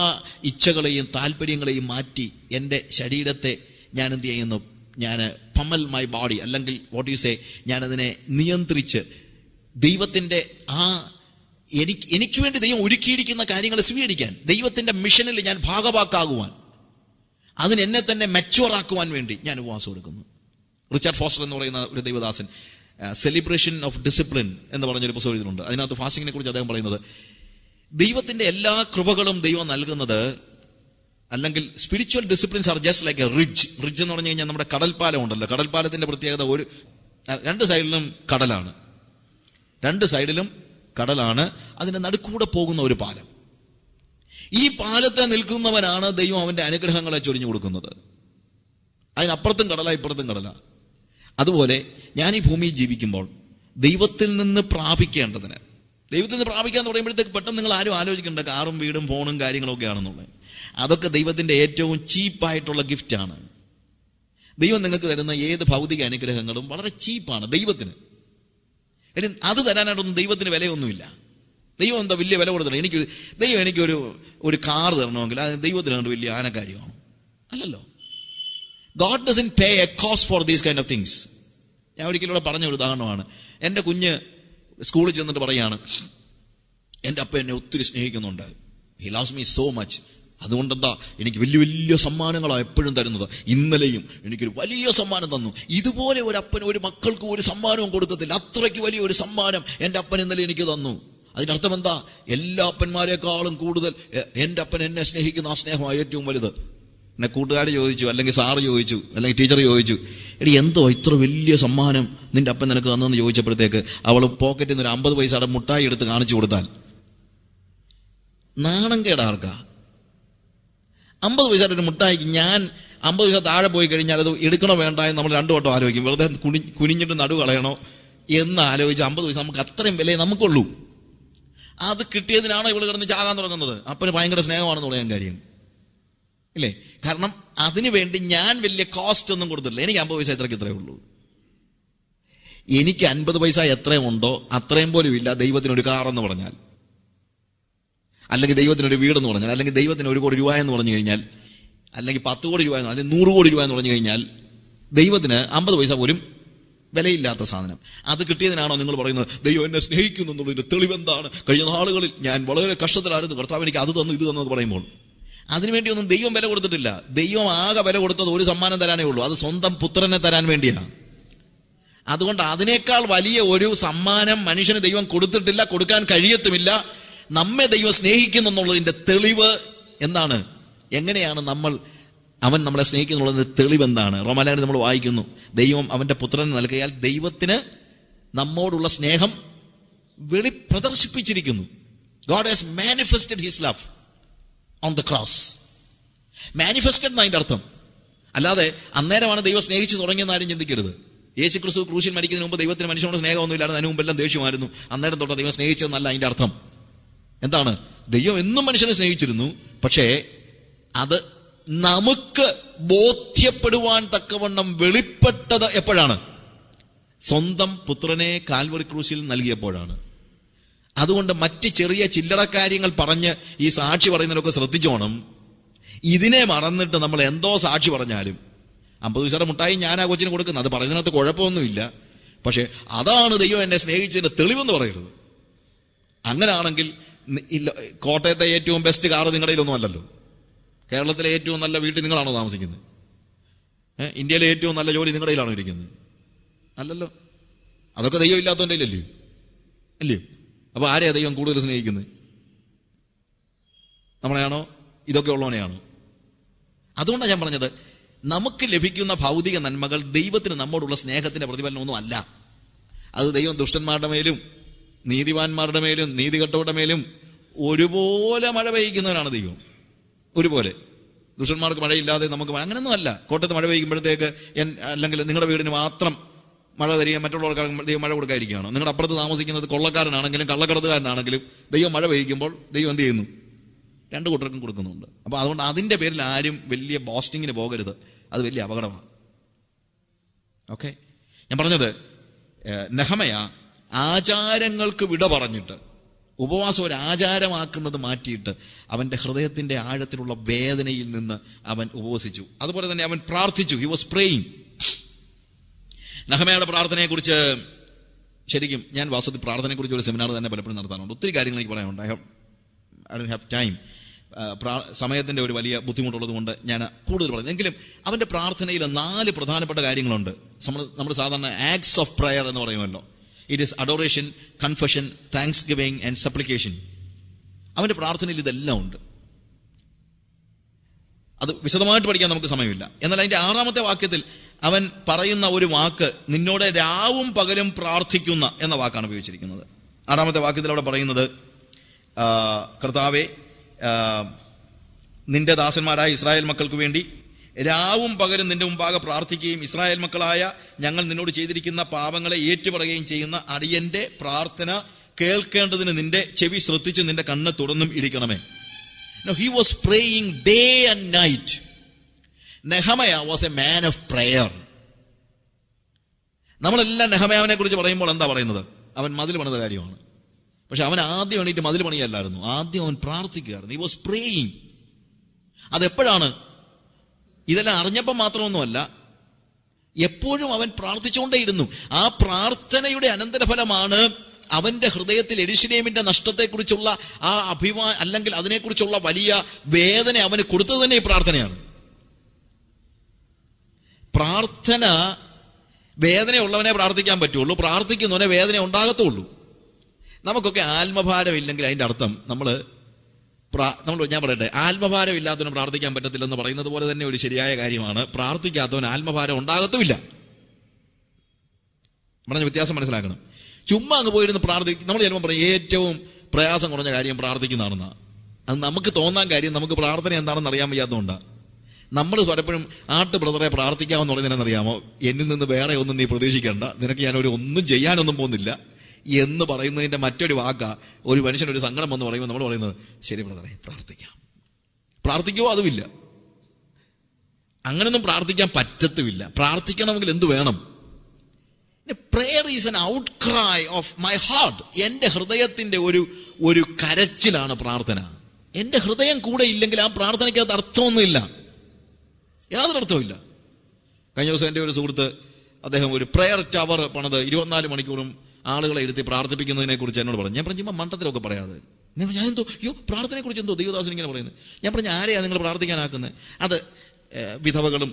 ഇച്ഛകളെയും താല്പര്യങ്ങളെയും മാറ്റി എൻ്റെ ശരീരത്തെ ഞാൻ എന്ത് ചെയ്യുന്നു? ഞാൻ പമ്മൽ മൈ ബോഡി, അല്ലെങ്കിൽ വാട്ട് യു സേ, ഞാനതിനെ നിയന്ത്രിച്ച് ദൈവത്തിൻ്റെ ആ എനിക്ക് വേണ്ടി ദൈവം ഒരുക്കിയിരിക്കുന്ന കാര്യങ്ങളെ സ്വീകരിക്കാൻ, ദൈവത്തിന്റെ മിഷനിൽ ഞാൻ ഭാഗവാക്കാകുവാൻ, അതിന് എന്നെ തന്നെ മെച്യൂർ ആക്കുവാൻ വേണ്ടി ഞാൻ ഉപവാസം എടുക്കുന്നു. റിച്ചാർഡ് ഫോസ്റ്റർ എന്ന് പറയുന്ന ഒരു ദൈവദാസൻ സെലിബ്രേഷൻ ഓഫ് ഡിസിപ്ലിൻ എന്ന് പറഞ്ഞൊരു പുസ്തകം എഴുതുന്നുണ്ട്. അതിനകത്ത് ഫാസ്റ്റിങ്ങിനെ കുറിച്ച് അദ്ദേഹം പറയുന്നത്, ദൈവത്തിന്റെ എല്ലാ കൃപകളും ദൈവം നൽകുന്നത്, അല്ലെങ്കിൽ spiritual disciplines are just like A ridge. Ridge എന്ന് പറഞ്ഞു കഴിഞ്ഞാൽ നമ്മുടെ കടൽപ്പാലം ഉണ്ടല്ലോ, കടൽപ്പാലത്തിന്റെ പ്രത്യേകത രണ്ട് സൈഡിലും കടലാണ്, 2 സൈഡിലും കടലാണ്, അതിന്റെ നടുക്കൂടെ പോകുന്ന ഒരു പാലം. ഈ പാലത്തെ നിൽക്കുന്നവനാണ് ദൈവം അവന്റെ അനുഗ്രഹങ്ങളെ ചൊരിഞ്ഞു കൊടുക്കുന്നത്. അതിനപ്പുറത്തും കടല, ഇപ്പുറത്തും കടല. അതുപോലെ ഞാൻ ഈ ഭൂമിയിൽ ജീവിക്കുമ്പോൾ ദൈവത്തിൽ നിന്ന് പ്രാപിക്കേണ്ടതിന്, ദൈവത്തിൽ നിന്ന് പ്രാപിക്കാന്ന് പറയുമ്പോഴത്തേക്ക് പെട്ടെന്ന് നിങ്ങൾ ആരും ആലോചിക്കേണ്ട കാറും വീടും ഫോണും കാര്യങ്ങളൊക്കെ ആണെന്നുള്ളത്. അതൊക്കെ ദൈവത്തിന്റെ ഏറ്റവും ചീപ്പായിട്ടുള്ള ഗിഫ്റ്റാണ്. ദൈവം നിങ്ങൾക്ക് തരുന്ന ഏത് ഭൗതിക അനുഗ്രഹങ്ങളും വളരെ ചീപ്പാണ് ദൈവത്തിന്. അത് തരാനായിട്ടൊന്നും ദൈവത്തിന് വിലയൊന്നുമില്ല. ദൈവം എന്താ വലിയ വില കൊടുത്തില്ല. ദൈവം എനിക്കൊരു കാർ തരണമെങ്കിൽ അത് ദൈവത്തിന് കണ്ട് വലിയ ആനക്കാര്യമാണ് അല്ലല്ലോ. God doesn't pay A cost for these kind of things. ഞാൻ ഒരിക്കലും ഇവിടെ പറഞ്ഞ ഒരു ഉദാഹരണമാണ്. എൻ്റെ കുഞ്ഞ് സ്കൂളിൽ ചെന്നിട്ട് പറയാണ്, എൻ്റെ അപ്പ എന്നെ ഒത്തിരി സ്നേഹിക്കുന്നുണ്ട്, he loves me so much. അതുകൊണ്ടെന്താ എനിക്ക് വലിയ വലിയ സമ്മാനങ്ങളാണ് എപ്പോഴും തരുന്നത്. ഇന്നലെയും എനിക്കൊരു വലിയ സമ്മാനം തന്നു. ഇതുപോലെ ഒരു അപ്പൻ ഒരു മക്കൾക്ക് ഒരു സമ്മാനവും കൊടുക്കത്തില്ല. അത്രയ്ക്ക് വലിയ ഒരു സമ്മാനം എൻ്റെ അപ്പൻ ഇന്നലെ എനിക്ക് തന്നു. അതിനർത്ഥം എന്താ? എല്ലാ അപ്പന്മാരെക്കാളും കൂടുതൽ എൻ്റെ അപ്പൻ എന്നെ സ്നേഹിക്കുന്ന ആ സ്നേഹമാണ് ഏറ്റവും വലുത്. എന്നെ കൂട്ടുകാർ ചോദിച്ചു, അല്ലെങ്കിൽ സാറ് ചോദിച്ചു, അല്ലെങ്കിൽ ടീച്ചർ ചോദിച്ചു, എടി എന്തോ ഇത്ര വലിയ സമ്മാനം നിന്റെ അപ്പൻ നിനക്ക് തന്നെന്ന് ചോദിച്ചപ്പോഴത്തേക്ക് അവൾ പോക്കറ്റിൽ നിന്ന് ഒരു 50 പൈസയുടെ മുട്ടായി എടുത്ത് കാണിച്ചു കൊടുത്താൽ നാണം കേടാർക്കാ? 50 പൈസയുടെ ഒരു മുട്ടായിക്ക് ഞാൻ 50 പൈസ താഴെ പോയി കഴിഞ്ഞാൽ അത് എടുക്കണോ വേണ്ട എന്ന് നമ്മൾ 2 വട്ടം ആലോചിക്കും. വെറുതെ കുനിഞ്ഞിട്ട് നടു കളയണോ എന്ന് ആലോചിച്ച് 50 പൈസ നമുക്ക് അത്രയും വിലയെ നമുക്കുള്ളൂ. അത് കിട്ടിയതിനാണോ ഇവള് കിടന്ന് ചാകാൻ തുടങ്ങുന്നത്? അപ്പന് ഭയങ്കര സ്നേഹമാണെന്ന് പറയാൻ കാര്യം ഇല്ലേ? കാരണം അതിനു വേണ്ടി ഞാൻ വലിയ കോസ്റ്റ് ഒന്നും കൊടുത്തിട്ടില്ല. എനിക്ക് 50 പൈസ ഇത്രയേ ഉള്ളൂ. എനിക്ക് 50 പൈസ എത്രയും ഉണ്ടോ അത്രയും പോലും ഇല്ല ദൈവത്തിനൊരു കാറെന്ന് പറഞ്ഞാൽ, അല്ലെങ്കിൽ ദൈവത്തിനൊരു വീടെന്ന് പറഞ്ഞാൽ, അല്ലെങ്കിൽ ദൈവത്തിന് 1 കോടി രൂപ എന്ന് പറഞ്ഞു കഴിഞ്ഞാൽ, അല്ലെങ്കിൽ 10 കോടി രൂപ അല്ലെങ്കിൽ 100 കോടി രൂപ എന്ന് പറഞ്ഞു കഴിഞ്ഞാൽ ദൈവത്തിന് 50 പൈസ പോലും വിലയില്ലാത്ത സാധനം. അത് കിട്ടിയതിനാണോ നിങ്ങൾ പറയുന്നത് ദൈവം എന്നെ സ്നേഹിക്കുന്നു എന്നുള്ളതിന്റെ തെളിവെന്താണ്? കഴിഞ്ഞ നാളുകളിൽ ഞാൻ വളരെ കഷ്ടത്തിലായിരുന്നു, കർത്താവ് എനിക്ക് അത് തന്നു ഇത് തന്നു എന്ന് പറയുമ്പോൾ അതിനുവേണ്ടിയൊന്നും ദൈവം വില കൊടുത്തിട്ടില്ല. ദൈവം ആകെ വില കൊടുത്തത് ഒരു സമ്മാനം തരാനേ ഉള്ളൂ. അത് സ്വന്തം പുത്രനെ തരാൻ വേണ്ടിയാണ്. അതുകൊണ്ട് അതിനേക്കാൾ വലിയ ഒരു സമ്മാനം മനുഷ്യന് ദൈവം കൊടുത്തിട്ടില്ല, കൊടുക്കാൻ കഴിയത്തുമില്ല. നമ്മെ ദൈവം സ്നേഹിക്കുന്നു എന്നുള്ളതിന്റെ തെളിവ് എന്താണ്? എങ്ങനെയാണ് അവൻ നമ്മളെ സ്നേഹിക്കുന്നുള്ളതിന്റെ തെളിവ് എന്താണ്? റോമാലേഖനത്തിൽ നമ്മൾ വായിക്കുന്നു, ദൈവം അവന്റെ പുത്രനെ നൽകിയാൽ ദൈവത്തിന് നമ്മോടുള്ള സ്നേഹം പ്രദർശിപ്പിച്ചിരിക്കുന്നു. God has manifested his love on the cross. Manifested എന്നതിന്റെ അർത്ഥം. അല്ലാതെ അന്നേരമാണ് ദൈവം സ്നേഹിച്ച് തുടങ്ങിയെന്ന് ആരും ചിന്തിക്കരുത്. യേശു ക്രിസ്തു ക്രൂശിൽ മരിക്കുന്നതിന് മുമ്പ് ദൈവത്തിന് മനുഷ്യനോട് സ്നേഹമൊന്നും ഇല്ലായിരുന്നു, അതിന് മുമ്പെല്ലാം ദേഷ്യമായിരുന്നു. അന്നേരം തൊട്ട് ദൈവം സ്നേഹിച്ചതെന്നല്ല അതിന്റെ അർത്ഥം. എന്താണ്? ദൈവം എന്നും മനുഷ്യനെ സ്നേഹിച്ചിരുന്നു. പക്ഷേ അത് നമുക്ക് ബോധ്യപ്പെടുവാൻ തക്കവണ്ണം വെളിപ്പെട്ടത് എപ്പോഴാണ്? സ്വന്തം പുത്രനെ കാൽവറി ക്രൂശിൽ നൽകിയപ്പോഴാണ്. അതുകൊണ്ട് മറ്റ് ചെറിയ ചില്ലറ കാര്യങ്ങൾ പറഞ്ഞ് ഈ സാക്ഷി പറയുന്നതിനൊക്കെ ശ്രദ്ധിച്ചോണം. ഇതിനെ മറന്നിട്ട് നമ്മൾ എന്തോ സാക്ഷി പറഞ്ഞാലും 50 പൈസയുടെ മുട്ടായി ഞാൻ ആ കൊച്ചിന് കൊടുക്കുന്നത്, അത് പറയുന്നതിനകത്ത് കുഴപ്പമൊന്നുമില്ല. പക്ഷെ അതാണ് ദൈവം എന്നെ സ്നേഹിച്ചതിന്റെ തെളിവെന്ന് പറയരുത്. അങ്ങനെയാണെങ്കിൽ കോട്ടയത്തെ ഏറ്റവും ബെസ്റ്റ് കാറ് നിങ്ങളുടെ കയ്യിലൊന്നും അല്ലല്ലോ. കേരളത്തിലെ ഏറ്റവും നല്ല വീട്ടിൽ നിങ്ങളാണോ താമസിക്കുന്നത്? ഇന്ത്യയിലെ ഏറ്റവും നല്ല ജോലി നിങ്ങളുടെ കയ്യിലാണോ ഇരിക്കുന്നത്? അല്ലല്ലോ. അതൊക്കെ ദൈവം ഇല്ലാത്തവൻ്റെ കയ്യിലല്ലയോ? അല്ലയോ? അപ്പൊ ആരെയാ ദൈവം കൂടുതൽ സ്നേഹിക്കുന്നത്? നമ്മളെയാണോ ഇതൊക്കെ ഉള്ളവനെയാണോ? അതുകൊണ്ടാണ് ഞാൻ പറഞ്ഞത്, നമുക്ക് ലഭിക്കുന്ന ഭൗതിക നന്മകൾ ദൈവത്തിന് നമ്മോടുള്ള സ്നേഹത്തിന്റെ പ്രതിഫലനമൊന്നും അല്ല. അത് ദൈവം ദുഷ്ടന്മാരുടെ മേലും നീതിവാന്മാരുടെ മേലും നീതികെട്ടവരുടെ മേലും ഒരുപോലെ മഴ പെയ്യിക്കുന്നവനാണ് ദൈവം. ഒരുപോലെ. ദുഷ്ടന്മാർക്ക് മഴയില്ലാതെ നമുക്ക് അങ്ങനെയൊന്നും അല്ല. കോട്ടയത്ത് മഴ പെയ്യുമ്പോഴത്തേക്ക് അല്ലെങ്കിൽ നിങ്ങളുടെ വീടിന് മാത്രം മഴ തരികയും മറ്റുള്ളവർക്ക് ദൈവം മഴ കൊടുക്കാതിരിക്കുകയാണോ? നിങ്ങളുടെ അപ്പുറത്ത് താമസിക്കുന്നത് കൊള്ളക്കാരനാണെങ്കിലും കള്ളക്കടത്തുകാരനാണെങ്കിലും ദൈവം മഴ പെയ്യിക്കുമ്പോൾ ദൈവം എന്ത് ചെയ്യുന്നു? 2 കൂട്ടർക്കും കൊടുക്കുന്നുണ്ട്. അപ്പൊ അതുകൊണ്ട് അതിന്റെ പേരിൽ ആരും വലിയ ബോസ്റ്റിങ്ങിന് പോകരുത്. അത് വലിയ അപകടമാണ്. ഓക്കെ, ഞാൻ പറഞ്ഞത് നെഹമയ ആചാരങ്ങൾക്ക് വിട പറഞ്ഞിട്ട്, ഉപവാസം ഒരു ആചാരമാക്കുന്നത് മാറ്റിയിട്ട് അവന്റെ ഹൃദയത്തിന്റെ ആഴത്തിലുള്ള വേദനയിൽ നിന്ന് അവൻ ഉപവസിച്ചു. അതുപോലെ തന്നെ അവൻ പ്രാർത്ഥിച്ചു. He was praying. നെഹമയയുടെ പ്രാർത്ഥനയെക്കുറിച്ച് ശരിക്കും ഞാൻ വാസ്തവത്തിൽ പ്രാർത്ഥനയെക്കുറിച്ച് ഒരു സെമിനാർ തന്നെ പലപ്പോഴും നടത്താറുണ്ട്. ഒത്തിരി കാര്യങ്ങൾ എനിക്ക് പറയാനുണ്ട്. I don't have time. സമയത്തിന്റെ ഒരു വലിയ ബുദ്ധിമുട്ടുള്ളത് കൊണ്ട് ഞാൻ കൂടുതൽ പറയുന്നത്. എങ്കിലും അവന്റെ പ്രാർത്ഥനയിൽ 4 പ്രധാനപ്പെട്ട കാര്യങ്ങളുണ്ട്. നമ്മൾ സാധാരണ ആക്ട്സ് ഓഫ് പ്രയർ എന്ന് പറയുമല്ലോ. It is adoration, confession, thanks giving and supplication. അവന്റെ പ്രാർത്ഥനയിൽ ഇതെല്ലാം ഉണ്ട്. അത് വിശദമായിട്ട് പഠിക്കാൻ നമുക്ക് സമയമില്ല. എന്നാൽ അതിന്റെ 6ാമത്തെ വാക്യത്തിൽ അവൻ പറയുന്ന ഒരു വാക്ക്, നിന്നോട് രാവും പകലും പ്രാർത്ഥിക്കുന്ന എന്ന വാക്കാണ് ഉപയോഗിച്ചിരിക്കുന്നത്. 6ാമത്തെ വാക്യത്തിൽ അവിടെ പറയുന്നത്, കർത്താവേ, നിന്റെ ദാസന്മാരായ ഇസ്രായേൽ മക്കൾക്ക് വേണ്ടി രാവും പകലും നിന്റെ മുമ്പാകെ പ്രാർത്ഥിക്കുകയും ഇസ്രായേൽ മക്കളായ ഞങ്ങൾ നിന്നോട് ചെയ്തിരിക്കുന്ന പാപങ്ങളെ ഏറ്റുപറയുകയും ചെയ്യുന്ന അടിയന്റെ പ്രാർത്ഥന കേൾക്കേണ്ടതിന് നിന്റെ ചെവി ശ്രദ്ധിച്ച് നിന്റെ കണ്ണ് തുറന്നും ഇരിക്കണമേ. Now he was praying day and night. നെഹമയ was a man of prayer. നമ്മളെല്ലാം നെഹമയാവിനെ കുറിച്ച് പറയുമ്പോൾ എന്താ പറയുന്നത്? അവൻ മതിൽ പണിത കാര്യമാണ്. പക്ഷെ അവൻ ആദ്യം എണീറ്റ് മതിൽ പണിയല്ലായിരുന്നു. ആദ്യം അവൻ പ്രാർത്ഥിക്കുകയായിരുന്നു. He was praying. അതെപ്പോഴാണ്? ഇതെല്ലാം അറിഞ്ഞപ്പോൾ മാത്രമൊന്നുമല്ല, എപ്പോഴും അവൻ പ്രാർത്ഥിച്ചുകൊണ്ടേയിരുന്നു. ആ പ്രാർത്ഥനയുടെ അനന്തരഫലമാണ് അവന്റെ ഹൃദയത്തിൽ യെരൂശലേമിന്റെ നഷ്ടത്തെക്കുറിച്ചുള്ള ആ അല്ലെങ്കിൽ അതിനെക്കുറിച്ചുള്ള വലിയ വേദന അവന് കൊടുത്തത് തന്നെ ഈ പ്രാർത്ഥനയാണ്. പ്രാർത്ഥന വേദനയുള്ളവനെ പ്രാർത്ഥിക്കാൻ പറ്റുള്ളൂ, പ്രാർത്ഥിക്കുന്നവനെ വേദന ഉണ്ടാകത്തുള്ളൂ. നമുക്കൊക്കെ ആത്മഭാരമില്ലെങ്കിൽ അതിന്റെ അർത്ഥം നമ്മൾ ഞാൻ പറയട്ടെ, ആത്മഭാരം ഇല്ലാത്തവന് പ്രാർത്ഥിക്കാൻ പറ്റത്തില്ലെന്ന് പറയുന്നത് പോലെ തന്നെ ഒരു ശരിയായ കാര്യമാണ്, പ്രാർത്ഥിക്കാത്തവൻ ആത്മഭാരം ഉണ്ടാകത്തുമില്ല. പറഞ്ഞ വ്യത്യാസം മനസ്സിലാക്കണം. ചുമ്മാ അങ്ങ് പോയിരുന്ന് പ്രാർത്ഥിക്കും. നമ്മൾ ചിലപ്പോൾ പറയും ഏറ്റവും പ്രയാസം കുറഞ്ഞ കാര്യം പ്രാർത്ഥിക്കുന്നതാണെന്നാണ്. അത് നമുക്ക് തോന്നാൻ കാര്യം നമുക്ക് പ്രാർത്ഥന എന്താണെന്ന് അറിയാൻ വയ്യാത്തതുകൊണ്ടാണ്. നമ്മൾ പലപ്പോഴും ബ്രദറെ പ്രാർത്ഥിക്കാമെന്ന് പറയുന്നതിനെന്നറിയാമോ, എന്നിൽ നിന്ന് വേറെ ഒന്നും നീ പ്രതീക്ഷിക്കേണ്ട, നിനക്ക് ഞാനൊരു ഒന്നും ചെയ്യാനൊന്നും പോകുന്നില്ല എന്ന് പറയുന്നതിന്റെ മറ്റൊരു വാക്കാ. ഒരു മനുഷ്യനൊരു സങ്കടം വന്ന് പറയുമ്പോൾ നമ്മൾ പറയുന്നത് ശരി ബ്രദറെ പ്രാർത്ഥിക്കാം. പ്രാർത്ഥിക്കുമോ? അതുമില്ല. അങ്ങനൊന്നും പ്രാർത്ഥിക്കാൻ പറ്റത്തുമില്ല. പ്രാർത്ഥിക്കണമെങ്കിൽ എന്ത് വേണം? Prayer is an outcry of my heart. എന്റെ ഹൃദയത്തിന്റെ ഒരു കരച്ചിലാണ് പ്രാർത്ഥന. എന്റെ ഹൃദയം കൂടെ ഇല്ലെങ്കിൽ ആ പ്രാർത്ഥനയ്ക്കകത്ത് അർത്ഥമൊന്നുമില്ല, യാതൊരു അർത്ഥവുമില്ല. കഴിഞ്ഞ ദിവസം എൻ്റെ ഒരു സുഹൃത്ത്, അദ്ദേഹം ഒരു പ്രെയർ ടവർ പണിത് 24 മണിക്കൂറും ആളുകളെ ഇരുത്തി പ്രാർത്ഥിപ്പിക്കുന്നതിനെ കുറിച്ച് എന്നോട് പറഞ്ഞു. ഞാൻ പറഞ്ഞു മണ്ടത്തിലൊക്കെ പറയാതെ. ഞാൻ എന്തോ പ്രാർത്ഥനയെ കുറിച്ച് എന്തോ ദൈവദാസൻ ഇങ്ങനെ പറയുന്നത്. ഞാൻ പറഞ്ഞു ആരെയാ നിങ്ങൾ പ്രാർത്ഥിക്കാനാക്കുന്നത്? അത് വിധവകളും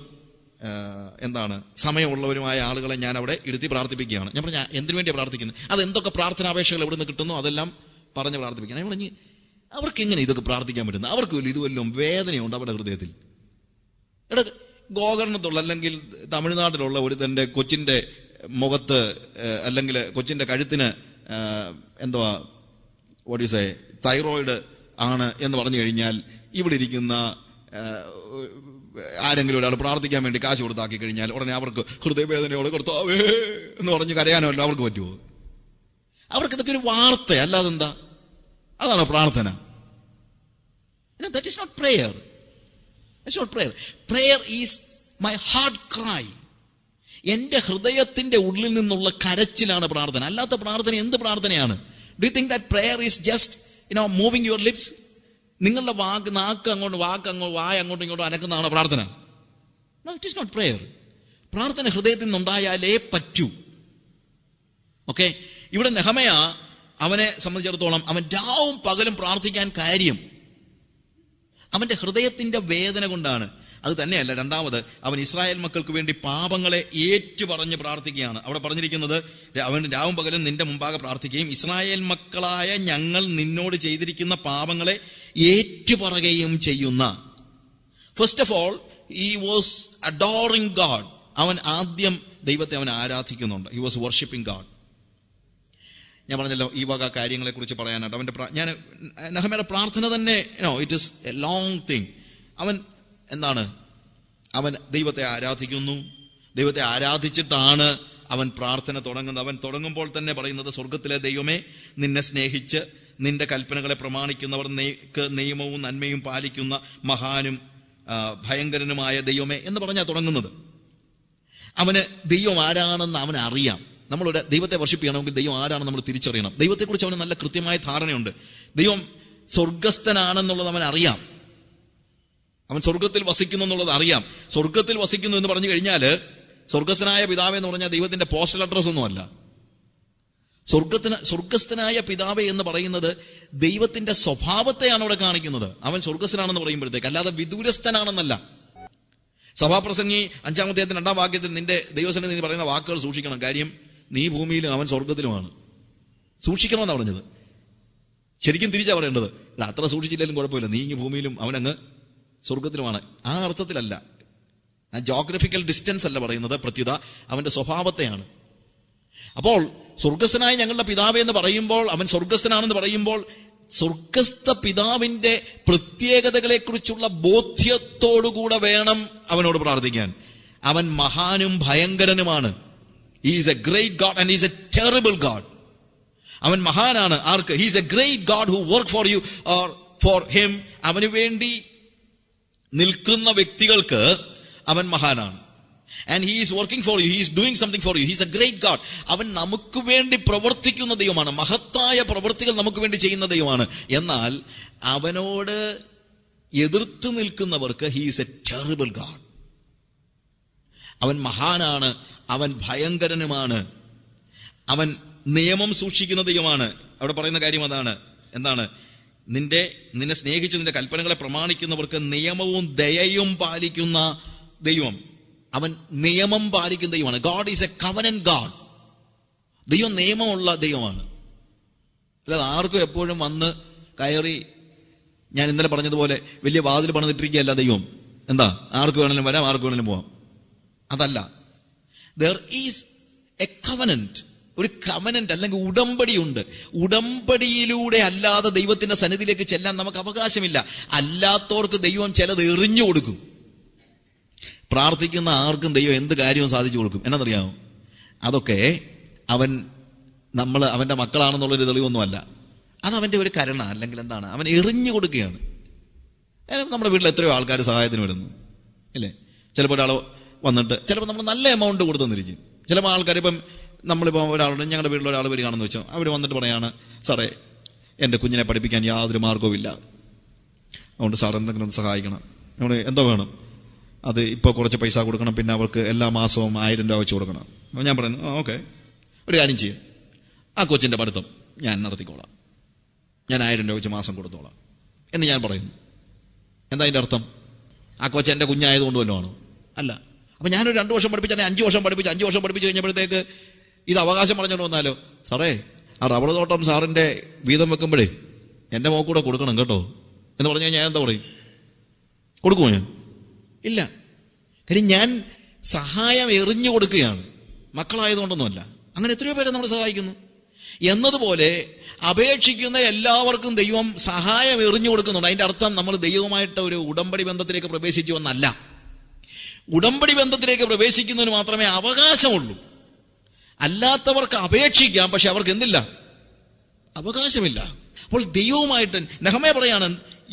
സമയമുള്ളവരുമായ ആളുകളെ ഞാൻ അവിടെ ഇരുത്തി പ്രാർത്ഥിപ്പിക്കുകയാണ്. ഞാൻ പറഞ്ഞു എന്തിനു വേണ്ടിയാണ് പ്രാർത്ഥിക്കുന്നത്? അത് എന്തൊക്കെ പ്രാർത്ഥനാപേക്ഷകൾ എവിടെ നിന്ന് കിട്ടുന്നു അതെല്ലാം പറഞ്ഞ് പ്രാർത്ഥിപ്പിക്കണം. ഞാൻ പറഞ്ഞു അവർക്ക് എങ്ങനെ ഇതൊക്കെ പ്രാർത്ഥിക്കാൻ പറ്റുന്നത്? അവർക്ക് ഇതുവല്ലതും വേദനയുണ്ട് അവരുടെ ഹൃദയത്തിൽ. ഗോകർണത്തുള്ള അല്ലെങ്കിൽ തമിഴ്നാട്ടിലുള്ള ഒരു തൻ്റെ കൊച്ചിൻ്റെ മുഖത്ത് അല്ലെങ്കിൽ കൊച്ചിൻ്റെ കഴുത്തിന് തൈറോയിഡ് ആണ് എന്ന് പറഞ്ഞു കഴിഞ്ഞാൽ ഇവിടെ ഇരിക്കുന്ന ആരെങ്കിലും ഒരാൾ പ്രാർത്ഥിക്കാൻ വേണ്ടി കാശ് കൊടുത്താക്കി കഴിഞ്ഞാൽ ഉടനെ അവർക്ക് ഹൃദയവേദനയോട് കർത്താവേ എന്ന് പറഞ്ഞ് കരയാനോ അല്ല അവർക്ക് പറ്റുമോ? അവർക്ക് ഇതൊക്കെ ഒരു വാർത്ത, അല്ലാതെ എന്താ? അതാണോ പ്രാർത്ഥന? That is not prayer. That's not prayer. Prayer is my heart cry. എന്റെ ഹൃദയത്തിന്റെ ഉള്ളിൽ നിന്നുള്ള കരച്ചിലാണ് പ്രാർത്ഥന. അല്ലാത്ത പ്രാർത്ഥന എന്ത് പ്രാർത്ഥനയാണ്? Do you think that prayer is just moving your lips? നിങ്ങളുടെ വായ അങ്ങോട്ടും ഇങ്ങോട്ടും അനക്കുന്നതാണോ പ്രാർത്ഥന? No, it is not prayer. പ്രാർത്ഥന ഹൃദയത്തിൽ നിന്നുണ്ടായാലേ പറ്റൂ. ഓക്കെ, ഇവിടെ നെഹെമ്യാ അവനെ സംബന്ധിച്ചിടത്തോളം അവൻ രാവും പകലും പ്രാർത്ഥിക്കാൻ കാര്യം അവന്റെ ഹൃദയത്തിന്റെ വേദന കൊണ്ടാണ്. അത് തന്നെയല്ല, രണ്ടാമത് അവൻ ഇസ്രായേൽ മക്കൾക്ക് വേണ്ടി പാപങ്ങളെ ഏറ്റുപറഞ്ഞ് പ്രാർത്ഥിക്കുകയാണ്. അവിടെ പറഞ്ഞിരിക്കുന്നത് അവൻ രാവും പകലും നിന്റെ മുമ്പാകെ പ്രാർത്ഥിക്കുകയും ഇസ്രായേൽ മക്കളായ ഞങ്ങൾ നിന്നോട് ചെയ്തിരിക്കുന്ന പാപങ്ങളെ ഏറ്റുപറയുകയും ചെയ്യുന്ന. First of all he was adoring God. അവൻ ആദ്യം ദൈവത്തെ അവൻ ആരാധിക്കുന്നുണ്ട്. he was worshiping God. ഞാൻ പറഞ്ഞല്ലോ ഈ വക കാര്യങ്ങളെ കുറിച്ച് പറയാനായിട്ട് അവന്റെ നെഹെമ്യായുടെ പ്രാർത്ഥന തന്നെ it is A long thing. അവൻ ദൈവത്തെ ആരാധിക്കുന്നു. ദൈവത്തെ ആരാധിച്ചിട്ടാണ് അവൻ പ്രാർത്ഥന തുടങ്ങുന്നത്. അവൻ തുടങ്ങുമ്പോൾ തന്നെ പറയുന്നത് സ്വർഗത്തിലെ ദൈവമേ, നിന്നെ സ്നേഹിച്ച് നിന്റെ കൽപ്പനകളെ പ്രമാണിക്കുന്നവർ നിയമവും നന്മയും പാലിക്കുന്ന മഹാനും ഭയങ്കരനുമായ ദൈവമേ എന്ന് പറഞ്ഞാൽ തുടങ്ങുന്നത്. അവന് ദൈവം ആരാണെന്ന് അവന് അറിയാം. നമ്മളൊരു ദൈവത്തെ വർഷിപ്പ് ചെയ്യണമെങ്കിൽ ദൈവം ആരാണെന്ന് നമ്മൾ തിരിച്ചറിയണം. ദൈവത്തെക്കുറിച്ച് അവന് നല്ല കൃത്യമായ ധാരണയുണ്ട്. ദൈവം സ്വർഗസ്ഥനാണെന്നുള്ളത് അവൻ അറിയാം. അവൻ സ്വർഗത്തിൽ വസിക്കുന്നു എന്നുള്ളത് അറിയാം. സ്വർഗത്തിൽ വസിക്കുന്നു എന്ന് പറഞ്ഞു കഴിഞ്ഞാൽ സ്വർഗസ്ഥനായ പിതാവ് എന്ന് പറഞ്ഞാൽ ദൈവത്തിന്റെ പോസ്റ്റൽ അഡ്രസ് ഒന്നുമല്ല. സ്വർഗസ്ഥനായ പിതാവ് എന്ന് പറയുന്നത് ദൈവത്തിന്റെ സ്വഭാവത്തെയാണ് അവിടെ കാണിക്കുന്നത്. അവൻ സ്വർഗസ്ഥനാണെന്ന് പറയുമ്പോഴത്തേക്ക്, അല്ലാതെ വിദൂരസ്ഥനാണെന്നല്ല. സഭാപ്രസംഗി 5-ാം അധ്യായത്തിന്റെ 2-ാം വാക്യത്തിൽ നിന്റെ ദൈവസന്നിധി നീ പറയുന്ന വാക്കുകൾ സൂക്ഷിക്കണം, കാര്യം നീ ഭൂമിയിലും അവൻ സ്വർഗത്തിലുമാണ്. സൂക്ഷിക്കണമെന്നാണ് പറഞ്ഞത്. ശരിക്കും തിരിച്ചാ പറയേണ്ടത്, അത്ര സൂക്ഷിച്ചില്ലെങ്കിലും കുഴപ്പമില്ല, നീ ഇങ്ങ് ഭൂമിയിലും അവനങ്ങ് സ്വർഗത്തിലുമാണ്. ആ അർത്ഥത്തിലല്ല, ആ ജോഗ്രഫിക്കൽ ഡിസ്റ്റൻസ് അല്ല പറയുന്നത്, പ്രത്യുത അവന്റെ സ്വഭാവത്തെയാണ്. അപ്പോൾ സ്വർഗസ്ഥനായ ഞങ്ങളുടെ പിതാവ് എന്ന് പറയുമ്പോൾ, അവൻ സ്വർഗസ്ഥനാണെന്ന് പറയുമ്പോൾ സ്വർഗസ്ഥ പിതാവിന്റെ പ്രത്യേകതകളെ കുറിച്ചുള്ള ബോധ്യത്തോടുകൂടെ വേണം അവനോട് പ്രാർത്ഥിക്കാൻ. അവൻ മഹാനും ഭയങ്കരനുമാണ്. He is a great God and he is a terrible God. അവൻ മഹാനാണ്. ആർക്ക്? He is a great God who work for you or for him. അവന് വേണ്ടി നിൽക്കുന്ന വ്യക്തികൾക്ക് അവൻ മഹാനാണ്. And he is working for you, he is doing something for you, he is a great God. അവൻ നമുക്ക് വേണ്ടി പ്രവർത്തിക്കുന്ന ദൈവമാണ്, മഹത്തായ പ്രവൃത്തികൾ നമുക്ക് വേണ്ടി ചെയ്യുന്ന ദൈവമാണ്. എന്നാൽ അവനോട് എതിർത്ത് നിൽക്കുന്നവർക്ക് he is a terrible God. അവൻ മഹാനാണ്, അവൻ ഭയങ്കരനുമാണ്, അവൻ നിയമം സൂക്ഷിക്കുന്ന ദൈവമാണ്. അവിടെ പറയുന്ന കാര്യം അതാണ്. എന്താണ്? നിന്നെ സ്നേഹിച്ച് നിന്റെ കൽപ്പനകളെ പ്രമാണിക്കുന്നവർക്ക് നിയമവും ദയയും പാലിക്കുന്ന ദൈവം. അവൻ നിയമം പാലിക്കുന്ന ദൈവമാണ്. God is A covenant God. ദൈവം നിയമമുള്ള ദൈവമാണ്. അല്ലാതെ ആർക്കും എപ്പോഴും വന്ന് കയറി, ഞാൻ ഇന്നലെ പറഞ്ഞതുപോലെ വലിയ വാതിൽ പണിതിട്ടിരിക്കുകയല്ല ദൈവം. എന്താ, ആർക്ക് വേണമെങ്കിലും വരാം, ആർക്ക് വേണമെങ്കിലും പോവാം. അതല്ല. there is a covenant. ഒരു കവനന്റ് അല്ലെങ്കിൽ ഉടമ്പടിയുണ്ട്. ഉടമ്പടിയിലൂടെ അല്ലാതെ ദൈവത്തിന്റെ സന്നിധിയിലേക്ക് ചെല്ലാൻ നമുക്ക് അവകാശമില്ല. അല്ലാത്തവർക്ക് ദൈവം ചിലത് എറിഞ്ഞു കൊടുക്കും. പ്രാർത്ഥിക്കുന്ന ആർക്കും ദൈവം എന്ത് കാര്യവും സാധിച്ചു കൊടുക്കും. എന്നറിയാമോ? അതൊക്കെ അവന്റെ മക്കളാണെന്നുള്ളൊരു തെളിവൊന്നുമല്ല. അത് അവന്റെ ഒരു കരുണ, അല്ലെങ്കിൽ എന്താണ്, അവൻ എറിഞ്ഞു കൊടുക്കുകയാണ്. നമ്മുടെ വീട്ടിൽ എത്രയോ ആൾക്കാർ സഹായത്തിന് വരുന്നു അല്ലേ? ചിലപ്പോൾ ഒരാൾ വന്നിട്ട് ചിലപ്പോൾ നമ്മൾ നല്ല എമൗണ്ട് കൊടുത്തെന്നിരിക്കും. ചിലപ്പോൾ ആൾക്കാർ നമ്മളിപ്പോൾ ഒരാളുടെ, ഞങ്ങളുടെ വീട്ടിൽ ഒരാൾ വരികയാണെന്ന് വെച്ചോ, അവർ വന്നിട്ട് പറയാണ്, സാറേ എൻ്റെ കുഞ്ഞിനെ പഠിപ്പിക്കാൻ യാതൊരു മാർഗവും ഇല്ല, അതുകൊണ്ട് സാർ എന്തെങ്കിലും സഹായിക്കണം. നമ്മൾ എന്തോ വേണം, അത് ഇപ്പോൾ കുറച്ച് പൈസ കൊടുക്കണം, പിന്നെ അവൾക്ക് എല്ലാ മാസവും 1000 രൂപ വെച്ച് കൊടുക്കണം. അപ്പോൾ ഞാൻ പറയുന്നു, ഓക്കെ, ഒരു കാര്യം ചെയ്യും, ആ കൊച്ചിൻ്റെ പഠിത്തം ഞാൻ നടത്തിക്കോളാം, ഞാൻ 1000 രൂപ വെച്ച് മാസം കൊടുത്തോളാം എന്ന് ഞാൻ പറയുന്നു. എന്താ അതിൻ്റെ അർത്ഥം? ആ കൊച്ച് എൻ്റെ കുഞ്ഞായതുകൊണ്ട് വല്ലതുമാണോ? അല്ല. അപ്പം ഞാനൊരു 2 വർഷം പഠിപ്പിച്ചാൽ 5 വർഷം പഠിപ്പിച്ച് കഴിഞ്ഞപ്പോഴത്തേക്ക് ഇത് അവകാശം പറഞ്ഞോണ്ട് വന്നാലോ, സാറേ ആ റബ്ബർ തോട്ടം സാറിൻ്റെ വീതം വെക്കുമ്പോഴേ എൻ്റെ മോക്കൂടെ കൊടുക്കണം കേട്ടോ എന്ന് പറഞ്ഞു കഴിഞ്ഞാൽ ഞാൻ എന്താ പറയും? കൊടുക്കുമോ? ഞാൻ ഇല്ല. കാര്യം ഞാൻ സഹായം എറിഞ്ഞു കൊടുക്കുകയാണ്, മക്കളായതുകൊണ്ടൊന്നുമല്ല. അങ്ങനെ എത്രയോ പേരെ നമ്മൾ സഹായിക്കുന്നു. എന്നതുപോലെ അപേക്ഷിക്കുന്ന എല്ലാവർക്കും ദൈവം സഹായം എറിഞ്ഞു കൊടുക്കുന്നുണ്ട്. അതിൻ്റെ അർത്ഥം നമ്മൾ ദൈവവുമായിട്ട് ഒരു ഉടമ്പടി ബന്ധത്തിലേക്ക് പ്രവേശിച്ചു എന്നല്ല. ഉടമ്പടി ബന്ധത്തിലേക്ക് പ്രവേശിക്കുന്നതിന് മാത്രമേ അവകാശമുള്ളൂ. അല്ലാത്തവർക്ക് അപേക്ഷിക്കാം, പക്ഷെ അവർക്ക് എന്തില്ല? അവകാശമില്ല. അപ്പോൾ ദൈവവുമായിട്ട് നെഹമ്യാ പറയാണ്,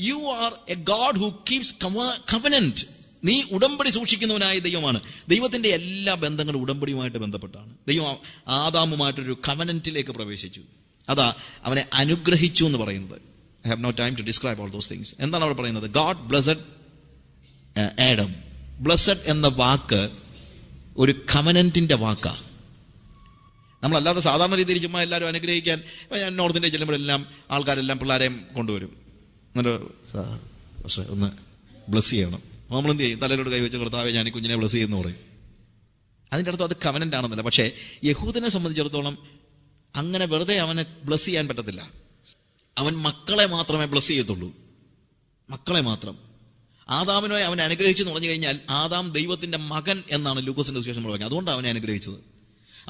you are A God who keeps covenant. നീ ഉടമ്പടി സൂക്ഷിക്കുന്നവനായ ദൈവമാണ്. ദൈവത്തിന്റെ എല്ലാ ബന്ധങ്ങളും ഉടമ്പടിയുമായിട്ട് ബന്ധപ്പെട്ടാണ്. ദൈവം ആദാമുമായിട്ടൊരു കവനന്റിലേക്ക് പ്രവേശിച്ചു. അതാ അവനെ അനുഗ്രഹിച്ചു എന്ന് പറയുന്നത്. I have no time to describe all those things. എന്താണ് അവിടെ പറയുന്നത്? God blessed Adam. ബ്ലെസ്ഡ് എന്ന വാക്ക് ഒരു കവനന്റിന്റെ വാക്കാണ്. നമ്മളല്ലാതെ സാധാരണ രീതിയിൽ ചുമ്മാ എല്ലാവരും അനുഗ്രഹിക്കാൻ, ഞാൻ നോർത്ത് ഇന്ത്യ ചെല്ലുമ്പോഴെല്ലാം ആൾക്കാരെല്ലാം പിള്ളേരെയും കൊണ്ടുവരും, എന്നിട്ട് ഒന്ന് ബ്ലസ് ചെയ്യണം. നമ്മൾ എന്ത് ചെയ്യും? തലയിലോട്ട് കൈവച്ച് കർത്താവേ ഞാൻ ഈ കുഞ്ഞിനെ ബ്ലസ് ചെയ്യുമെന്ന് പറയും. അതിൻ്റെ അർത്ഥം അത് കവനന്റ് ആണെന്നല്ല. പക്ഷേ യഹൂദനെ സംബന്ധിച്ചിടത്തോളം അങ്ങനെ വെറുതെ അവനെ ബ്ലസ് ചെയ്യാൻ പറ്റത്തില്ല. അവൻ മക്കളെ മാത്രമേ ബ്ലസ് ചെയ്യത്തുള്ളൂ, മക്കളെ മാത്രം. ആദാമിനെ അവനെ അനുഗ്രഹിച്ചെന്ന് പറഞ്ഞു കഴിഞ്ഞാൽ ആദാം ദൈവത്തിന്റെ മകൻ എന്നാണ് ലൂക്കോസിന്റെ സുവിശേഷം പറഞ്ഞത്. അതുകൊണ്ടാണ് അവനെ അനുഗ്രഹിച്ചത്.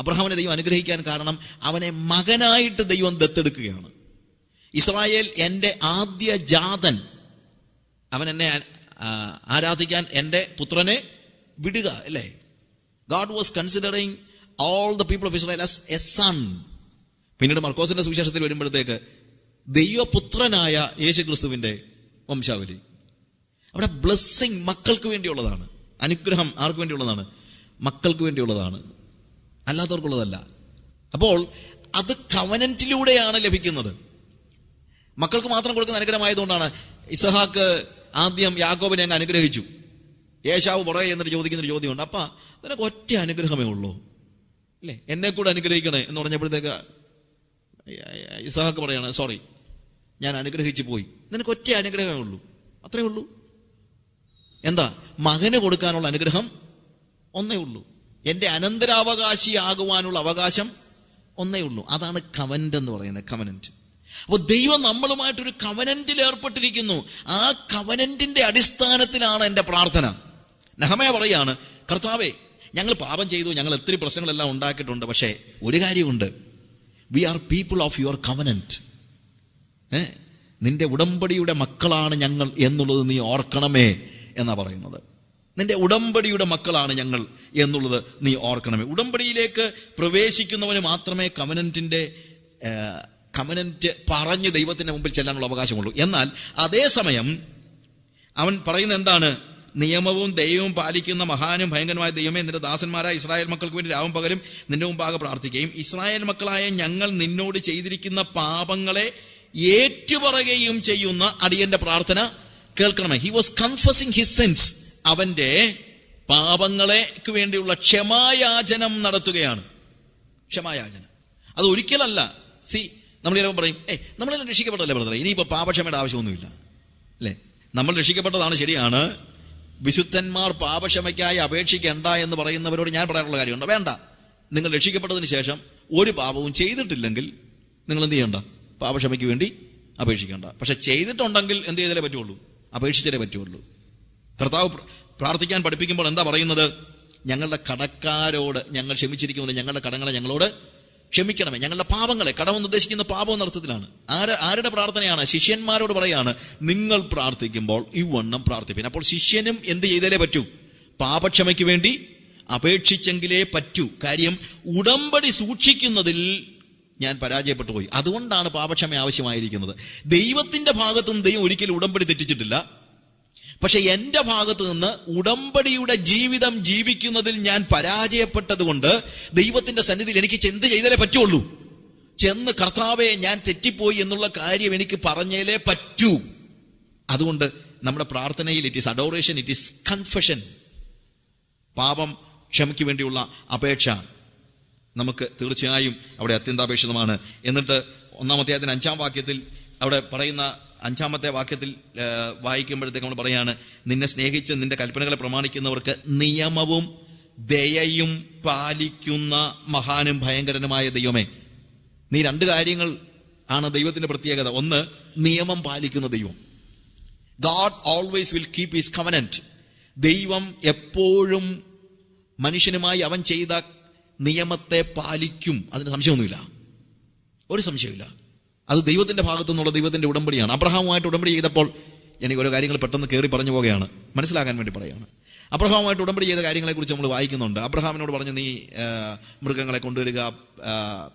അബ്രഹാമിനെ ദൈവം അനുഗ്രഹിക്കാൻ കാരണം അവനെ മകനായിട്ട് ദൈവം ദത്തെടുക്കുകയാണ്. ഇസ്രായേൽ എൻ്റെ ആദ്യ ജാതൻ, അവൻ എന്നെ ആരാധിക്കാൻ എൻ്റെ പുത്രനെ വിടുക അല്ലേ? God was considering all the people of Israel as a son. പിന്നീട് മർക്കോസിന്റെ സുവിശേഷത്തിൽ വരുമ്പോഴത്തേക്ക് ദൈവപുത്രനായ യേശുക്രിസ്തുവിന്റെ വംശാവലി. അവിടെ ബ്ലെസ്സിങ് മക്കൾക്ക് വേണ്ടിയുള്ളതാണ്. അനുഗ്രഹം ആർക്ക് വേണ്ടിയുള്ളതാണ്? മക്കൾക്ക് വേണ്ടിയുള്ളതാണ്, അല്ലാത്തവർക്കുള്ളതല്ല. അപ്പോൾ അത് കവനന്റിലൂടെയാണ് ലഭിക്കുന്നത്. മക്കൾക്ക് മാത്രം കൊടുക്കുന്ന അനുഗ്രഹമായതുകൊണ്ടാണ് ഇസഹാക്ക് ആദ്യം യാക്കോബിനെ അങ്ങ് അനുഗ്രഹിച്ചു. യേശാവ് പുറകെ എന്നിട്ട് ചോദിക്കുന്നൊരു ചോദ്യമുണ്ട്, അപ്പാ നിനക്ക് ഒറ്റ അനുഗ്രഹമേ ഉള്ളൂ അല്ലേ, എന്നെ കൂടെ അനുഗ്രഹിക്കണേ എന്ന് പറഞ്ഞപ്പോഴത്തേക്ക് ഇസഹാക്ക് പറയാണ്, സോറി ഞാൻ അനുഗ്രഹിച്ചു പോയി, നിനക്ക് ഒറ്റ അനുഗ്രഹമേ ഉള്ളൂ, അത്രേ ഉള്ളൂ. എന്താ? മകന് കൊടുക്കാനുള്ള അനുഗ്രഹം ഒന്നേ ഉള്ളൂ. എൻ്റെ അനന്തരാവകാശിയാകുവാനുള്ള അവകാശം ഒന്നേ ഉള്ളൂ. അതാണ് കവനന്റ് എന്ന് പറയുന്നത്, കവനന്റ്. അപ്പോൾ ദൈവം നമ്മളുമായിട്ടൊരു കവനന്റിൽ ഏർപ്പെട്ടിരിക്കുന്നു. ആ കവനന്റിന്റെ അടിസ്ഥാനത്തിലാണ് എൻ്റെ പ്രാർത്ഥന. നെഹമ്യാ പറയാണ്, കർത്താവേ ഞങ്ങൾ പാപം ചെയ്തു, ഞങ്ങൾ ഒത്തിരി പ്രശ്നങ്ങളെല്ലാം ഉണ്ടാക്കിയിട്ടുണ്ട്, പക്ഷേ ഒരു കാര്യമുണ്ട്, we are people of your covenant. നിന്റെ ഉടമ്പടിയുടെ മക്കളാണ് ഞങ്ങൾ എന്നുള്ളത് നീ ഓർക്കണമേ എന്നാ പറയുന്നത്. നിന്റെ ഉടമ്പടിയുടെ മക്കളാണ് ഞങ്ങൾ എന്നുള്ളത് നീ ഓർക്കണമേ. ഉടമ്പടിയിലേക്ക് പ്രവേശിക്കുന്നവന് മാത്രമേ കവനന്റ് പറഞ്ഞ് ദൈവത്തിന്റെ മുമ്പിൽ ചെല്ലാനുള്ള അവകാശമുള്ളൂ. എന്നാൽ അതേസമയം അവൻ പറയുന്നത് എന്താണ്? നിയമവും ദൈവവും പാലിക്കുന്ന മഹാനും ഭയങ്കരമായ ദൈവമേ, നിന്റെ ദാസന്മാരായ ഇസ്രായേൽ മക്കൾക്ക് വേണ്ടി രാവും പകലും നിന്റെ മുമ്പാകെ പ്രാർത്ഥിക്കുകയും ഇസ്രായേൽ മക്കളായ ഞങ്ങൾ നിന്നോട് ചെയ്തിരിക്കുന്ന പാപങ്ങളെ ഏറ്റുപറയുകയും ചെയ്യുന്ന അടിയന്റെ പ്രാർത്ഥന കേൾക്കണമേ. He was confusing his since. അവന്റെ പാപങ്ങളെക്ക് വേണ്ടിയുള്ള ക്ഷമായാചനം നടത്തുകയാണ്. ക്ഷമായാചനം. അത് ഒരിക്കലല്ല. നമ്മൾ ചിലപ്പോൾ പറയും, നമ്മളെല്ലാം രക്ഷിക്കപ്പെട്ടല്ലേ ബ്രദറെ, ഇനിയിപ്പോൾ പാപക്ഷമയുടെ ആവശ്യമൊന്നുമില്ല അല്ലേ? നമ്മൾ രക്ഷിക്കപ്പെട്ടതാണ്, ശരിയാണ്. വിശുദ്ധന്മാർ പാപക്ഷമയ്ക്കായി അപേക്ഷിക്കേണ്ട എന്ന് പറയുന്നവരോട് ഞാൻ പറയാനുള്ള കാര്യമുണ്ട്. വേണ്ട, നിങ്ങൾ രക്ഷിക്കപ്പെട്ടതിന് ശേഷം ഒരു പാപവും ചെയ്തിട്ടില്ലെങ്കിൽ നിങ്ങൾ എന്ത് ചെയ്യണ്ട? പാപക്ഷമയ്ക്ക് വേണ്ടി അപേക്ഷിക്കേണ്ട. പക്ഷെ ചെയ്തിട്ടുണ്ടെങ്കിൽ എന്ത് ചെയ്താലേ പറ്റുള്ളൂ? അപേക്ഷിച്ചാലേ പറ്റുള്ളൂ. കർത്താവ് പ്രാർത്ഥിക്കാൻ പഠിപ്പിക്കുമ്പോൾ എന്താ പറയുന്നത്? ഞങ്ങളുടെ കടക്കാരോട് ഞങ്ങൾ ക്ഷമിച്ചിരിക്കുന്നത് ഞങ്ങളുടെ കടങ്ങളെ ഞങ്ങളോട് ക്ഷമിക്കണമേ. ഞങ്ങളുടെ പാപങ്ങളെ, കടമെന്ന് ഉദ്ദേശിക്കുന്ന പാപം എന്ന അർത്ഥത്തിലാണ്. ആരുടെ പ്രാർത്ഥനയാണ്? ശിഷ്യന്മാരോട് പറയാണ്, നിങ്ങൾ പ്രാർത്ഥിക്കുമ്പോൾ ഇവണ്ണം പ്രാർത്ഥിപ്പിൻ. അപ്പോൾ ശിഷ്യനും എന്ത് ചെയ്താലേ പറ്റൂ? പാപക്ഷമയ്ക്ക് വേണ്ടി അപേക്ഷിച്ചെങ്കിലേ പറ്റൂ. കാര്യം ഉടമ്പടി സൂക്ഷിക്കുന്നതിൽ ഞാൻ പരാജയപ്പെട്ടു പോയി. അതുകൊണ്ടാണ് പാപക്ഷമ ആവശ്യമായിരിക്കുന്നത്. ദൈവത്തിന്റെ ഭാഗത്തു നിന്ന് ദൈവം ഒരിക്കലും ഉടമ്പടി തെറ്റിച്ചിട്ടില്ല. പക്ഷെ എന്റെ ഭാഗത്ത് നിന്ന് ഉടമ്പടിയുടെ ജീവിതം ജീവിക്കുന്നതിൽ ഞാൻ പരാജയപ്പെട്ടത് കൊണ്ട് ദൈവത്തിന്റെ സന്നിധിയിൽ എനിക്ക് എന്ത് ചെയ്താലേ പറ്റുള്ളൂ? ചെന്ന് കർത്താവേ ഞാൻ തെറ്റിപ്പോയി എന്നുള്ള കാര്യം എനിക്ക് പറഞ്ഞേലേ പറ്റൂ. അതുകൊണ്ട് നമ്മുടെ പ്രാർത്ഥനയിൽ it is adoration, it is confession. പാപം ക്ഷമയ്ക്ക് വേണ്ടിയുള്ള അപേക്ഷ നമുക്ക് തീർച്ചയായും അവിടെ അത്യന്താപേക്ഷിതമാണ്. എന്നിട്ട് 1-ാം അധ്യായത്തിന് 5-ാം വാക്യത്തിൽ അവിടെ പറയുന്ന 5-ാമത്തെ വാക്യത്തിൽ വായിക്കുമ്പോഴത്തേക്ക് നമ്മൾ പറയാണ്, നിന്നെ സ്നേഹിച്ച് നിന്റെ കൽപ്പനകളെ പ്രമാണിക്കുന്നവർക്ക് നിയമവും ദയയും പാലിക്കുന്ന മഹാനും ഭയങ്കരനുമായ ദൈവമേ. നീ 2 കാര്യങ്ങൾ ആണ് ദൈവത്തിന്റെ പ്രത്യേകത. ഒന്ന്, നിയമം പാലിക്കുന്ന ദൈവം. God always will keep his covenant. ദൈവം എപ്പോഴും മനുഷ്യനുമായി അവൻ ചെയ്ത നിയമത്തെ പാലിക്കും. അതിന് സംശയമൊന്നുമില്ല, ഒരു സംശയമില്ല. അത് ദൈവത്തിന്റെ ഭാഗത്തു നിന്നുള്ള ദൈവത്തിന്റെ ഉടമ്പടിയാണ്. അബ്രഹാമുമായിട്ട് ഉടമ്പടി ചെയ്തപ്പോൾ, എനിക്ക് ഓരോ കാര്യങ്ങൾ പെട്ടെന്ന് കയറി പറഞ്ഞു പോകുകയാണ്, മനസ്സിലാക്കാൻ വേണ്ടി പറയുകയാണ്. അബ്രഹാമുമായിട്ട് ഉടമ്പടി ചെയ്ത കാര്യങ്ങളെക്കുറിച്ച് നമ്മൾ വായിക്കുന്നുണ്ട്. അബ്രഹാമിനോട് പറഞ്ഞു, നീ മൃഗങ്ങളെ കൊണ്ടുവരിക,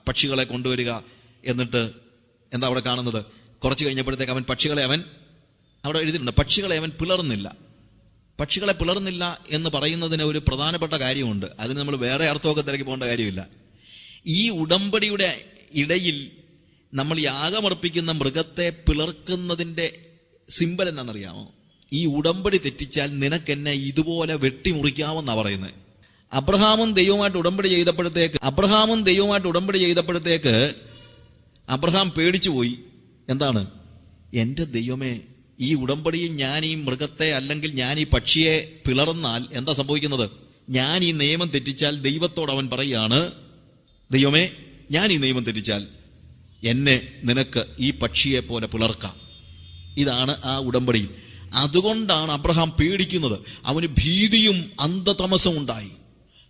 പക്ഷികളെ കൊണ്ടുവരിക. എന്നിട്ട് എന്താ അവിടെ കാണുന്നത്? കുറച്ച് കഴിഞ്ഞപ്പോഴത്തേക്ക് അവൻ പക്ഷികളെ അവിടെ എഴുതിയിട്ടുണ്ട്, പക്ഷികളെ അവൻ പിളർന്നില്ല. പക്ഷികളെ പിളർന്നില്ല എന്ന് പറയുന്നതിന് ഒരു പ്രധാനപ്പെട്ട കാര്യമുണ്ട്. അതിന് നമ്മൾ വേറെ അർത്ഥമൊക്കെ തിരക്കി പോകേണ്ട കാര്യമില്ല. ഈ ഉടമ്പടിയുടെ ഇടയിൽ നമ്മൾ യാഗമർപ്പിക്കുന്ന മൃഗത്തെ പിളർക്കുന്നതിന്റെ സിമ്പൽ എന്നാണെന്നറിയാമോ? ഈ ഉടമ്പടി തെറ്റിച്ചാൽ നിനക്കെന്നെ ഇതുപോലെ വെട്ടിമുറിക്കാമെന്നാണ് പറയുന്നത്. അബ്രഹാമും ദൈവമായിട്ട് ഉടമ്പടി ചെയ്തപ്പോഴത്തേക്ക് അബ്രഹാം പേടിച്ചു പോയി. എന്താണ്? എൻ്റെ ദൈവമേ, ഈ ഉടമ്പടിയിൽ ഞാൻ ഈ മൃഗത്തെ അല്ലെങ്കിൽ ഞാൻ ഈ പക്ഷിയെ പിളർന്നാൽ എന്താ സംഭവിക്കുന്നത്? ഞാൻ ഈ നിയമം തെറ്റിച്ചാൽ ദൈവത്തോട് അവൻ പറയാണ്, ദൈവമേ, ഞാൻ ഈ നിയമം തെറ്റിച്ചാൽ എന്നെ നിനക്ക് ഈ പക്ഷിയെ പോലെ പിളർക്കാം. ഇതാണ് ആ ഉടമ്പടി. അതുകൊണ്ടാണ് അബ്രഹാം പേടിക്കുന്നത്. അവന് ഭീതിയും അന്ധതമസവും ഉണ്ടായി.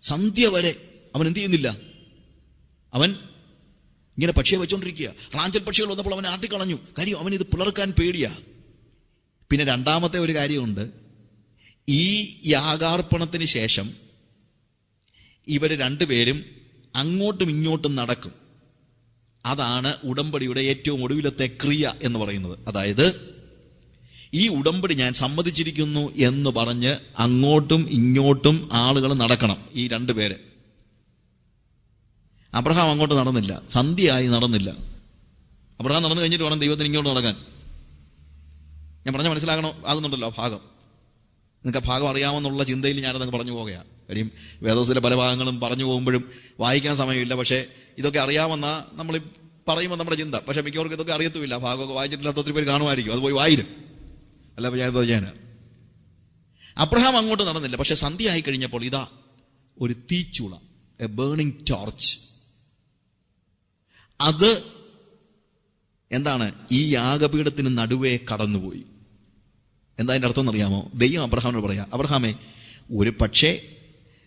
സന്ധ്യ വരെ അവൻ എന്ത് ചെയ്യുന്നില്ല? അവൻ ഇങ്ങനെ പക്ഷിയെ വെച്ചോണ്ടിരിക്കുക. റാഞ്ചൽ പക്ഷികൾ വന്നപ്പോൾ അവനെ ആട്ടിക്കളഞ്ഞു. കാര്യം അവൻ ഇത് പിളർക്കാൻ പേടിയാ. പിന്നെ 2-ാമത്തെ ഒരു കാര്യമുണ്ട്. ഈ യാഗാർപ്പണത്തിന് ശേഷം ഇവർ 2 പേരും അങ്ങോട്ടും ഇങ്ങോട്ടും നടക്കും. അതാണ് ഉടമ്പടിയുടെ ഏറ്റവും ഒടുവിലത്തെ ക്രിയ എന്ന് പറയുന്നത്. അതായത് ഈ ഉടമ്പടി ഞാൻ സമ്മതിച്ചിരിക്കുന്നു എന്ന് പറഞ്ഞ് അങ്ങോട്ടും ഇങ്ങോട്ടും ആളുകൾ നടക്കണം. ഈ 2 പേര്. അബ്രഹാം അങ്ങോട്ട് നടന്നില്ല, സന്ധ്യയായി നടന്നില്ല. അബ്രഹാം നടന്നു കഴിഞ്ഞിട്ട് വേണം ദൈവത്തിന് ഇങ്ങോട്ട് നടക്കാൻ. ഞാൻ പറഞ്ഞ ആകുന്നുണ്ടല്ലോ ആ ഭാഗം. നിങ്ങൾക്ക് ആ ഭാഗം അറിയാമെന്നുള്ള ചിന്തയിൽ ഞാനതങ്ങ് പറഞ്ഞു പോകുകയാണ്. കാര്യം വേദോസിലെ പല ഭാഗങ്ങളും പറഞ്ഞു പോകുമ്പോഴും വായിക്കാൻ സമയമില്ല. പക്ഷേ ഇതൊക്കെ അറിയാമെന്ന നമ്മൾ പറയുമ്പോൾ നമ്മുടെ ചിന്ത. പക്ഷെ മിക്കവർക്കും ഇതൊക്കെ അറിയത്തുമില്ല. ഭാഗമൊക്കെ വായിച്ചിട്ടില്ലാത്ത ഒത്തിരി പേര് കാണുമായിരിക്കും. അത് പോയി വായിരും. അല്ല, ഞാൻ എന്തോ ചെയ്യാനാ. അബ്രഹാം അങ്ങോട്ട് നടന്നില്ല. പക്ഷെ സന്ധ്യ ആയി കഴിഞ്ഞപ്പോൾ ഇതാ ഒരു തീച്ചൂള, എ ബേണിംഗ് ടോർച്ച്. അത് എന്താണ്? ഈ യാഗപീഠത്തിന് നടുവേ കടന്നുപോയി. എന്താ അതിൻ്റെ അർത്ഥം എന്നറിയാമോ? ദൈവം അബ്രഹാമിനോട് പറയാ, അബ്രഹാമേ, ഒരു പക്ഷേ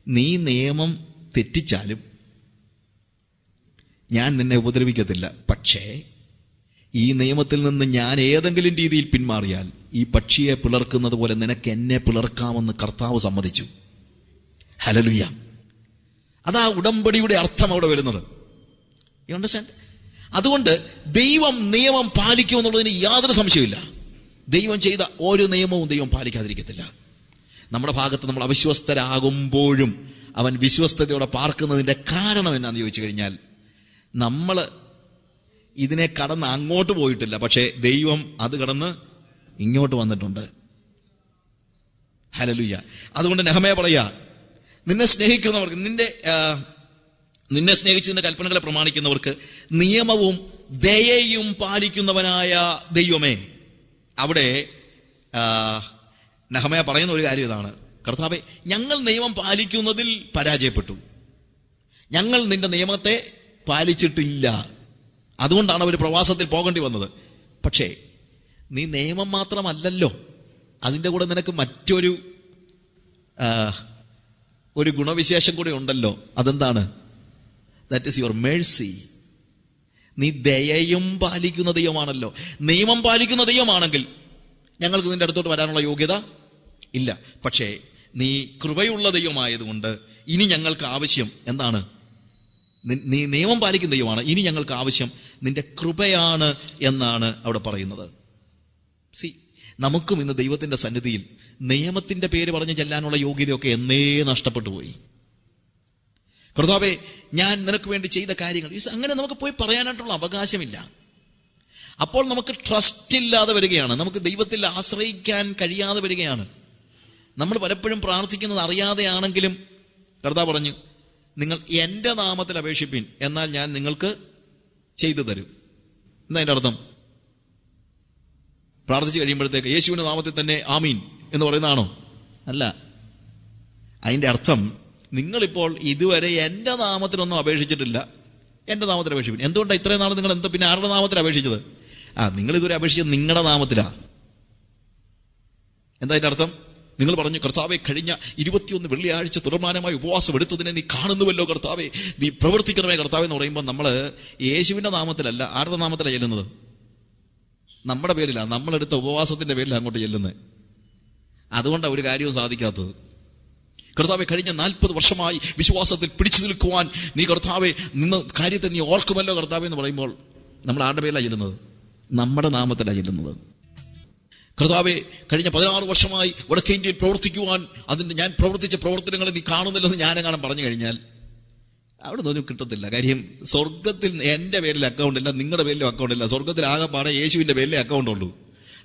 നീ നിയമം തെറ്റിച്ചാലും ഞാൻ നിന്നെ ഉപദ്രവിക്കത്തില്ല. പക്ഷേ ഈ നിയമത്തിൽ നിന്ന് ഞാൻ ഏതെങ്കിലും രീതിയിൽ പിന്മാറിയാൽ ഈ പക്ഷിയെ പിളർക്കുന്നത് പോലെ നിനക്ക് എന്നെ പിളർക്കാമെന്ന് കർത്താവ് സമ്മതിച്ചു. ഹല്ലേലൂയ. അതാ ഉടമ്പടിയുടെ അർത്ഥം അവിടെ വരുന്നത്. You understand? അതുകൊണ്ട് ദൈവം നിയമം പാലിക്കുമെന്നുള്ളതിന് യാതൊരു സംശയമില്ല. ദൈവം ചെയ്ത ഓരോ നിയമവും ദൈവം പാലിക്കാതിരിക്കത്തില്ല. നമ്മുടെ ഭാഗത്ത് നമ്മൾ അവിശ്വസ്തരാകുമ്പോഴും അവൻ വിശ്വസ്തയോടെ പാർക്കുന്നതിൻ്റെ കാരണം എന്നാന്ന് ചോദിച്ചു കഴിഞ്ഞാൽ, നമ്മൾ ഇതിനെ കടന്ന് അങ്ങോട്ട് പോയിട്ടില്ല. പക്ഷേ ദൈവം അത് കടന്ന് ഇങ്ങോട്ട് വന്നിട്ടുണ്ട്. ഹല്ലേലൂയ. അതുകൊണ്ട് നെഹെമ്യാ പറയാ, നിന്നെ സ്നേഹിക്കുന്നവർക്ക്, നിന്റെ നിന്നെ സ്നേഹിച്ച് നിന്റെ കൽപ്പനകളെ പ്രമാണിക്കുന്നവർക്ക് നിയമവും ദയയും പാലിക്കുന്നവനായ ദൈവമേ. അവിടെ നെഹമ്യാ പറയുന്ന ഒരു കാര്യം ഇതാണ്: കർത്താവേ, ഞങ്ങൾ നിയമം പാലിക്കുന്നതിൽ പരാജയപ്പെട്ടു, ഞങ്ങൾ നിന്റെ നിയമത്തെ പാലിച്ചിട്ടില്ല, അതുകൊണ്ടാണ് അവർ പ്രവാസത്തിൽ പോകേണ്ടി വന്നത്. പക്ഷേ നീ നിയമം മാത്രമല്ലല്ലോ, അതിൻ്റെ കൂടെ നിനക്ക് മറ്റൊരു ഗുണവിശേഷം കൂടെ ഉണ്ടല്ലോ. അതെന്താണ്? That is your Mercy. നീ ദയയും പാലിക്കുന്ന ദൈവമാണല്ലോ. നിയമം പാലിക്കുന്ന ദൈവമാണെങ്കിൽ ഞങ്ങൾക്ക് നിന്റെ അടുത്തോട്ട് വരാനുള്ള യോഗ്യത ഇല്ല. പക്ഷേ നീ കൃപയുള്ള ദൈവമായതുകൊണ്ട് ഇനി ഞങ്ങൾക്ക് ആവശ്യം എന്താണ്? നീ നിയമം പാലിക്കുന്ന ദൈവമാണ്, ഇനി ഞങ്ങൾക്ക് ആവശ്യം നിന്റെ കൃപയാണ് എന്നാണ് അവിടെ പറയുന്നത്. സി, നമുക്കും ഇന്ന് ദൈവത്തിന്റെ സന്നിധിയിൽ നിയമത്തിന്റെ പേര് പറഞ്ഞ് ചെല്ലാനുള്ള യോഗ്യതയൊക്കെ എന്നേ നഷ്ടപ്പെട്ടു പോയി. കർത്താവേ, ഞാൻ നിനക്ക് വേണ്ടി ചെയ്ത കാര്യങ്ങൾ, അങ്ങനെ നമുക്ക് പോയി പറയാനായിട്ടുള്ള അവകാശമില്ല. അപ്പോൾ നമുക്ക് ട്രസ്റ്റ് ഇല്ലാതെ വരികയാണ്, നമുക്ക് ദൈവത്തിൽ ആശ്രയിക്കാൻ കഴിയാതെ വരികയാണ്. നമ്മൾ പലപ്പോഴും പ്രാർത്ഥിക്കുന്നത് അറിയാതെയാണെങ്കിലും കർത്താവ് പറഞ്ഞു, നിങ്ങൾ എൻ്റെ നാമത്തിൽ അപേക്ഷിപ്പിൻ, എന്നാൽ ഞാൻ നിങ്ങൾക്ക് ചെയ്തു തരും. എന്താ അതിൻ്റെ അർത്ഥം? പ്രാർത്ഥിച്ചു കഴിയുമ്പോഴത്തേക്ക് യേശുവിൻ്റെ നാമത്തിൽ തന്നെ ആമീൻ എന്ന് പറയുന്നതാണോ? അല്ല. അതിൻ്റെ അർത്ഥം, നിങ്ങളിപ്പോൾ ഇതുവരെ എൻ്റെ നാമത്തിലൊന്നും അപേക്ഷിച്ചിട്ടില്ല, എൻ്റെ നാമത്തിൽ അപേക്ഷിപ്പിൻ. എന്തുകൊണ്ടാണ് ഇത്രയും നാൾ നിങ്ങൾ പിന്നെ ആരുടെ നാമത്തിൽ അപേക്ഷിച്ചത്? നിങ്ങൾ ഇതുവരെ അപേക്ഷിച്ചത് നിങ്ങളുടെ നാമത്തിലാ. എന്താ അതിൻ്റെ അർത്ഥം? നിങ്ങൾ പറഞ്ഞു, കർത്താവെ, കഴിഞ്ഞ 21 വെള്ളിയാഴ്ച തുടർമാനമായി ഉപവാസം എടുത്തതിനെ നീ കാണുന്നുവല്ലോ കർത്താവെ, നീ പ്രവർത്തിക്കണമേ കർത്താവെ എന്ന് പറയുമ്പോൾ നമ്മൾ യേശുവിൻ്റെ നാമത്തിലല്ല, ആരുടെ നാമത്തിലാണ് ചെല്ലുന്നത്? നമ്മുടെ പേരിലാണ്, നമ്മളെടുത്ത ഉപവാസത്തിന്റെ പേരിലാണ് അങ്ങോട്ട് ചെല്ലുന്നത്. അതുകൊണ്ടാണ് ഒരു കാര്യവും സാധിക്കാത്തത്. കർത്താവെ, കഴിഞ്ഞ 40 വർഷമായി വിശ്വാസത്തിൽ പിടിച്ചു നിൽക്കുവാൻ നീ കർത്താവെ നിന്ന കാര്യത്തെ നീ ഓർക്കുമല്ലോ കർത്താവെ എന്ന് പറയുമ്പോൾ നമ്മൾ ആരുടെ പേരിലാണ് ചെല്ലുന്നത്? നമ്മുടെ നാമത്തിലാണ് ചെല്ലുന്നത്. കർത്താവെ, കഴിഞ്ഞ 16 വർഷമായി വടക്കേ ഇന്ത്യയിൽ പ്രവർത്തിക്കുവാൻ ഞാൻ പ്രവർത്തിച്ച പ്രവർത്തനങ്ങളെ നീ കാണുന്നില്ലെന്ന് ഞാനെങ്ങാനും പറഞ്ഞു കഴിഞ്ഞാൽ അവിടെ നിന്നൊന്നും കിട്ടത്തില്ല. കാര്യം സ്വർഗത്തിൽ എൻ്റെ പേരിൽ അക്കൗണ്ട് ഇല്ല, നിങ്ങളുടെ പേരിലും അക്കൗണ്ട് ഇല്ല. സ്വർഗത്തിൽ ആകെപ്പാടെ യേശുവിൻ്റെ പേരിലേ അക്കൗണ്ട് ഉള്ളൂ.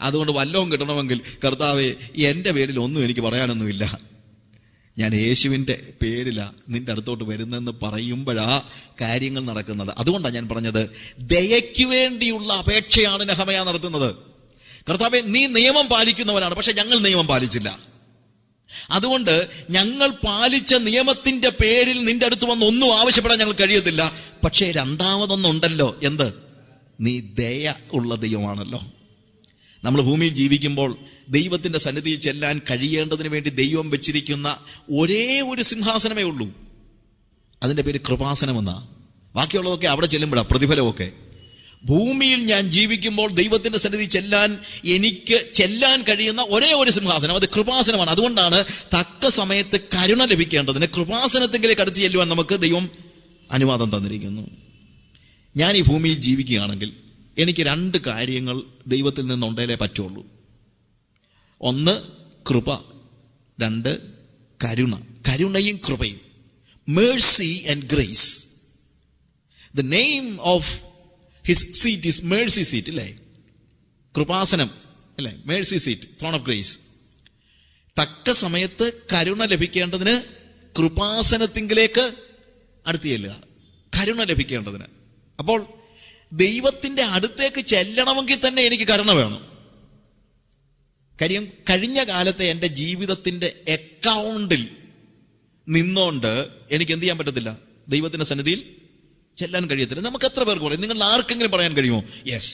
അതുകൊണ്ട് വല്ലവും കിട്ടണമെങ്കിൽ കർത്താവെ, എൻ്റെ പേരിൽ ഒന്നും എനിക്ക് പറയാനൊന്നുമില്ല, ഞാൻ യേശുവിൻ്റെ പേരിലാണ് നിന്റെ അടുത്തോട്ട് വരുന്നതെന്ന് പറയുമ്പോഴാ കാര്യങ്ങൾ നടക്കുന്നത്. അതുകൊണ്ടാണ് ഞാൻ പറഞ്ഞത്, ദയയ്ക്ക് വേണ്ടിയുള്ള അപേക്ഷയാണ് നെഹമ്യാ നടത്തുന്നത്. കർത്താവെ, നീ നിയമം പാലിക്കുന്നവനാണ്, പക്ഷെ ഞങ്ങൾ നിയമം പാലിച്ചില്ല. അതുകൊണ്ട് ഞങ്ങൾ പാലിച്ച നിയമത്തിന്റെ പേരിൽ നിന്റെ അടുത്ത് വന്ന് ഒന്നും ആവശ്യപ്പെടാൻ ഞങ്ങൾ കഴിയത്തില്ല. പക്ഷേ രണ്ടാമതൊന്നുണ്ടല്ലോ, എന്ത്? നീ ദയ ഉള്ള ദൈവമാണല്ലോ. നമ്മൾ ഭൂമിയിൽ ജീവിക്കുമ്പോൾ ദൈവത്തിന്റെ സന്നിധിയിൽ ചെല്ലാൻ കഴിയേണ്ടതിന് വേണ്ടി ദൈവം വെച്ചിരിക്കുന്ന ഒരേ ഒരു സിംഹാസനമേ ഉള്ളൂ. അതിന്റെ പേര് കൃപാസനമെന്നാ. ബാക്കിയുള്ളതൊക്കെ അവിടെ ചെല്ലുമ്പോഴാണ് പ്രതിഫലമൊക്കെ. ഭൂമിയിൽ ഞാൻ ജീവിക്കുമ്പോൾ ദൈവത്തിന്റെ സന്നിധി എനിക്ക് ചെല്ലാൻ കഴിയുന്ന ഒരേ ഒരു സിംഹാസനം, അത് കൃപാസനമാണ്. അതുകൊണ്ടാണ് തക്ക സമയത്ത് കരുണ ലഭിക്കേണ്ടതിന് കൃപാസനത്തിലേക്ക് അടുത്ത് ചെല്ലുവാൻ നമുക്ക് ദൈവം അനുവാദം തന്നിരിക്കുന്നു. ഞാൻ ഈ ഭൂമിയിൽ ജീവിക്കുകയാണെങ്കിൽ എനിക്ക് 2 കാര്യങ്ങൾ ദൈവത്തിൽ നിന്നുണ്ടേലേ പറ്റുള്ളൂ. 1 കൃപ, 2 കരുണ. കരുണയും കൃപയും. Mercy and grace. The name of his seat is Mercy seat, അല്ലേ? കൃപാസനം, അല്ലേ? Mercy seat, thrown of grace. തക്ക സമയത്ത് കരുണ ലഭിക്കേണ്ടതിന് കൃപാസനത്തിങ്കിലേക്ക് അടുത്ത് ചെല്ലുക, കരുണ ലഭിക്കേണ്ടതിന്. അപ്പോൾ ദൈവത്തിന്റെ അടുത്തേക്ക് ചെല്ലണമെങ്കിൽ തന്നെ എനിക്ക് കരുണ വേണം. കാര്യം കഴിഞ്ഞ കാലത്തെ എൻ്റെ ജീവിതത്തിന്റെ അക്കൗണ്ടിൽ നിന്നോണ്ട് എനിക്ക് എന്ത് ചെയ്യാൻ പറ്റത്തില്ല? ദൈവത്തിന്റെ സന്നിധിയിൽ ചെല്ലാൻ കഴിയത്തില്ല. നമുക്ക് എത്ര പേർക്ക് പറയും? നിങ്ങൾ ആർക്കെങ്കിലും പറയാൻ കഴിയുമോ? യെസ്,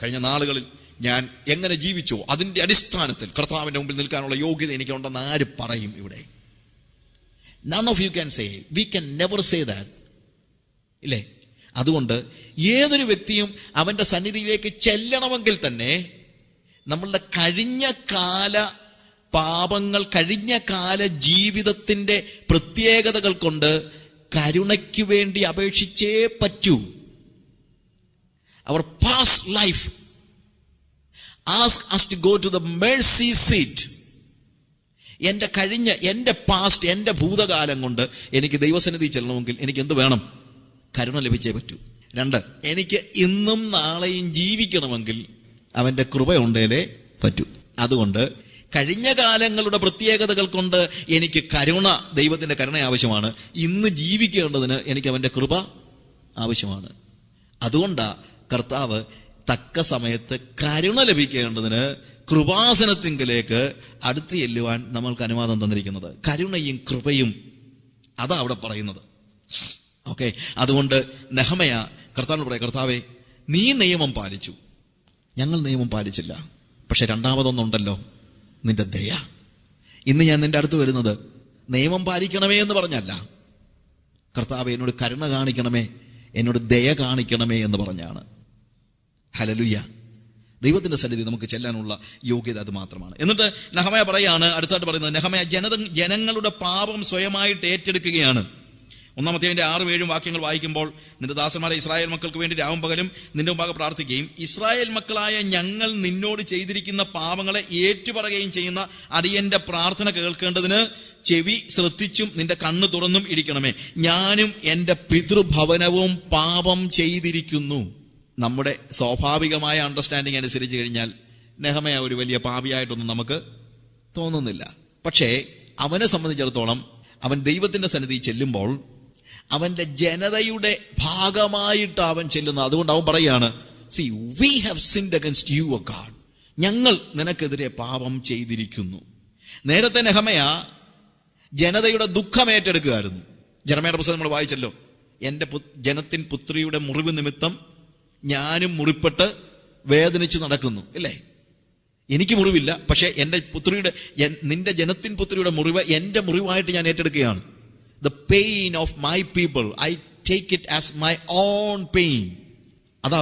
കഴിഞ്ഞ നാളുകളിൽ ഞാൻ എങ്ങനെ ജീവിച്ചോ അതിന്റെ അടിസ്ഥാനത്തിൽ കർത്താവിന്റെ മുമ്പിൽ നിൽക്കാനുള്ള യോഗ്യത എനിക്കുണ്ടെന്ന് ആര് പറയും ഇവിടെ? None of you can say. We can never say that. ഇല്ലേ? അതുകൊണ്ട് ഏതൊരു വ്യക്തിയും അവന്റെ സന്നിധിയിലേക്ക് ചെല്ലണമെങ്കിൽ തന്നെ നമ്മളുടെ കഴിഞ്ഞ കാല പാപങ്ങൾ, കഴിഞ്ഞ കാല ജീവിതത്തിന്റെ പ്രത്യേകതകൾ കൊണ്ട് കരുണയ്ക്ക് വേണ്ടി അപേക്ഷിച്ചേ പറ്റൂ. Our past life ask us to go to the mercy seat. എൻ്റെ പാസ്റ്റ്, എൻ്റെ ഭൂതകാലം കൊണ്ട് എനിക്ക് ദൈവസന്നിധി ചെല്ലണമെങ്കിൽ എനിക്ക് എന്ത് വേണം? കരുണ ലഭിച്ചേ പറ്റൂ. 2, എനിക്ക് ഇന്നും നാളെയും ജീവിക്കണമെങ്കിൽ അവൻ്റെ കൃപ ഉണ്ടേലേ പറ്റൂ. അതുകൊണ്ട് കഴിഞ്ഞ കാലങ്ങളുടെ പ്രത്യേകതകൾ കൊണ്ട് എനിക്ക് കരുണ, ദൈവത്തിന്റെ കരുണ ആവശ്യമാണ്. ഇന്ന് ജീവിക്കേണ്ടതിന് എനിക്ക് അവന്റെ കൃപ ആവശ്യമാണ്. അതുകൊണ്ടാ കർത്താവ് തക്ക സമയത്ത് കരുണ ലഭിക്കേണ്ടതിന് കൃപാസനത്തിങ്കിലേക്ക് അടുത്ത് ചെല്ലുവാൻ നമ്മൾക്ക് അനുവാദം തന്നിരിക്കുന്നത്. കരുണയും കൃപയും അതാ അവിടെ പറയുന്നത്. ഓക്കെ, അതുകൊണ്ട് നെഹെമ്യാ കർത്താവിനോട് പറയാം, കർത്താവേ, നീ നിയമം പാലിച്ചു, ഞങ്ങൾ നിയമം പാലിച്ചില്ല. പക്ഷെ രണ്ടാമതൊന്നുണ്ടല്ലോ, നിന്റെ ദയ. ഇന്ന് ഞാൻ നിന്റെ അടുത്ത് വരുന്നത് നിയമം പാലിക്കണമേ എന്ന് പറഞ്ഞല്ല, കർത്താവേ എന്നോട് കരുണ കാണിക്കണമേ, എന്നോട് ദയ കാണിക്കണമേ എന്ന് പറഞ്ഞാണ്. ഹല്ലേലൂയ. ദൈവത്തിന്റെ സന്നിധി നമുക്ക് ചെല്ലാനുള്ള യോഗ്യത അത് മാത്രമാണ്. എന്നിട്ട് നെഹെമ്യാ പറയാണ്, അടുത്തായിട്ട് പറയുന്നത്, നെഹെമ്യാ ജനങ്ങളുടെ പാപം സ്വയമായിട്ട് ഏറ്റെടുക്കുകയാണ്. 1 അധ്യായത്തിന്റെ 6-7 വാക്യങ്ങൾ വായിക്കുമ്പോൾ, നിന്റെ ദാസന്മാരെ ഇസ്രായേൽ മക്കൾക്ക് വേണ്ടി രാവും പകലും നിന്റെ മുമ്പാകെ പ്രാർത്ഥിക്കുകയും ഇസ്രായേൽ മക്കളായ ഞങ്ങൾ നിന്നോട് ചെയ്തിരിക്കുന്ന പാപങ്ങളെ ഏറ്റുപറയുകയും ചെയ്യുന്ന അടിയന്റെ പ്രാർത്ഥന കേൾക്കേണ്ടതിന് ചെവി ശ്രദ്ധിച്ചും നിന്റെ കണ്ണ് തുറന്നും ഇരിക്കണമേ. ഞാനും എന്റെ പിതൃഭവനവും പാപം ചെയ്തിരിക്കുന്നു. നമ്മുടെ സ്വാഭാവികമായ അണ്ടർസ്റ്റാൻഡിങ് അനുസരിച്ച് കഴിഞ്ഞാൽ നെഹെമ്യാ ഒരു വലിയ പാപിയായിട്ടൊന്നും നമുക്ക് തോന്നുന്നില്ല. പക്ഷേ അവനെ സംബന്ധിച്ചിടത്തോളം അവൻ ദൈവത്തിന്റെ സന്നിധി ചെല്ലുമ്പോൾ അവന്റെ ജനതയുടെ ഭാഗമായിട്ട് അവൻ ചെല്ലുന്നത്. അതുകൊണ്ട് അവൻ പറയാണ്, see we have sinned against you, oh God, ഞങ്ങൾ നിനക്കെതിരെ പാപം ചെയ്തിരിക്കുന്നു. നേരത്തെ നെഹെമ്യാ ജനതയുടെ ദുഃഖം ഏറ്റെടുക്കുകയായിരുന്നു. ജെറമ്യായുടെ പുസ്തകം നമ്മൾ വായിച്ചല്ലോ, എന്റെ ജനത്തിൻ പുത്രിയുടെ മുറിവ് നിമിത്തം ഞാനും മുറിപ്പെട്ട് വേദനിച്ച് നടക്കുന്നു, ഇല്ലേ? എനിക്ക് മുറിവില്ല, പക്ഷെ എന്റെ നിന്റെ ജനത്തിൻ പുത്രിയുടെ മുറിവ് എന്റെ മുറിവായിട്ട് ഞാൻ ഏറ്റെടുക്കുകയാണ്. The pain of my people I take it as my own pain. അതാ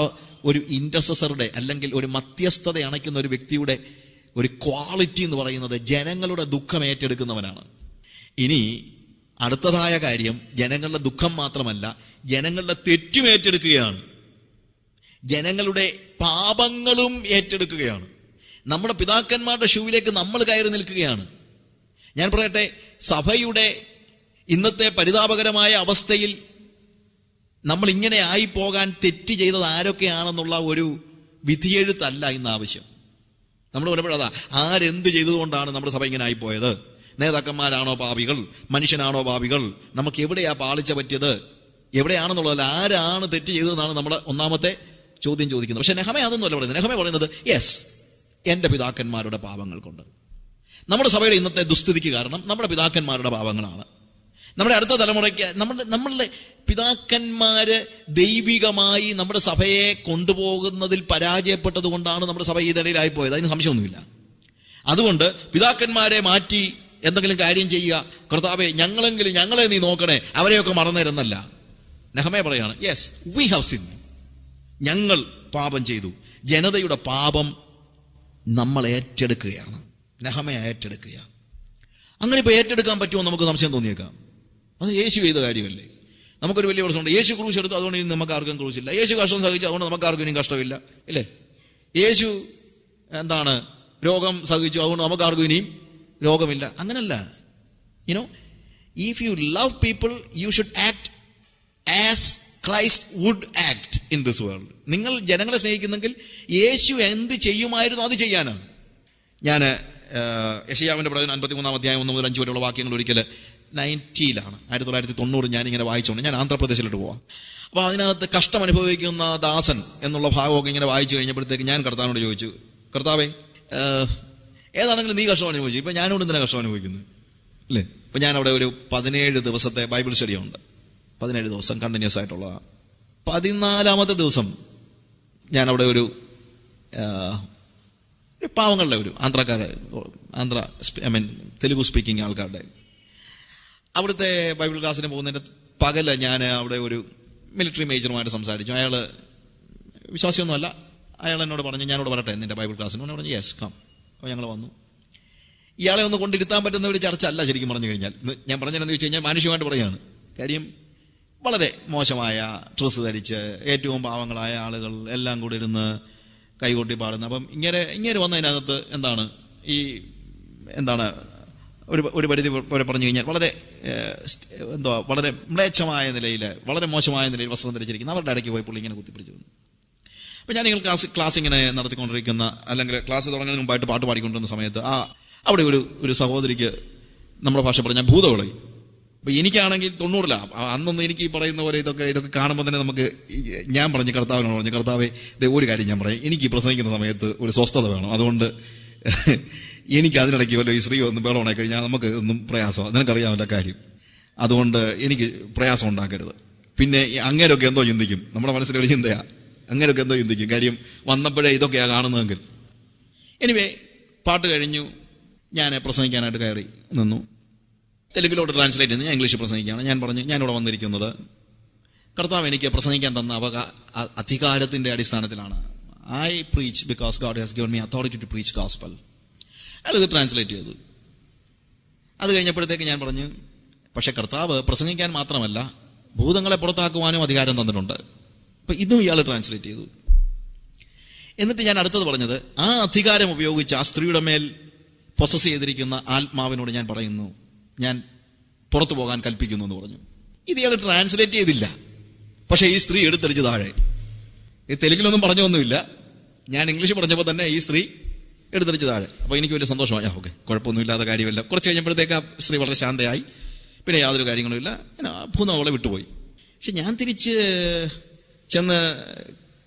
ഒരു ഇന്റർസസറുടെ അല്ലെങ്കിൽ ഒരു മധ്യസ്ഥത അണയ്ക്കുന്ന ഒരു വ്യക്തിയുടെ ഒരു ക്വാളിറ്റി എന്ന് പറയുന്നത്, ജനങ്ങളുടെ ദുഃഖം ഏറ്റെടുക്കുന്നവനാണ്. ഇനി അടുത്തതായ കാര്യം, ജനങ്ങളുടെ ദുഃഖം മാത്രമല്ല, ജനങ്ങളുടെ തെറ്റും ഏറ്റെടുക്കുകയാണ്, ജനങ്ങളുടെ പാപങ്ങളും ഏറ്റെടുക്കുകയാണ്. നമ്മുടെ പിതാക്കന്മാരുടെ ഷൂവിലേക്ക് നമ്മൾ കയറി നിൽക്കുകയാണ്. ഞാൻ പറയട്ടെ, സഭയുടെ ഇന്നത്തെ പരിതാപകരമായ അവസ്ഥയിൽ നമ്മൾ ഇങ്ങനെ ആയിപ്പോകാൻ തെറ്റ് ചെയ്തത് ആരൊക്കെയാണെന്നുള്ള ഒരു വിധിയെഴുത്തല്ല ഇന്ന് ആവശ്യം. നമ്മൾ പറയുമ്പോഴതാ, ആരെന്ത് ചെയ്തതുകൊണ്ടാണ് നമ്മുടെ സഭ ഇങ്ങനെ ആയിപ്പോയത്? നേതാക്കന്മാരാണോ പാപികൾ? മനുഷ്യനാണോ പാപികൾ? നമുക്ക് എവിടെയാ പാളിച്ച പറ്റിയത്? എവിടെയാണെന്നുള്ളതല്ല, ആരാണ് തെറ്റ് ചെയ്തതെന്നാണ് നമ്മുടെ ഒന്നാമത്തെ ചോദ്യം ചോദിക്കുന്നത്. പക്ഷെ നെഹെമ്യാ അതൊന്നുമല്ല പറയുന്നത്. നെഹെമ്യാ പറയുന്നത്, യെസ്, എന്റെ പിതാക്കന്മാരുടെ പാപങ്ങൾ കൊണ്ട്. നമ്മുടെ സഭയുടെ ഇന്നത്തെ ദുസ്ഥിതിക്ക് കാരണം നമ്മുടെ പിതാക്കന്മാരുടെ പാപങ്ങളാണ്. നമ്മുടെ അടുത്ത തലമുറയ്ക്ക് നമ്മളുടെ പിതാക്കന്മാര് ദൈവികമായി നമ്മുടെ സഭയെ കൊണ്ടുപോകുന്നതിൽ പരാജയപ്പെട്ടത് കൊണ്ടാണ് നമ്മുടെ സഭ ഈ നിലയിലായി പോയത്. അതിന് സംശയമൊന്നുമില്ല. അതുകൊണ്ട് പിതാക്കന്മാരെ മാറ്റി എന്തെങ്കിലും കാര്യം ചെയ്യുക, കർത്താവേ ഞങ്ങളെങ്കിലും ഞങ്ങളെ നീ നോക്കണേ, അവരെയൊക്കെ മറന്നേരെന്നല്ല. നെഹെമ്യാ പറയാണ്, യെസ്, വി ഹാവ് സിൻ, ഞങ്ങൾ പാപം ചെയ്തു. ജനതയുടെ പാപം നമ്മൾ ഏറ്റെടുക്കുകയാണ്. നെഹെമ്യാ ഏറ്റെടുക്കുക. അങ്ങനെ ഇപ്പൊ ഏറ്റെടുക്കാൻ പറ്റുമോ നമുക്ക് സംശയം തോന്നിയേക്കാം. അത് യേശു ചെയ്ത കാര്യമല്ലേ. നമുക്കൊരു വലിയ പ്രശ്നമുണ്ട്, യേശു ക്രൂശ് എടുത്തു, അതുകൊണ്ട് ഇനി നമുക്ക് ആർക്കും ക്രൂശില്ല. യേശു കഷ്ടം സഹിച്ചു, അതുകൊണ്ട് നമുക്ക് ആർക്കും ഇനിയും കഷ്ടമില്ല, ഇല്ലേ? യേശു രോഗം സഹിച്ചു, അതുകൊണ്ട് നമുക്ക് ആർക്കും ഇനിയും രോഗമില്ല. അങ്ങനല്ല. You know, if you love people you should act as Christ would act in this world. നിങ്ങൾ ജനങ്ങളെ സ്നേഹിക്കുന്നെങ്കിൽ യേശു എന്ത് ചെയ്യുമായിരുന്നു അത് ചെയ്യാനാണ്. ഞാൻ യെശയ്യാവിന്റെ പ്രവചനം 53 അധ്യായം 1 മുതൽ 5 വരെയുള്ള വാക്യങ്ങൾ ഒരിക്കൽ 90-ലാണ് 1990 ഞാനിങ്ങനെ വായിച്ചുകൊണ്ട് ഞാൻ ആന്ധ്രാപ്രദേശിലോട്ട് പോവാം. അപ്പോൾ അതിനകത്ത് കഷ്ടം അനുഭവിക്കുന്ന ദാസൻ എന്നുള്ള ഭാഗമൊക്കെ ഇങ്ങനെ വായിച്ചു കഴിഞ്ഞപ്പോഴത്തേക്ക് ഞാൻ കർത്താവിനോട് ചോദിച്ചു, കർത്താവേ, ഏതാണെങ്കിലും നീ കഷ്ടം അനുഭവിച്ചു, ഇപ്പം ഞാനോട് എന്തിനാണ് കഷ്ടം അനുഭവിക്കുന്നത്, അല്ലേ? ഇപ്പം ഞാൻ അവിടെ ഒരു 17 ദിവസത്തെ ബൈബിൾ സ്റ്റഡി ഉണ്ട്. 17 ദിവസം കണ്ടിന്യൂസ് ആയിട്ടുള്ളതാണ്. 14-ാമത്തെ ദിവസം ഞാൻ അവിടെ ഒരു പാവങ്ങളുടെ ഒരു തെലുഗു സ്പീക്കിംഗ് ആൾക്കാരുടെ അവിടുത്തെ ബൈബിൾ ക്ലാസ്സിന് പോകുന്നതിൻ്റെ പകല് ഞാൻ അവിടെ ഒരു മിലിറ്ററി മേജറുമായിട്ട് സംസാരിച്ചു. അയാൾ വിശ്വാസിയൊന്നുമല്ല. അയാൾ എന്നോട് പറഞ്ഞു, ഞാനോട് പറയട്ടെ നിന്റെ ബൈബിൾ ക്ലാസ്സിന്? എന്നോട് പറഞ്ഞു, യെസ് കം. അപ്പോൾ ഞങ്ങൾ വന്നു. ഇയാളെ ഒന്ന് കൊണ്ടിരുത്താൻ പറ്റുന്ന ഒരു ചർച്ച അല്ല ശരിക്കും പറഞ്ഞു കഴിഞ്ഞാൽ. ഞാൻ പറഞ്ഞതെന്ന് വെച്ച് കഴിഞ്ഞാൽ മാനുഷികമായിട്ട് പറയുകയാണ്. കാര്യം വളരെ മോശമായ ഡ്രസ്സ് ധരിച്ച് ഏറ്റവും പാവങ്ങളായ ആളുകൾ എല്ലാം കൂടി ഇരുന്ന് കൈകൊട്ടി പാടുന്നത്. അപ്പം ഇങ്ങനെ വന്നതിനകത്ത് ഒരു പരിധി വരെ പറഞ്ഞു കഴിഞ്ഞാൽ വളരെ മ്ലേച്ഛമായ നിലയിൽ, വളരെ മോശമായ നിലയിൽ വസ്ത്രം ധരിച്ചിരിക്കുന്ന അവരുടെ ഇടയ്ക്ക് പോയി പുള്ളി ഇങ്ങനെ കുത്തിപ്പിടിച്ചു വന്നു. അപ്പം ഞാനിങ്ങനെ ക്ലാസ് ഇങ്ങനെ നടത്തിക്കൊണ്ടിരിക്കുന്ന, അല്ലെങ്കിൽ ക്ലാസ് തുടങ്ങുന്നതിന് മുമ്പായിട്ട് പാട്ട് പാടിക്കൊണ്ടിരുന്ന സമയത്ത് അവിടെ ഒരു സഹോദരിക്ക് നമ്മുടെ ഭാഷ പറഞ്ഞാൽ ഭൂതവിളി. അപ്പൊ എനിക്കാണെങ്കിൽ 90 അന്നൊന്നും എനിക്ക് ഈ പറയുന്ന പോലെ ഇതൊക്കെ കാണുമ്പോൾ തന്നെ നമുക്ക്, ഞാൻ പറഞ്ഞു കർത്താവിനോട് പറഞ്ഞു, കർത്താവേ ഒരു കാര്യം ഞാൻ പറയാം, എനിക്ക് പ്രസംഗിക്കുന്ന സമയത്ത് ഒരു സ്വസ്ഥത വേണം, അതുകൊണ്ട് എനിക്ക് അതിനിടയ്ക്ക് വല്ല ഈ സ്ത്രീ ഒന്ന് ബഹളമുണ്ടായി കഴിഞ്ഞാൽ നമുക്ക് ഒന്നും പ്രയാസമാണ്, നിനക്കറിയാമല്ല കാര്യം, അതുകൊണ്ട് എനിക്ക് പ്രയാസം ഉണ്ടാക്കരുത്. പിന്നെ അങ്ങേരൊക്കെ എന്തോ ചിന്തിക്കും, നമ്മുടെ മനസ്സിലൊരു ചിന്തയാ, അങ്ങേരൊക്കെ എന്തോ ചിന്തിക്കും, കാര്യം വന്നപ്പോഴേ ഇതൊക്കെയാണ് കാണുന്നതെങ്കിൽ. എനിവേ പാട്ട് കഴിഞ്ഞു, ഞാൻ പ്രസംഗിക്കാനായിട്ട് കയറി നിന്നു. തെലുങ്കിലോട്ട് ട്രാൻസ്ലേറ്റ് ചെയ്ത് ഞാൻ ഇംഗ്ലീഷ് പ്രസംഗിക്കുകയാണ്. ഞാൻ പറഞ്ഞു, ഞാനിവിടെ വന്നിരിക്കുന്നത് കർത്താവ് എനിക്ക് പ്രസംഗിക്കാൻ തന്ന അധികാരത്തിന്റെ അടിസ്ഥാനത്തിലാണ്. I preach because God has given me authority to preach gospel. അയാൾ ഇത് ട്രാൻസ്ലേറ്റ് ചെയ്തു. അത് കഴിഞ്ഞപ്പോഴത്തേക്ക് ഞാൻ പറഞ്ഞു, പക്ഷെ കർത്താവ് പ്രസംഗിക്കാൻ മാത്രമല്ല ഭൂതങ്ങളെ പുറത്താക്കുവാനും അധികാരം തന്നിട്ടുണ്ട്. അപ്പൊ ഇതും ഇയാൾ ട്രാൻസ്ലേറ്റ് ചെയ്തു. എന്നിട്ട് ഞാൻ അടുത്തത് പറഞ്ഞത്, ആ അധികാരം ഉപയോഗിച്ച് ആ സ്ത്രീയുടെ മേൽ പൊസസ് ചെയ്തിരിക്കുന്ന ആത്മാവിനോട് ഞാൻ പറയുന്നു, ഞാൻ പുറത്തു പോകാൻ കൽപ്പിക്കുന്നു എന്ന് പറഞ്ഞു. ഇത് ഇയാൾ ട്രാൻസ്ലേറ്റ് ചെയ്തില്ല. പക്ഷെ ഈ സ്ത്രീ എടുത്തടിച്ച് താഴെ. ഈ തെലുങ്കിലൊന്നും പറഞ്ഞൊന്നുമില്ല, ഞാൻ ഇംഗ്ലീഷ് പറഞ്ഞപ്പോൾ തന്നെ ഈ സ്ത്രീ എടുത്തടിച്ച് താഴെ. അപ്പോൾ എനിക്ക് വലിയ സന്തോഷമായി. ഓക്കെ, കുഴപ്പമൊന്നുമില്ലാത്ത കാര്യമല്ല. കുറച്ച് കഴിഞ്ഞപ്പോഴത്തേക്ക് ആ സ്ത്രീ വളരെ ശാന്തയായി, പിന്നെ യാതൊരു കാര്യങ്ങളുമില്ല, ഭൂതം അവളെ വിട്ടുപോയി. പക്ഷെ ഞാൻ തിരിച്ച് ചെന്ന്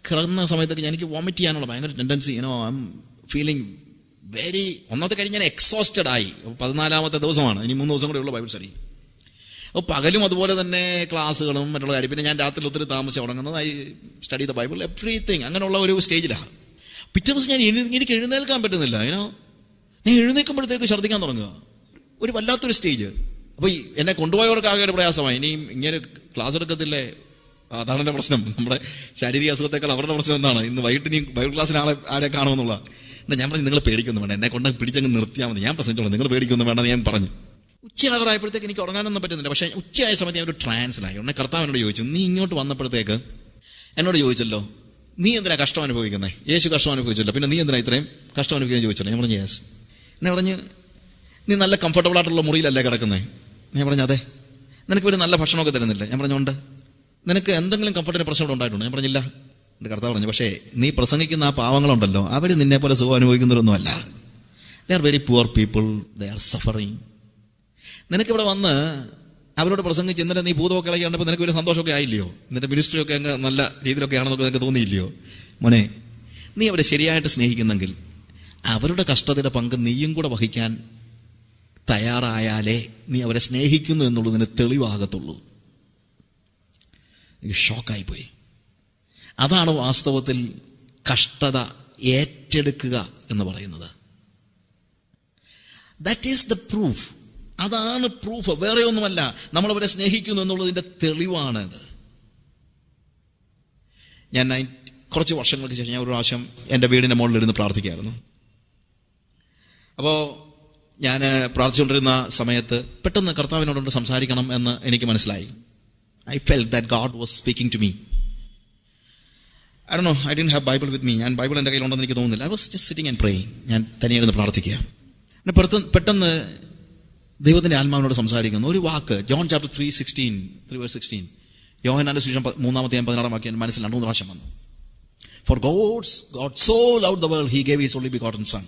കിടന്ന സമയത്തൊക്കെ എനിക്ക് വോമിറ്റ് ചെയ്യാനുള്ള ഭയങ്കര tendency. I M feeling very, ഒന്നാമത്തെ കാര്യം ഞാൻ എക്സോസ്റ്റഡ് ആയി. 14ാമത്തെ ദിവസമാണ്, ഇനി 3 ദിവസം കൂടെ ഉള്ള ബൈബിൾ സ്റ്റഡി. അപ്പോൾ പകലും അതുപോലെ തന്നെ ക്ലാസ്സുകളും മറ്റുള്ള കാര്യം. പിന്നെ ഞാൻ രാത്രി ഒത്തിരി താമസിച്ച് ഉറങ്ങുന്നത്. I study the Bible everything. അങ്ങനെയുള്ള ഒരു സ്റ്റേജിലാണ്. പിറ്റേ ദിവസം എനിക്ക് എഴുന്നേൽക്കാൻ പറ്റുന്നില്ല. ഞാൻ എഴുന്നേൽക്കുമ്പോഴത്തേക്ക് ഛർദ്ദിക്കാൻ തുടങ്ങുക. ഒരു വല്ലാത്തൊരു സ്റ്റേജ്. അപ്പോൾ എന്നെ കൊണ്ടുപോയവർക്കാകെ ഒരു പ്രയാസമായി. ഇനിയും ഇങ്ങനെ ക്ലാസ് എടുക്കത്തില്ലേ, അതാണ് എൻ്റെ പ്രശ്നം. നമ്മുടെ ശാരീരിക അസുഖത്തേക്കാൾ അവരുടെ പ്രശ്നം എന്താണ്, ഇന്ന് വൈകിട്ട് നീ ബൈബിൾ ക്ലാസ്സിന് ആരെ കാണുമെന്നുള്ള. ഞാൻ പറഞ്ഞു, നിങ്ങൾ പേടിക്കൊന്നും വേണ്ട, എന്നെ കൊണ്ട് പിടിച്ചങ്ങ് നിർത്തിയാൽ മതി, ഞാൻ പ്രസംഗിച്ചോളാം, നിങ്ങൾ പേടിക്കൊന്നും വേണ്ടെന്ന് ഞാൻ പറഞ്ഞു. ഉച്ചയാകാറായപ്പോഴത്തേക്ക് എനിക്ക് ഉറങ്ങാനൊന്നും പറ്റുന്നില്ല. പക്ഷേ ഉച്ചയായ സമയത്ത് ഞാൻ ഒരു ട്രാൻസിലായി. ഉടനെ കർത്താവിനോട് ചോദിച്ചു, നീ ഇങ്ങോട്ട് വന്നപ്പോഴത്തേക്ക് എന്നോട് ചോദിച്ചല്ലോ, നീ എന്തിനാ കഷ്ടം അനുഭവിക്കുന്നത്? യേശു കഷ്ടം അനുഭവിച്ചല്ലോ, പിന്നെ നീ എന്തിനാ ഇത്രയും കഷ്ടം അനുഭവിക്കാൻ ചോദിച്ചല്ലോ. ഞാൻ പറഞ്ഞു യെസ്. എന്നെ പറഞ്ഞ്, നീ നല്ല കംഫർട്ടബിൾ ആയിട്ടുള്ള മുറിയിലല്ലേ കിടക്കുന്നത്? ഞാൻ പറഞ്ഞു അതെ. നിനക്ക് ഒരു നല്ല ഭക്ഷണമൊക്കെ തരുന്നില്ലേ? ഞാൻ പറഞ്ഞുണ്ട്. നിനക്ക് എന്തെങ്കിലും കംഫർട്ടിന് പ്രശ്നം ഉണ്ടായിട്ടുണ്ടോ? ഞാൻ പറഞ്ഞില്ല. എൻ്റെ കർത്താവ് പറഞ്ഞു, പക്ഷേ നീ പ്രസംഗിക്കുന്ന ആ പാവങ്ങളുണ്ടല്ലോ, അവർ നിന്നെ പോലെ സുഖം അനുഭവിക്കുന്നവരൊന്നുമല്ല. They are very poor people, they are suffering. നിനക്കിവിടെ വന്ന് അവരോട് പ്രസംഗിച്ച് ഇന്നലെ നീ ഭൂതമൊക്കെ ഇളകി കണ്ടപ്പോൾ നിനക്ക് ഒരു സന്തോഷമൊക്കെ ആയില്ലയോ? നിന്റെ മിനിസ്ട്രിയൊക്കെ അങ്ങ് നല്ല രീതിയിലൊക്കെ ആണെന്നൊക്കെ നിനക്ക് തോന്നിയില്ലയോ? മോനെ, നീ അവരെ ശരിയായിട്ട് സ്നേഹിക്കുന്നെങ്കിൽ അവരുടെ കഷ്ടതയുടെ പങ്ക് നീയും കൂടെ വഹിക്കാൻ തയ്യാറായാലേ നീ അവരെ സ്നേഹിക്കുന്നു എന്നുള്ളതിന് തെളിവാകത്തുള്ളൂ. എനിക്ക് ഷോക്കായിപ്പോയി. അതാണ് വാസ്തവത്തിൽ കഷ്ടത ഏറ്റെടുക്കുക എന്ന് പറയുന്നത്. That is the proof. അതാണ് പ്രൂഫ്, വേറെ ഒന്നുമല്ല. നമ്മളവരെ സ്നേഹിക്കുന്നു എന്നുള്ളതിന്റെ തെളിവാണത്. ഞാൻ കുറച്ച് വർഷങ്ങൾക്ക് ശേഷം ഞാൻ ഒരു പ്രാവശ്യം എൻ്റെ വീടിൻ്റെ മുകളിലിരുന്ന് പ്രാർത്ഥിക്കുകയായിരുന്നു. അപ്പോൾ ഞാൻ പ്രാർത്ഥിച്ചുകൊണ്ടിരുന്ന സമയത്ത് പെട്ടെന്ന് കർത്താവിനോട് സംസാരിക്കണം എന്ന് എനിക്ക് മനസ്സിലായി. I felt that God was speaking to me. I don't know, I didn't have Bible with me. ഞാൻ ബൈബിൾ എൻ്റെ കയ്യിലുണ്ടെന്ന് എനിക്ക് തോന്നുന്നില്ല. I was just sitting and praying. ഞാൻ തനിയായിരുന്നു പ്രാർത്ഥിക്കുക. പെട്ടെന്ന് ദൈവത്തിൻ്റെ ആത്മാവിനോട് സംസാരിക്കുന്നു ഒരു വാക്ക്. ജോൺ ചാപ്റ്റർ 3:16 യോഹന്നാന്റെ സുവിശേഷം 3:16 മനസ്സിൽ 2 പ്രാവശ്യം വന്നു. For God so loved the world, he gave his only begotten son.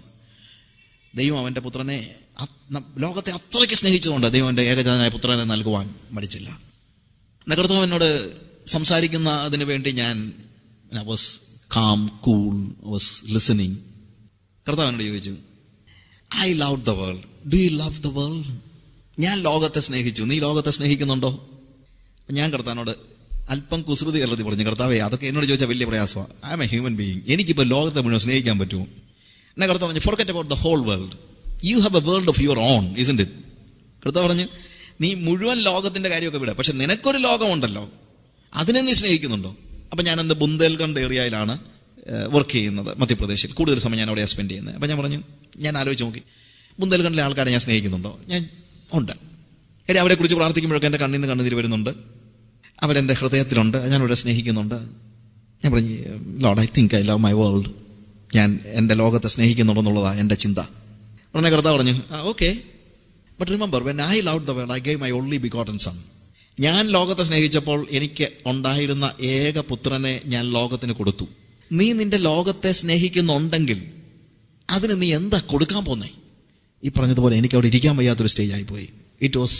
ദൈവം അവൻ്റെ പുത്രനെ, ലോകത്തെ അത്രയ്ക്ക് സ്നേഹിച്ചതുകൊണ്ട് ദൈവം എൻ്റെ ഏകജാതനായ പുത്രനെ നൽകുവാൻ മടിച്ചില്ല. കർത്താവ് എന്നോട് സംസാരിക്കുന്ന അതിനു വേണ്ടി ഞാൻ was calm, cool, was listening. കർത്താവ് എന്നോട് ചോദിച്ചു, I love the world, do you love the world? ഞാൻ ലോകത്തെ സ്നേഹിച്ചു, നീ ലോകത്തെ സ്നേഹിക്കുന്നുണ്ടോ? ഞാൻ കർത്താവിനോട് അല്പം കുസൃതി കലർത്തി പറഞ്ഞു, കർത്താവേ അതൊക്കെ എന്നോട് ചോദിച്ചാൽ വലിയ പ്രയാസമാണ്. I am A human being, എനിക്കിപ്പോൾ ലോകത്തെ മുഴുവൻ സ്നേഹിക്കാൻ പറ്റുമോ? എന്നെ കർത്താവ് പറഞ്ഞു, forget about the whole world, you have a world of your own, isn't it? കർത്താവ് പറഞ്ഞു, നീ മുഴുവൻ ലോകത്തിന്റെ കാര്യമൊക്കെ വിടാം, പക്ഷെ നിനക്കൊരു ലോകമുണ്ടല്ലോ, അതിനെ നീ സ്നേഹിക്കുന്നുണ്ടോ? അപ്പം ഞാൻ എൻ്റെ ബുന്ദേൽഖണ്ഡ് ഏരിയയിലാണ് വർക്ക് ചെയ്യുന്നത്, മധ്യപ്രദേശിൽ. കൂടുതൽ സമയം ഞാൻ അവിടെ സ്പെൻഡ് ചെയ്യുന്നത്. അപ്പം ഞാൻ പറഞ്ഞു, ഞാൻ ആലോചിച്ച് നോക്കി, ബുന്ദേൽഖണ്ഡിലെ ആൾക്കാരെ ഞാൻ സ്നേഹിക്കുന്നുണ്ടോ? ഞാൻ ഉണ്ട്. എടി അവരെ കുറിച്ച് പ്രാർത്ഥിക്കുമ്പോഴൊക്കെ എൻ്റെ കണ്ണിൽ നിന്ന് കണ്ണുനീര് വരുന്നുണ്ട്, അവരെൻ്റെ ഹൃദയത്തിലുണ്ട്, ഞാൻ അവരെ സ്നേഹിക്കുന്നുണ്ട്. ഞാൻ പറഞ്ഞു, Lord, I think I love my world. ഞാൻ എൻ്റെ ലോകത്തെ സ്നേഹിക്കുന്നുണ്ടെന്നുള്ളതാണ് എൻ്റെ ചിന്ത. ഉടനെ കർത്താവ് പറഞ്ഞു, okay, but remember when I loved the world I gave my only begotten sun. ഞാൻ ലോകത്തെ സ്നേഹിച്ചപ്പോൾ എനിക്ക് ഉണ്ടായിരുന്ന ഏക പുത്രനെ ഞാൻ ലോകത്തിന് കൊടുത്തു. നീ നിന്റെ ലോകത്തെ സ്നേഹിക്കുന്നുണ്ടെങ്കിൽ അതിന് നീ എന്താ കൊടുക്കാൻ പോന്നേ? ഈ പറഞ്ഞതുപോലെ എനിക്ക് അവിടെ ഇരിക്കാൻ വയ്യാത്തൊരു സ്റ്റേജ് ആയിപ്പോയി. It was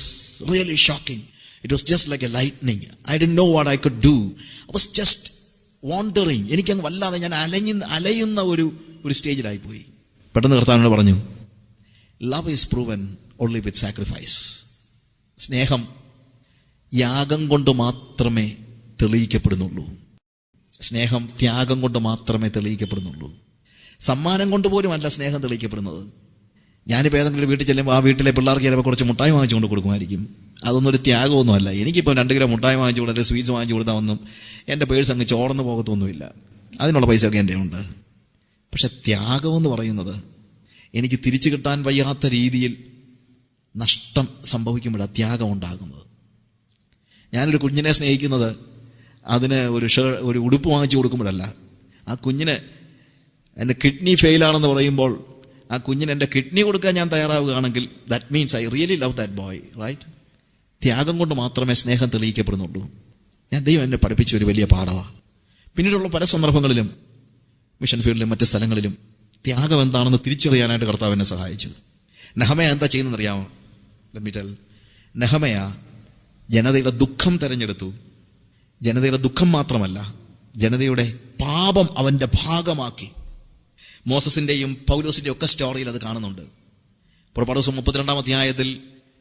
really shocking. It was just like A lightning. I didn't no what I could do. I was just wandering. എനിക്കങ്ങ് വല്ലാതെ ഞാൻ അലയുന്ന ഒരു സ്റ്റേജിലായിപ്പോയി. പെട്ടെന്ന് കർത്താവിനോട് പറഞ്ഞു, love is proven only with sacrifice. സ്നേഹം യാഗം കൊണ്ട് മാത്രമേ തെളിയിക്കപ്പെടുന്നുള്ളൂ. സ്നേഹം ത്യാഗം കൊണ്ട് മാത്രമേ തെളിയിക്കപ്പെടുന്നുള്ളൂ. സമ്മാനം കൊണ്ട് പോലും അല്ല സ്നേഹം തെളിയിക്കപ്പെടുന്നത്. ഞാനിപ്പോൾ ഏതെങ്കിലും വീട്ടിൽ ചെല്ലുമ്പോൾ ആ വീട്ടിലെ പിള്ളേർക്ക് ചിലപ്പോൾ കുറച്ച് മുട്ടായി വാങ്ങിച്ചു കൊണ്ട് കൊടുക്കുമായിരിക്കും. അതൊന്നും ഒരു ത്യാഗമൊന്നുമല്ല. എനിക്കിപ്പോൾ 2 കിലോ മുട്ടായി വാങ്ങിച്ചു കൊടുത്താൽ സ്വീറ്റ്സ് വാങ്ങിച്ചു കൊടുത്താൽ ഒന്നും എൻ്റെ പേഴ്സ് അങ്ങ് ചോർന്ന് പോകത്തൊന്നുമില്ല. അതിനുള്ള പൈസയൊക്കെ എൻ്റെ ഉണ്ട്. പക്ഷെ ത്യാഗമെന്ന് പറയുന്നത് എനിക്ക് തിരിച്ചു കിട്ടാൻ വയ്യാത്ത രീതിയിൽ നഷ്ടം സംഭവിക്കുമ്പോഴാണ് ത്യാഗം ഉണ്ടാകുന്നത്. ഞാനൊരു കുഞ്ഞിനെ സ്നേഹിക്കുന്നത് അതിന് ഒരു ഉടുപ്പ് വാങ്ങിച്ചു കൊടുക്കുമ്പോഴല്ല. ആ കുഞ്ഞിന് എൻ്റെ കിഡ്നി ഫെയിലാണെന്ന് പറയുമ്പോൾ ആ കുഞ്ഞിന് എൻ്റെ കിഡ്നി കൊടുക്കാൻ ഞാൻ തയ്യാറാവുകയാണെങ്കിൽ that means I really love that boy, right? ത്യാഗം കൊണ്ട് മാത്രമേ സ്നേഹം തെളിയിക്കപ്പെടുന്നുള്ളൂ. ദൈവം എന്നെ പഠിപ്പിച്ച ഒരു വലിയ പാഠമാണ്. പിന്നീടുള്ള പല സന്ദർഭങ്ങളിലും മിഷൻ ഫീൽഡിലും മറ്റ് സ്ഥലങ്ങളിലും ത്യാഗം എന്താണെന്ന് തിരിച്ചറിയാനായിട്ട് കർത്താവ് എന്നെ സഹായിച്ചു. നെഹമയ എന്താ ചെയ്യുന്നതെന്നറിയാമോ? നെഹമയ ജനതയുടെ ദുഃഖം തെരഞ്ഞെടുത്തു. ജനതയുടെ ദുഃഖം മാത്രമല്ല, ജനതയുടെ പാപം അവന്റെ ഭാഗമാക്കി. മോസസിന്റെയും പൗലോസിന്റെയും ഒക്കെ സ്റ്റോറിയിൽ അത് കാണുന്നുണ്ട്. പുറപ്പാട് ദിവസം 32-ാം അധ്യായത്തിൽ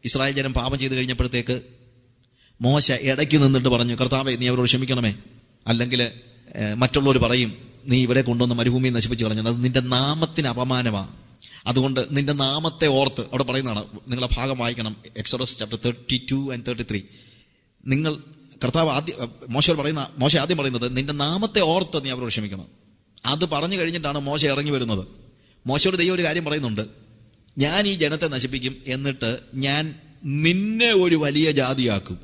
ഇസ്രായേൽ ജനം പാപം ചെയ്ത് കഴിഞ്ഞപ്പോഴത്തേക്ക് മോശ ഇടയ്ക്ക് നിന്നിട്ട് പറഞ്ഞു, കർത്താവേ നീ അവരോട് ക്ഷമിക്കണമേ, അല്ലെങ്കിൽ മറ്റുള്ളവർ പറയും നീ ഇവരെ കൊണ്ടുവന്ന് മരുഭൂമിയെ നശിപ്പിച്ച് കളഞ്ഞത്, അത് നിന്റെ നാമത്തിന് അപമാനമാണ്. അതുകൊണ്ട് നിന്റെ നാമത്തെ ഓർത്ത്, അവിടെ പറയുന്നതാണ്, നിങ്ങളെ ഭാഗം വായിക്കണം, എക്സോഡസ് ചാപ്റ്റർ 32 and 33. നിങ്ങൾ കർത്താവ് മോശ ആദ്യം പറയുന്നത് നിന്റെ നാമത്തെ ഓർത്ത് നീ അവരോട് ക്ഷമിക്കണം. അത് പറഞ്ഞു കഴിഞ്ഞിട്ടാണ് മോശ ഇറങ്ങി വരുന്നത്. മോശയോട് ദൈവം ഒരു കാര്യം പറയുന്നുണ്ട്, ഞാൻ ഈ ജനത്തെ നശിപ്പിക്കും, എന്നിട്ട് ഞാൻ നിന്നെ ഒരു വലിയ ജാതിയാക്കും.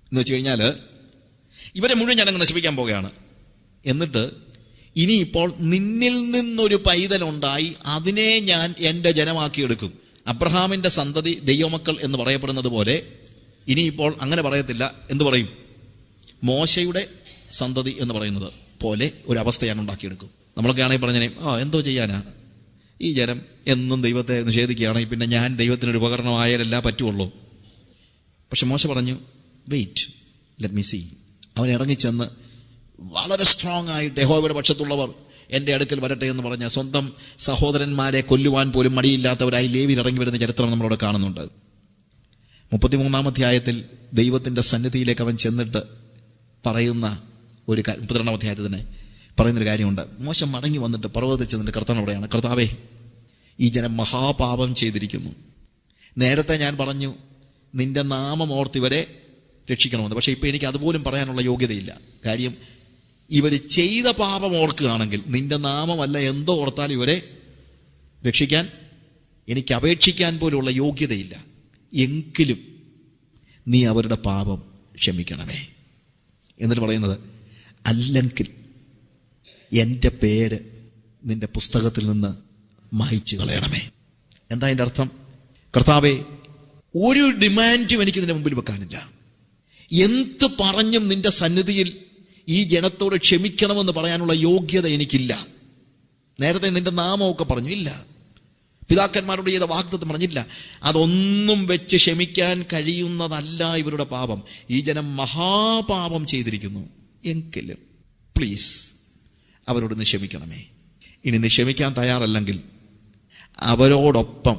എന്ന് വെച്ച് കഴിഞ്ഞാൽ ഇവരെ മുഴുവൻ ഞാനങ്ങ് നശിപ്പിക്കാൻ പോകുകയാണ്. എന്നിട്ട് ഇനിയിപ്പോൾ നിന്നിൽ നിന്നൊരു പൈതലുണ്ടായി അതിനെ ഞാൻ എൻ്റെ ജനമാക്കിയെടുക്കും. അബ്രഹാമിന്റെ സന്തതി ദൈവമക്കൾ എന്ന് പറയപ്പെടുന്നത് പോലെ ഇനിയിപ്പോൾ അങ്ങനെ പറയത്തില്ല. എന്ത് പറയും? മോശയുടെ സന്തതി എന്ന് പറയുന്നത് പോലെ ഒരവസ്ഥ ഞാൻ ഉണ്ടാക്കിയെടുക്കും. നമ്മളൊക്കെ ആണെങ്കിൽ പറഞ്ഞേ, എന്തോ ചെയ്യാനാ, ഈ ജനം എന്നും ദൈവത്തെ നിഷേധിക്കുകയാണെങ്കിൽ പിന്നെ ഞാൻ ദൈവത്തിനൊരു ഉപകരണമായാലല്ല പറ്റുള്ളൂ. പക്ഷെ മോശ പറഞ്ഞു, വെയിറ്റ്, ലെറ്റ് മീ സീ. അവൻ ഇറങ്ങിച്ചെന്ന് വളരെ സ്ട്രോങ് ആയിട്ട് യഹോവയുടെ പക്ഷത്തുള്ളവർ എൻ്റെ അടുക്കൽ വരട്ടെ എന്ന് പറഞ്ഞ സ്വന്തം സഹോദരന്മാരെ കൊല്ലുവാൻ പോലും മടിയില്ലാത്തവരായി ലേവിയിൽ ഇറങ്ങി വരുന്ന ചരിത്രം നമ്മളവിടെ കാണുന്നുണ്ട്. 33-ാം അധ്യായത്തിൽ ദൈവത്തിൻ്റെ സന്നിധിയിലേക്ക് അവൻ ചെന്നിട്ട് പറയുന്ന ഒരു 32-ാം അധ്യായത്തിൽ തന്നെ പറയുന്നൊരു കാര്യമുണ്ട്. മോശ മടങ്ങി വന്നിട്ട് പർവ്വതത്തിൽ ചെന്നിട്ട് കർത്താവിനോട് പറയാണ്, കർത്താവേ ഈ ജനം മഹാപാപം ചെയ്തിരിക്കുന്നു. നേരത്തെ ഞാൻ പറഞ്ഞു നിന്റെ നാമം ഓർത്ത് ഇവരെ രക്ഷിക്കണമെന്ന്. പക്ഷെ ഇപ്പം എനിക്ക് അതുപോലും പറയാനുള്ള യോഗ്യതയില്ല. കാര്യം ഇവർ ചെയ്ത പാപം ഓർക്കുകയാണെങ്കിൽ നിന്റെ നാമമല്ല എന്തോ ഓർത്താൽ ഇവരെ രക്ഷിക്കാൻ എനിക്ക് അപേക്ഷിക്കാൻ പോലുള്ള യോഗ്യതയില്ല. എങ്കിലും നീ അവരുടെ പാപം ക്ഷമിക്കണമേ. എന്നിട്ട് പറയുന്നത്, അല്ലെങ്കിൽ എൻ്റെ പേര് നിന്റെ പുസ്തകത്തിൽ നിന്ന് മായ്ച്ചു കളയണമേ. എന്താ അതിൻ്റെ അർത്ഥം? കർത്താവേ, ഒരു ഡിമാൻഡും എനിക്ക് നിന്റെ മുമ്പിൽ വെക്കാനില്ല. എന്ത് പറഞ്ഞും നിന്റെ സന്നിധിയിൽ ഈ ജനത്തോട് ക്ഷമിക്കണമെന്ന് പറയാനുള്ള യോഗ്യത എനിക്കില്ല. നേരത്തെ നിന്റെ നാമമൊക്കെ പറഞ്ഞു, ഇല്ല. പിതാക്കന്മാരോട് ചെയ്ത വാഗ്ദത്തം പറഞ്ഞില്ല. അതൊന്നും വെച്ച് ക്ഷമിക്കാൻ കഴിയുന്നതല്ല ഇവരുടെ പാപം. ഈ ജനം മഹാപാപം ചെയ്തിരിക്കുന്നു. എങ്കിലും പ്ലീസ് അവരോട് നീ ക്ഷമിക്കണമേ. ഇനി നീ ക്ഷമിക്കാൻ തയ്യാറല്ലെങ്കിൽ അവരോടൊപ്പം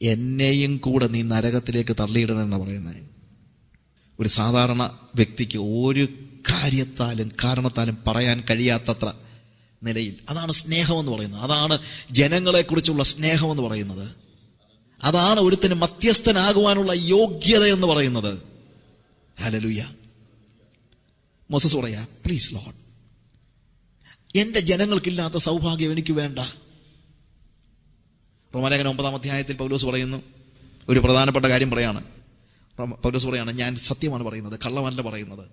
എന്നെയും കൂടെ നീ നരകത്തിലേക്ക് തള്ളിയിടണമെന്നാണ് പറയുന്നത്. ഒരു സാധാരണ വ്യക്തിക്ക് ഒരു കാരണത്താലും പറയാൻ കഴിയാത്തത്ര നിലയിൽ, അതാണ് സ്നേഹമെന്ന് പറയുന്നത്. അതാണ് ജനങ്ങളെക്കുറിച്ചുള്ള സ്നേഹമെന്ന് പറയുന്നത്. അതാണ് ഒരുത്തിന് മധ്യസ്ഥനാകുവാനുള്ള യോഗ്യത എന്ന് പറയുന്നത്. ഹല്ലേലൂയ. മോസസ് പറയാ, പ്ലീസ് ലോർഡ്, എന്റെ ജനങ്ങൾക്കില്ലാത്ത സൗഭാഗ്യം എനിക്ക് വേണ്ട. റോമാലേഖനം 9-ാം അധ്യായത്തിൽ പൗലോസ് പറയുന്നു, ഒരു പ്രധാനപ്പെട്ട കാര്യം പറയാണ്. പൗലോസ് പറയാണ്, ഞാൻ സത്യമാണ് പറയുന്നത്, കള്ളമല്ല പറയുന്നത്.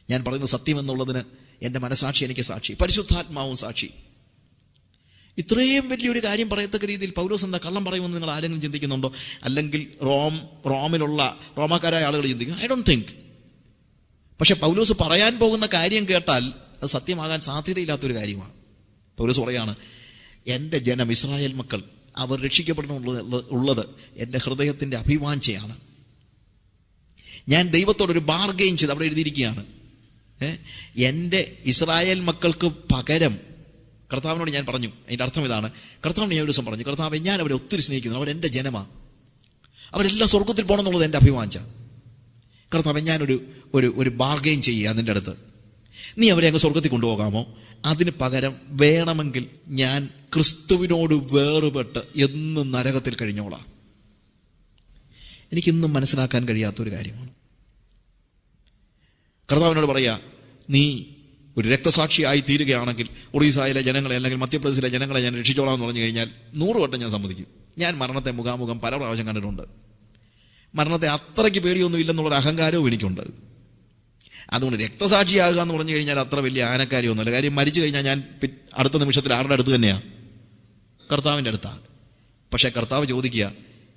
ഞാൻ പറയുന്നത് സത്യം എന്നുള്ളതിന് എൻ്റെ മനസാക്ഷി എനിക്ക് സാക്ഷി, പരിശുദ്ധാത്മാവും സാക്ഷി. ഇത്രയും വലിയൊരു കാര്യം പറയത്തക്ക രീതിയിൽ പൗലോസ് എന്താ കള്ളം പറയുമെന്ന് നിങ്ങൾ ആരെങ്കിലും ചിന്തിക്കുന്നുണ്ടോ? അല്ലെങ്കിൽ റോമിലുള്ള റോമാക്കാരായ ആളുകൾ ചിന്തിക്കും? I don't think. പക്ഷെ പൗലോസ് പറയാൻ പോകുന്ന കാര്യം കേട്ടാൽ അത് സത്യമാകാൻ സാധ്യതയില്ലാത്തൊരു കാര്യമാണ്. പൗലോസ് പറയാണ്, എൻ്റെ ജനം ഇസ്രായേൽ മക്കൾ അവർ രക്ഷിക്കപ്പെടണമെന്നുള്ളത് എൻ്റെ ഹൃദയത്തിൻ്റെ അഭിവാഞ്ചയാണ്. ഞാൻ ദൈവത്തോടൊരു ബാർഗെയിൻ ചെയ്ത് അവിടെ എഴുതിയിരിക്കുകയാണ്, എൻ്റെ ഇസ്രായേൽ മക്കൾക്ക് പകരം കർത്താവിനോട് ഞാൻ പറഞ്ഞു. അതിൻ്റെ അർത്ഥം ഇതാണ്, കർത്താവിന് ഞാൻ ഒരു ദിവസം പറഞ്ഞു, കർത്താവെ ഞാൻ അവരെ ഒത്തിരി സ്നേഹിക്കുന്നു, അവരെൻ്റെ ജനമാണ്, അവരെല്ലാം സ്വർഗത്തിൽ പോകണം എന്നുള്ളത് എൻ്റെ അഭിവാഞ്ച. കർത്താവെ ഞാനൊരു ഒരു ബാർഗെയിൻ ചെയ്യുക നിൻ്റെ അടുത്ത്, നീ അവരെ അങ്ങ് സ്വർഗത്തിൽ കൊണ്ടുപോകാമോ? അതിന് പകരം വേണമെങ്കിൽ ഞാൻ ക്രിസ്തുവിനോട് വേറുപെട്ട് എന്നും നരകത്തിൽ കഴിഞ്ഞോളാം. എനിക്കിന്നും മനസ്സിലാക്കാൻ കഴിയാത്തൊരു കാര്യമാണ്. കർത്താവിനോട് പറയാ, നീ ഒരു രക്തസാക്ഷിയായി തീരുകയാണെങ്കിൽ ഒറീസയിലെ ജനങ്ങളെ അല്ലെങ്കിൽ മധ്യപ്രദേശിലെ ജനങ്ങളെ ഞാൻ രക്ഷിച്ചോളാം എന്ന് പറഞ്ഞു കഴിഞ്ഞാൽ 100 വട്ടം ഞാൻ സമ്മതിക്കും. ഞാൻ മരണത്തെ മുഖാമുഖം പല പ്രാവശ്യം കണ്ടിട്ടുണ്ട്. മരണത്തെ അത്രയ്ക്ക് പേടിയൊന്നും ഇല്ലെന്നുള്ളൊരു അഹങ്കാരവും എനിക്കുണ്ട്. അതുകൊണ്ട് രക്തസാക്ഷിയാകുക എന്ന് പറഞ്ഞു കഴിഞ്ഞാൽ അത്ര വലിയ ആനക്കാര്യമൊന്നുമല്ല. കാര്യം മരിച്ചു കഴിഞ്ഞാൽ ഞാൻ അടുത്ത നിമിഷത്തിൽ ആരുടെ അടുത്ത് തന്നെയാണ്? കർത്താവിൻ്റെ അടുത്താണ്. പക്ഷേ കർത്താവ് ചോദിക്കുക,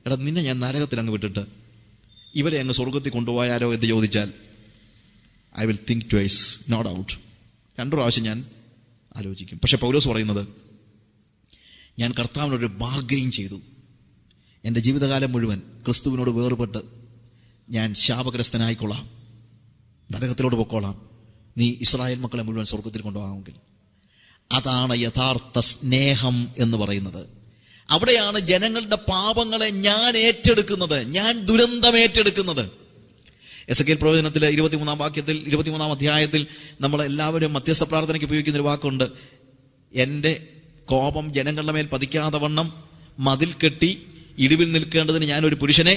എടാ നിന്നെ ഞാൻ നരകത്തിൽ അങ്ങ് വിട്ടിട്ട് ഇവരെ അങ്ങ് സ്വർഗത്തിൽ കൊണ്ടുപോയാലോ എന്ന് ചോദിച്ചാൽ I will think twice, no doubt. 2 പ്രാവശ്യം ഞാൻ ആലോചിക്കും. പക്ഷെ പൗലോസ് പറയുന്നത്, ഞാൻ കർത്താവിനൊരു ബാർഗെയിൻ ചെയ്തു. എൻ്റെ ജീവിതകാലം മുഴുവൻ ക്രിസ്തുവിനോട് വേർപെട്ട് ഞാൻ ശാപഗ്രസ്തനായിക്കൊള്ളാം, നരകത്തിലോട്ട് പൊക്കോളാം, നീ ഇസ്രായേൽ മക്കളെ മുഴുവൻ സ്വർഗത്തിൽ കൊണ്ടുപോകാമെങ്കിൽ. അതാണ് യഥാർത്ഥ സ്നേഹം എന്ന് പറയുന്നത്. അവിടെയാണ് ജനങ്ങളുടെ പാപങ്ങളെ ഞാൻ ഏറ്റെടുക്കുന്നത്, ഞാൻ ദുരന്തം ഏറ്റെടുക്കുന്നത്. എസെക്കിയേൽ പ്രവചനത്തിൽ 23-ാം വാക്യത്തിൽ 23-ാം അധ്യായത്തിൽ നമ്മൾ എല്ലാവരും മധ്യസ്ഥ പ്രാർത്ഥനയ്ക്ക് ഉപയോഗിക്കുന്ന ഒരു വാക്കുണ്ട്, എൻ്റെ കോപം ജനങ്ങളുടെ മേൽ പതിക്കാതെ വണ്ണം മതിൽ കെട്ടി ഇടിവിൽ നിൽക്കേണ്ടതിന് ഞാനൊരു പുരുഷനെ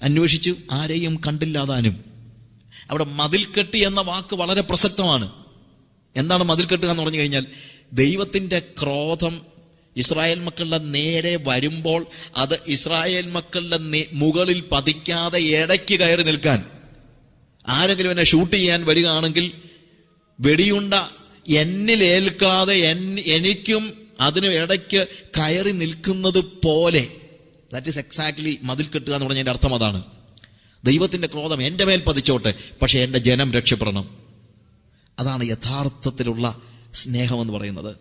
അന്വേഷിച്ചു, ആരെയും കണ്ടില്ലാതാനും. അവിടെ മതിൽ കെട്ടി എന്ന വാക്ക് വളരെ പ്രസക്തമാണ്. എന്താണ് മതിൽ കെട്ടുക എന്ന് പറഞ്ഞു കഴിഞ്ഞാൽ, ദൈവത്തിൻ്റെ ക്രോധം ഇസ്രായേൽ മക്കളുടെ നേരെ വരുമ്പോൾ അത് ഇസ്രായേൽ മക്കളുടെ മുകളിൽ പതിക്കാതെ ഇടയ്ക്ക് കയറി നിൽക്കാൻ, ആരെങ്കിലും എന്നെ ഷൂട്ട് ചെയ്യാൻ വരികയാണെങ്കിൽ വെടിയുണ്ട എന്നിലേൽക്കാതെ എനിക്കും അതിന് ഇടയ്ക്ക് കയറി നിൽക്കുന്നത് പോലെ, ദാറ്റ് ഈസ് എക്സാക്ട്ലി മതിൽ കെട്ടുക എന്ന് പറഞ്ഞതിൻ്റെ അർത്ഥം അതാണ്. ദൈവത്തിൻ്റെ ക്രോധം എൻ്റെ മേൽ പതിച്ചോട്ടെ, പക്ഷെ എൻ്റെ ജനം രക്ഷപ്പെടണം. അതാണ് യഥാർത്ഥത്തിലുള്ള സ്നേഹമെന്ന് പറയുന്നത്.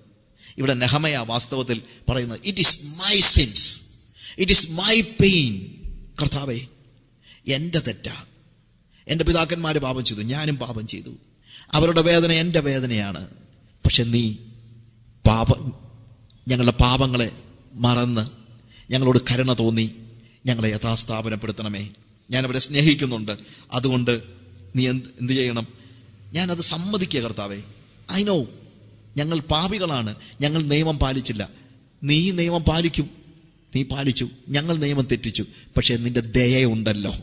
ഇവിടെ നെഹമയ വാസ്തവത്തിൽ പറയുന്നത്, it is my since, it is my pain. കർത്താവേ, എൻ്റെ തെറ്റാ, എൻ്റെ പിതാക്കന്മാർ പാപം ചെയ്തു, ഞാനും പാപം ചെയ്തു, അവരുടെ വേദന എൻ്റെ വേദനയാണ്. പക്ഷെ നീ ഞങ്ങളുടെ പാപങ്ങളെ മറന്ന് ഞങ്ങളോട് കരുണ തോന്നി ഞങ്ങളെ യഥാസ്ഥാപനപ്പെടുത്തണമേ. ഞാനവരെ സ്നേഹിക്കുന്നുണ്ട്, അതുകൊണ്ട് നീ എന്ത് ചെയ്യണം? ഞാനത് സമ്മതിക്കുക കർത്താവേ. ഐ നോ ഞങ്ങൾ പാപികളാണ്, ഞങ്ങൾ നിയമം പാലിച്ചില്ല. നീ നിയമം പാലിക്കും, നീ പാലിച്ചു, ഞങ്ങൾ നിയമം തെറ്റിച്ചു, പക്ഷേ നിന്റെ ദയയുണ്ടല്ലോ.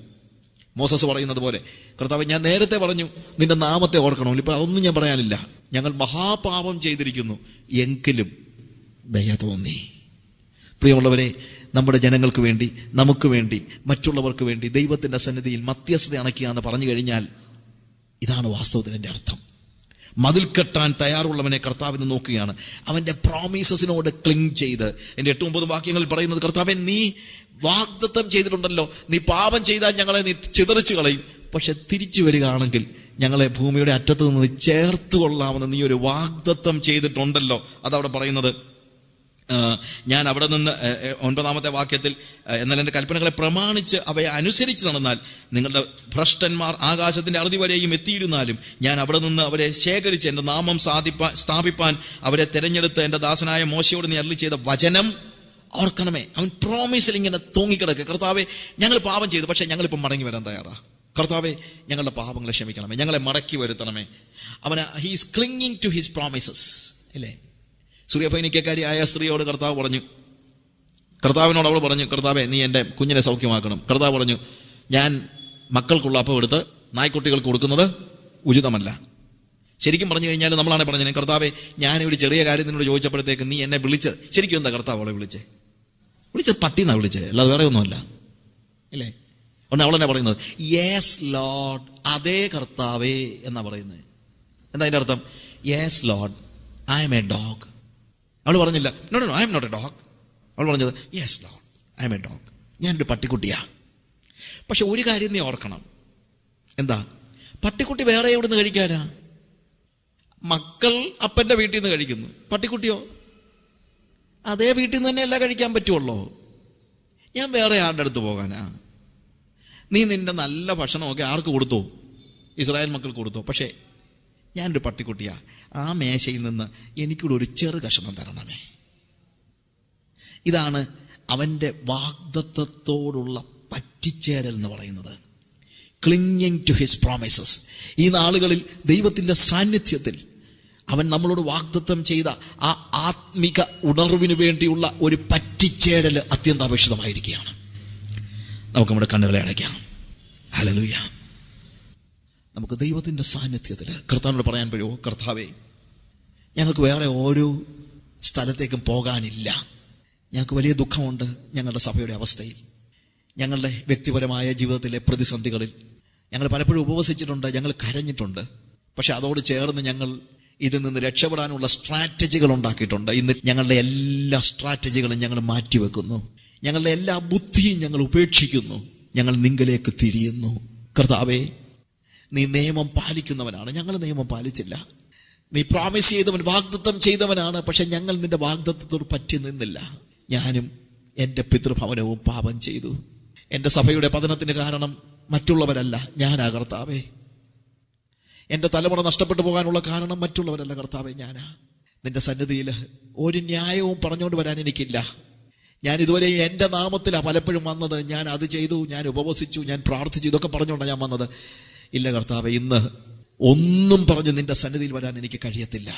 മോസസ് പറയുന്നത് പോലെ, കർത്താവേ ഞാൻ നേരത്തെ പറഞ്ഞു നിന്റെ നാമത്തെ ഓർക്കണമെങ്കിൽ, ഇപ്പം അതൊന്നും ഞാൻ പറയാനില്ല. ഞങ്ങൾ മഹാപാപം ചെയ്തിരിക്കുന്നു, എങ്കിലും ദയ തോന്നി. പ്രിയമുള്ളവരെ, നമ്മുടെ ജനങ്ങൾക്ക് വേണ്ടി, നമുക്ക് വേണ്ടി, മറ്റുള്ളവർക്ക് വേണ്ടി ദൈവത്തിൻ്റെ സന്നിധിയിൽ മധ്യസ്ഥത അണയ്ക്കുക എന്ന് പറഞ്ഞു കഴിഞ്ഞാൽ ഇതാണ് വാസ്തവത്തിൽ എൻ്റെ അർത്ഥം. മതിൽ കെട്ടാൻ തയ്യാറുള്ളവനെ കർത്താവിന് നോക്കുകയാണ്, അവൻ്റെ പ്രോമിസസിനോട് ക്ലിങ് ചെയ്ത്. എൻ്റെ 8-9 വാക്യങ്ങളിൽ പറയുന്നത്, കർത്താവെ നീ വാഗ്ദത്തം ചെയ്തിട്ടുണ്ടല്ലോ, നീ പാപം ചെയ്താൽ ഞങ്ങളെ നീ ചിതറിച്ചു കളയും, പക്ഷെ തിരിച്ചു വരികയാണെങ്കിൽ ഞങ്ങളെ ഭൂമിയുടെ അറ്റത്ത് നിന്ന് ചേർത്ത് കൊള്ളാമെന്ന് നീ ഒരു വാഗ്ദത്തം ചെയ്തിട്ടുണ്ടല്ലോ. അതവിടെ പറയുന്നത്. ഞാൻ അവിടെ നിന്ന് 9-ാമത്തെ വാക്യത്തിൽ, എന്നാൽ എൻ്റെ കൽപ്പനകളെ പ്രമാണിച്ച് അവയെ അനുസരിച്ച് നടന്നാൽ നിങ്ങളുടെ ഭ്രഷ്ടന്മാർ ആകാശത്തിൻ്റെ അറുതി വരെയും എത്തിയിരുന്നാലും ഞാൻ അവിടെ നിന്ന് അവരെ ശേഖരിച്ച് എൻ്റെ നാമം സ്ഥാപിപ്പാൻ അവരെ തിരഞ്ഞെടുത്ത് എൻ്റെ ദാസനായ മോശയോട് നീ അരുളി ചെയ്ത വചനം ഓർക്കണമേ. അവൻ പ്രോമിസിൽ ഇങ്ങനെ തൂങ്ങിക്കിടക്കുക, കർത്താവെ ഞങ്ങൾ പാപം ചെയ്തു, പക്ഷെ ഞങ്ങളിപ്പം മടങ്ങി വരാൻ തയ്യാറാണ്. കർത്താവെ ഞങ്ങളുടെ പാപങ്ങളെ ക്ഷമിക്കണമേ, ഞങ്ങളെ മടക്കി വരുത്തണമേ. He is clinging to his promises. അല്ലേ? സൂര്യഫൈനിക്കാരിയായ സ്ത്രീയോട് കർത്താവ് പറഞ്ഞു, കർത്താവിനോട് അവൾ പറഞ്ഞു, കർത്താവെ നീ എൻ്റെ കുഞ്ഞിനെ സൗഖ്യമാക്കണം. കർത്താവ് പറഞ്ഞു, ഞാൻ മക്കൾക്കുള്ള അപ്പം എടുത്ത് നായ്ക്കുട്ടികൾക്ക് കൊടുക്കുന്നത് ഉചിതമല്ല. ശരിക്കും പറഞ്ഞു കഴിഞ്ഞാൽ നമ്മളാണ് പറഞ്ഞത്, കർത്താവെ ഞാനൊരു ചെറിയ കാര്യം നിന്നോട് ചോദിച്ചപ്പോഴത്തേക്ക് നീ എന്നെ വിളിച്ചത് ശരിക്കും എന്താ കർത്താവ് അവളെ വിളിച്ചത് പട്ടിന്നാ വിളിച്ചത്, അല്ലാതെ വേറെ ഒന്നുമല്ല. ഇല്ലേ? അതുകൊണ്ട് അവളെന്നാ പറയുന്നത്, യെസ് ലോർഡ്, അതേ കർത്താവേ എന്നാ പറയുന്നത്. എന്താ അതിൻ്റെ അർത്ഥം? Yes Lord, I am a dog. അവൾ പറഞ്ഞില്ല no no I am not a dog. അവൾ പറഞ്ഞത് yes Lord, I am a dog, ഞാനൊരു പട്ടിക്കുട്ടിയാ. പക്ഷെ ഒരു കാര്യം നീ ഓർക്കണം. എന്താ? പട്ടിക്കുട്ടി വേറെ എവിടെ നിന്ന് കഴിക്കാനാ? മക്കൾ അപ്പൻ്റെ വീട്ടിൽ നിന്ന് കഴിക്കുന്നു, പട്ടിക്കുട്ടിയോ അതേ വീട്ടിൽ നിന്ന് തന്നെ എല്ലാം കഴിക്കാൻ പറ്റുള്ളൂ. ഞാൻ വേറെ ആരുടെ അടുത്ത് പോകാനാ? നീ നിന്റെ നല്ല ഭക്ഷണമൊക്കെ ആർക്ക് കൊടുത്തോ? ഇസ്രായേൽ മക്കൾ കൊടുത്തോ. പക്ഷേ ഞാനൊരു പട്ടിക്കുട്ടിയാ, ആ മേശയിൽ നിന്ന് എനിക്കൂടെ ഒരു ചെറു കഷണം തരണമേ. ഇതാണ് അവൻ്റെ വാഗ്ദത്തത്തോടുള്ള പറ്റിച്ചേരൽ എന്ന് പറയുന്നത്. Clinging to his promises. ഈ നാളുകളിൽ ദൈവത്തിൻ്റെ സാന്നിധ്യത്തിൽ അവൻ നമ്മളോട് വാഗ്ദത്തം ചെയ്ത ആ ആത്മിക ഉണർവിന് വേണ്ടിയുള്ള ഒരു പറ്റിച്ചേരൽ അത്യന്താപേക്ഷിതമായിരിക്കുകയാണ്. നമുക്ക് നമ്മുടെ കണ്ണുകളെ അടയ്ക്കാം. ഹല്ലേലൂയ. നമുക്ക് ദൈവത്തിൻ്റെ സാന്നിധ്യത്തിൽ കർത്താവിനോട് പറയാൻ പറ്റുമോ? കർത്താവേ, ഞങ്ങൾക്ക് വേറെ ഓരോ സ്ഥലത്തേക്കും പോകാനില്ല. ഞങ്ങൾക്ക് വലിയ ദുഃഖമുണ്ട് ഞങ്ങളുടെ സഭയുടെ അവസ്ഥയിൽ, ഞങ്ങളുടെ വ്യക്തിപരമായ ജീവിതത്തിലെ പ്രതിസന്ധികളിൽ. ഞങ്ങൾ പലപ്പോഴും ഉപവസിച്ചിട്ടുണ്ട്, ഞങ്ങൾ കരഞ്ഞിട്ടുണ്ട്. പക്ഷെ അതോട് ചേർന്ന് ഞങ്ങൾ ഇതിൽ നിന്ന് രക്ഷപ്പെടാനുള്ള സ്ട്രാറ്റജികൾ ഉണ്ടാക്കിയിട്ടുണ്ട്. ഇന്ന് ഞങ്ങളുടെ എല്ലാ സ്ട്രാറ്റജികളും ഞങ്ങൾ മാറ്റിവെക്കുന്നു. ഞങ്ങളുടെ എല്ലാ ബുദ്ധിയും ഞങ്ങൾ ഉപേക്ഷിക്കുന്നു. ഞങ്ങൾ നിങ്കലേക്ക് തിരിയുന്നു. കർത്താവേ, നീ നിയമം പാലിക്കുന്നവനാണ്, ഞങ്ങൾ നിയമം പാലിച്ചില്ല. നീ പ്രോമിസ് ചെയ്തവൻ, വാഗ്ദത്തം ചെയ്തവനാണ്, പക്ഷെ ഞങ്ങൾ നിന്റെ വാഗ്ദത്തത്തോട് പറ്റി നിന്നില്ല. ഞാനും എൻ്റെ പിതൃഭവനവും പാപം ചെയ്തു. എൻ്റെ സഭയുടെ പതനത്തിന് കാരണം മറ്റുള്ളവരല്ല, ഞാനാ കർത്താവേ. എൻ്റെ തലമുറ നഷ്ടപ്പെട്ടു പോകാനുള്ള കാരണം മറ്റുള്ളവരല്ല കർത്താവേ, ഞാനാ. നിന്റെ സന്നിധിയിൽ ഒരു ന്യായവും പറഞ്ഞുകൊണ്ട് വരാൻ എനിക്കില്ല. ഞാൻ ഇതുവരെയും എൻ്റെ നാമത്തിലാണ് പലപ്പോഴും വന്നത്. ഞാൻ അത് ചെയ്തു, ഞാൻ ഉപവസിച്ചു, ഞാൻ പ്രാർത്ഥിച്ചു, ഇതൊക്കെ പറഞ്ഞുകൊണ്ടാണ് ഞാൻ വന്നത്. ഇല്ല കർത്താവേ, ഇന്ന് ഒന്നും പറഞ്ഞ് നിന്റെ സന്നിധിയിൽ വരാൻ എനിക്ക് കഴിയത്തില്ല.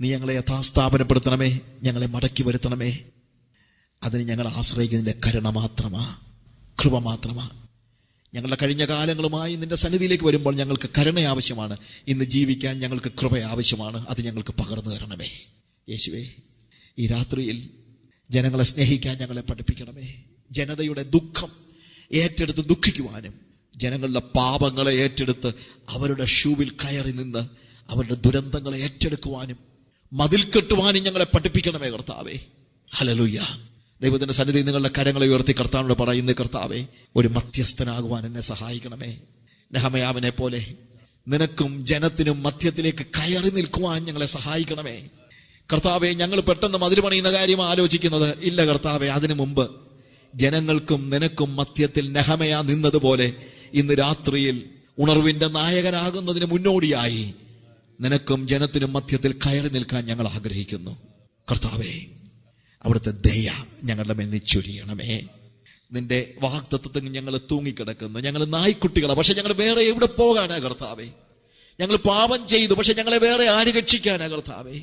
നീ ഞങ്ങളെ യഥാസ്ഥാപനപ്പെടുത്തണമേ, ഞങ്ങളെ മടക്കി വരുത്തണമേ. അതിന് ഞങ്ങൾ ആശ്രയിക്കുന്നതിൻ്റെ കരുണ മാത്രമാ, കൃപ മാത്രമാ. ഞങ്ങളുടെ കഴിഞ്ഞ കാലങ്ങളുമായി നിന്റെ സന്നിധിയിലേക്ക് വരുമ്പോൾ ഞങ്ങൾക്ക് കരുണ ആവശ്യമാണ്. ഇന്ന് ജീവിക്കാൻ ഞങ്ങൾക്ക് കൃപ ആവശ്യമാണ്. അത് ഞങ്ങൾക്ക് പകർന്നു തരണമേ യേശുവേ. ഈ രാത്രിയിൽ ജനങ്ങളെ സ്നേഹിക്കാൻ ഞങ്ങളെ പഠിപ്പിക്കണമേ. ജനതയുടെ ദുഃഖം ഏറ്റെടുത്ത് ദുഃഖിക്കുവാനും, ജനങ്ങളുടെ പാപങ്ങളെ ഏറ്റെടുത്ത് അവരുടെ ഷൂവിൽ കയറി നിന്ന് അവരുടെ ദുരന്തങ്ങളെ ഏറ്റെടുക്കുവാനും മതിൽ കെട്ടുവാനും ഞങ്ങളെ പഠിപ്പിക്കണമേ കർത്താവേ. ഹല്ലേലൂയ. ദൈവത്തിന്റെ സന്നിധി നിങ്ങളുടെ കരങ്ങളെ ഉയർത്തി കർത്താവിനോട് പറയുന്ന, കർത്താവേ, ഒരു മധ്യസ്ഥനാകുവാൻ എന്നെ സഹായിക്കണമേ. നെഹെമ്യാവിനെ പോലെ നിനക്കും ജനത്തിനും മധ്യത്തിലേക്ക് കയറി നിൽക്കുവാൻ ഞങ്ങളെ സഹായിക്കണമേ കർത്താവേ. ഞങ്ങൾ പെട്ടെന്ന് മതിൽ പണിയുന്ന കാര്യം ആലോചിക്കുന്നത് ഇല്ല കർത്താവേ. അതിനു മുമ്പ് ജനങ്ങൾക്കും നിനക്കും മധ്യത്തിൽ നെഹെമ്യാ നിന്നതുപോലെ ഇന്ന് രാത്രിയിൽ ഉണർവിന്റെ നായകനാകുന്നതിന് മുന്നോടിയായി നിനക്കും ജനത്തിനും മധ്യത്തിൽ കയറി നിൽക്കാൻ ഞങ്ങൾ ആഗ്രഹിക്കുന്നു കർത്താവേ. അവിടുത്തെ ദയ ഞങ്ങളുടെ മേൽ ചൊരിയണമേ. നിന്റെ വാഗ്ദത്തത്തിൽ ഞങ്ങൾ തൂങ്ങിക്കിടക്കുന്നു. ഞങ്ങൾ നായ്ക്കുട്ടികളാണ്, പക്ഷെ ഞങ്ങൾ വേറെ എവിടെ പോകാനാ കർത്താവേ? ഞങ്ങൾ പാപം ചെയ്തു, പക്ഷെ ഞങ്ങളെ വേറെ ആര് രക്ഷിക്കാനാ കർത്താവേ?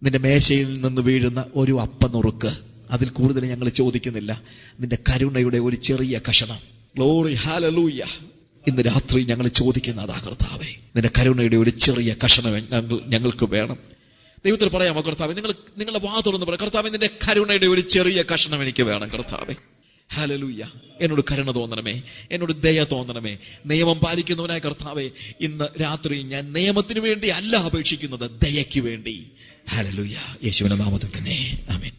നിന്റെ മേശയിൽ നിന്ന് വീഴുന്ന ഒരു അപ്പനുറുക്ക്, അതിൽ കൂടുതൽ ഞങ്ങൾ ചോദിക്കുന്നില്ല. നിന്റെ കരുണയുടെ ഒരു ചെറിയ കഷണം. Glory, hallelujah. ഇന്ന് രാത്രി ഞങ്ങൾ ചോദിക്കുന്നതാ കർത്താവേ, നിന്റെ കരുണയുടെ ഒരു ചെറിയ കഷണം ഞങ്ങൾക്ക് വേണം. ദൈവത്തിൽ പറയാമോ കർത്താവേ? നിങ്ങളുടെ വാ തുറന്ന് പറയാം, കർത്താവേ, നിന്റെ കരുണയുടെ ഒരു ചെറിയ കഷണം എനിക്ക് വേണം കർത്താവേ. ഹല്ലേലൂയ. എന്നോട് കരുണ തോന്നണമേ, എന്നോട് ദയ തോന്നണമേ. നിയമം പാലിക്കുന്നവനായ കർത്താവേ, ഇന്ന് രാത്രി ഞാൻ നിയമത്തിന് വേണ്ടി അല്ല അപേക്ഷിക്കുന്നത്, ദയയ്ക്ക് വേണ്ടി. ഹല്ലേലൂയ. യേശുവിന്റെ നാമത്തിൽ തന്നെ ആമേൻ.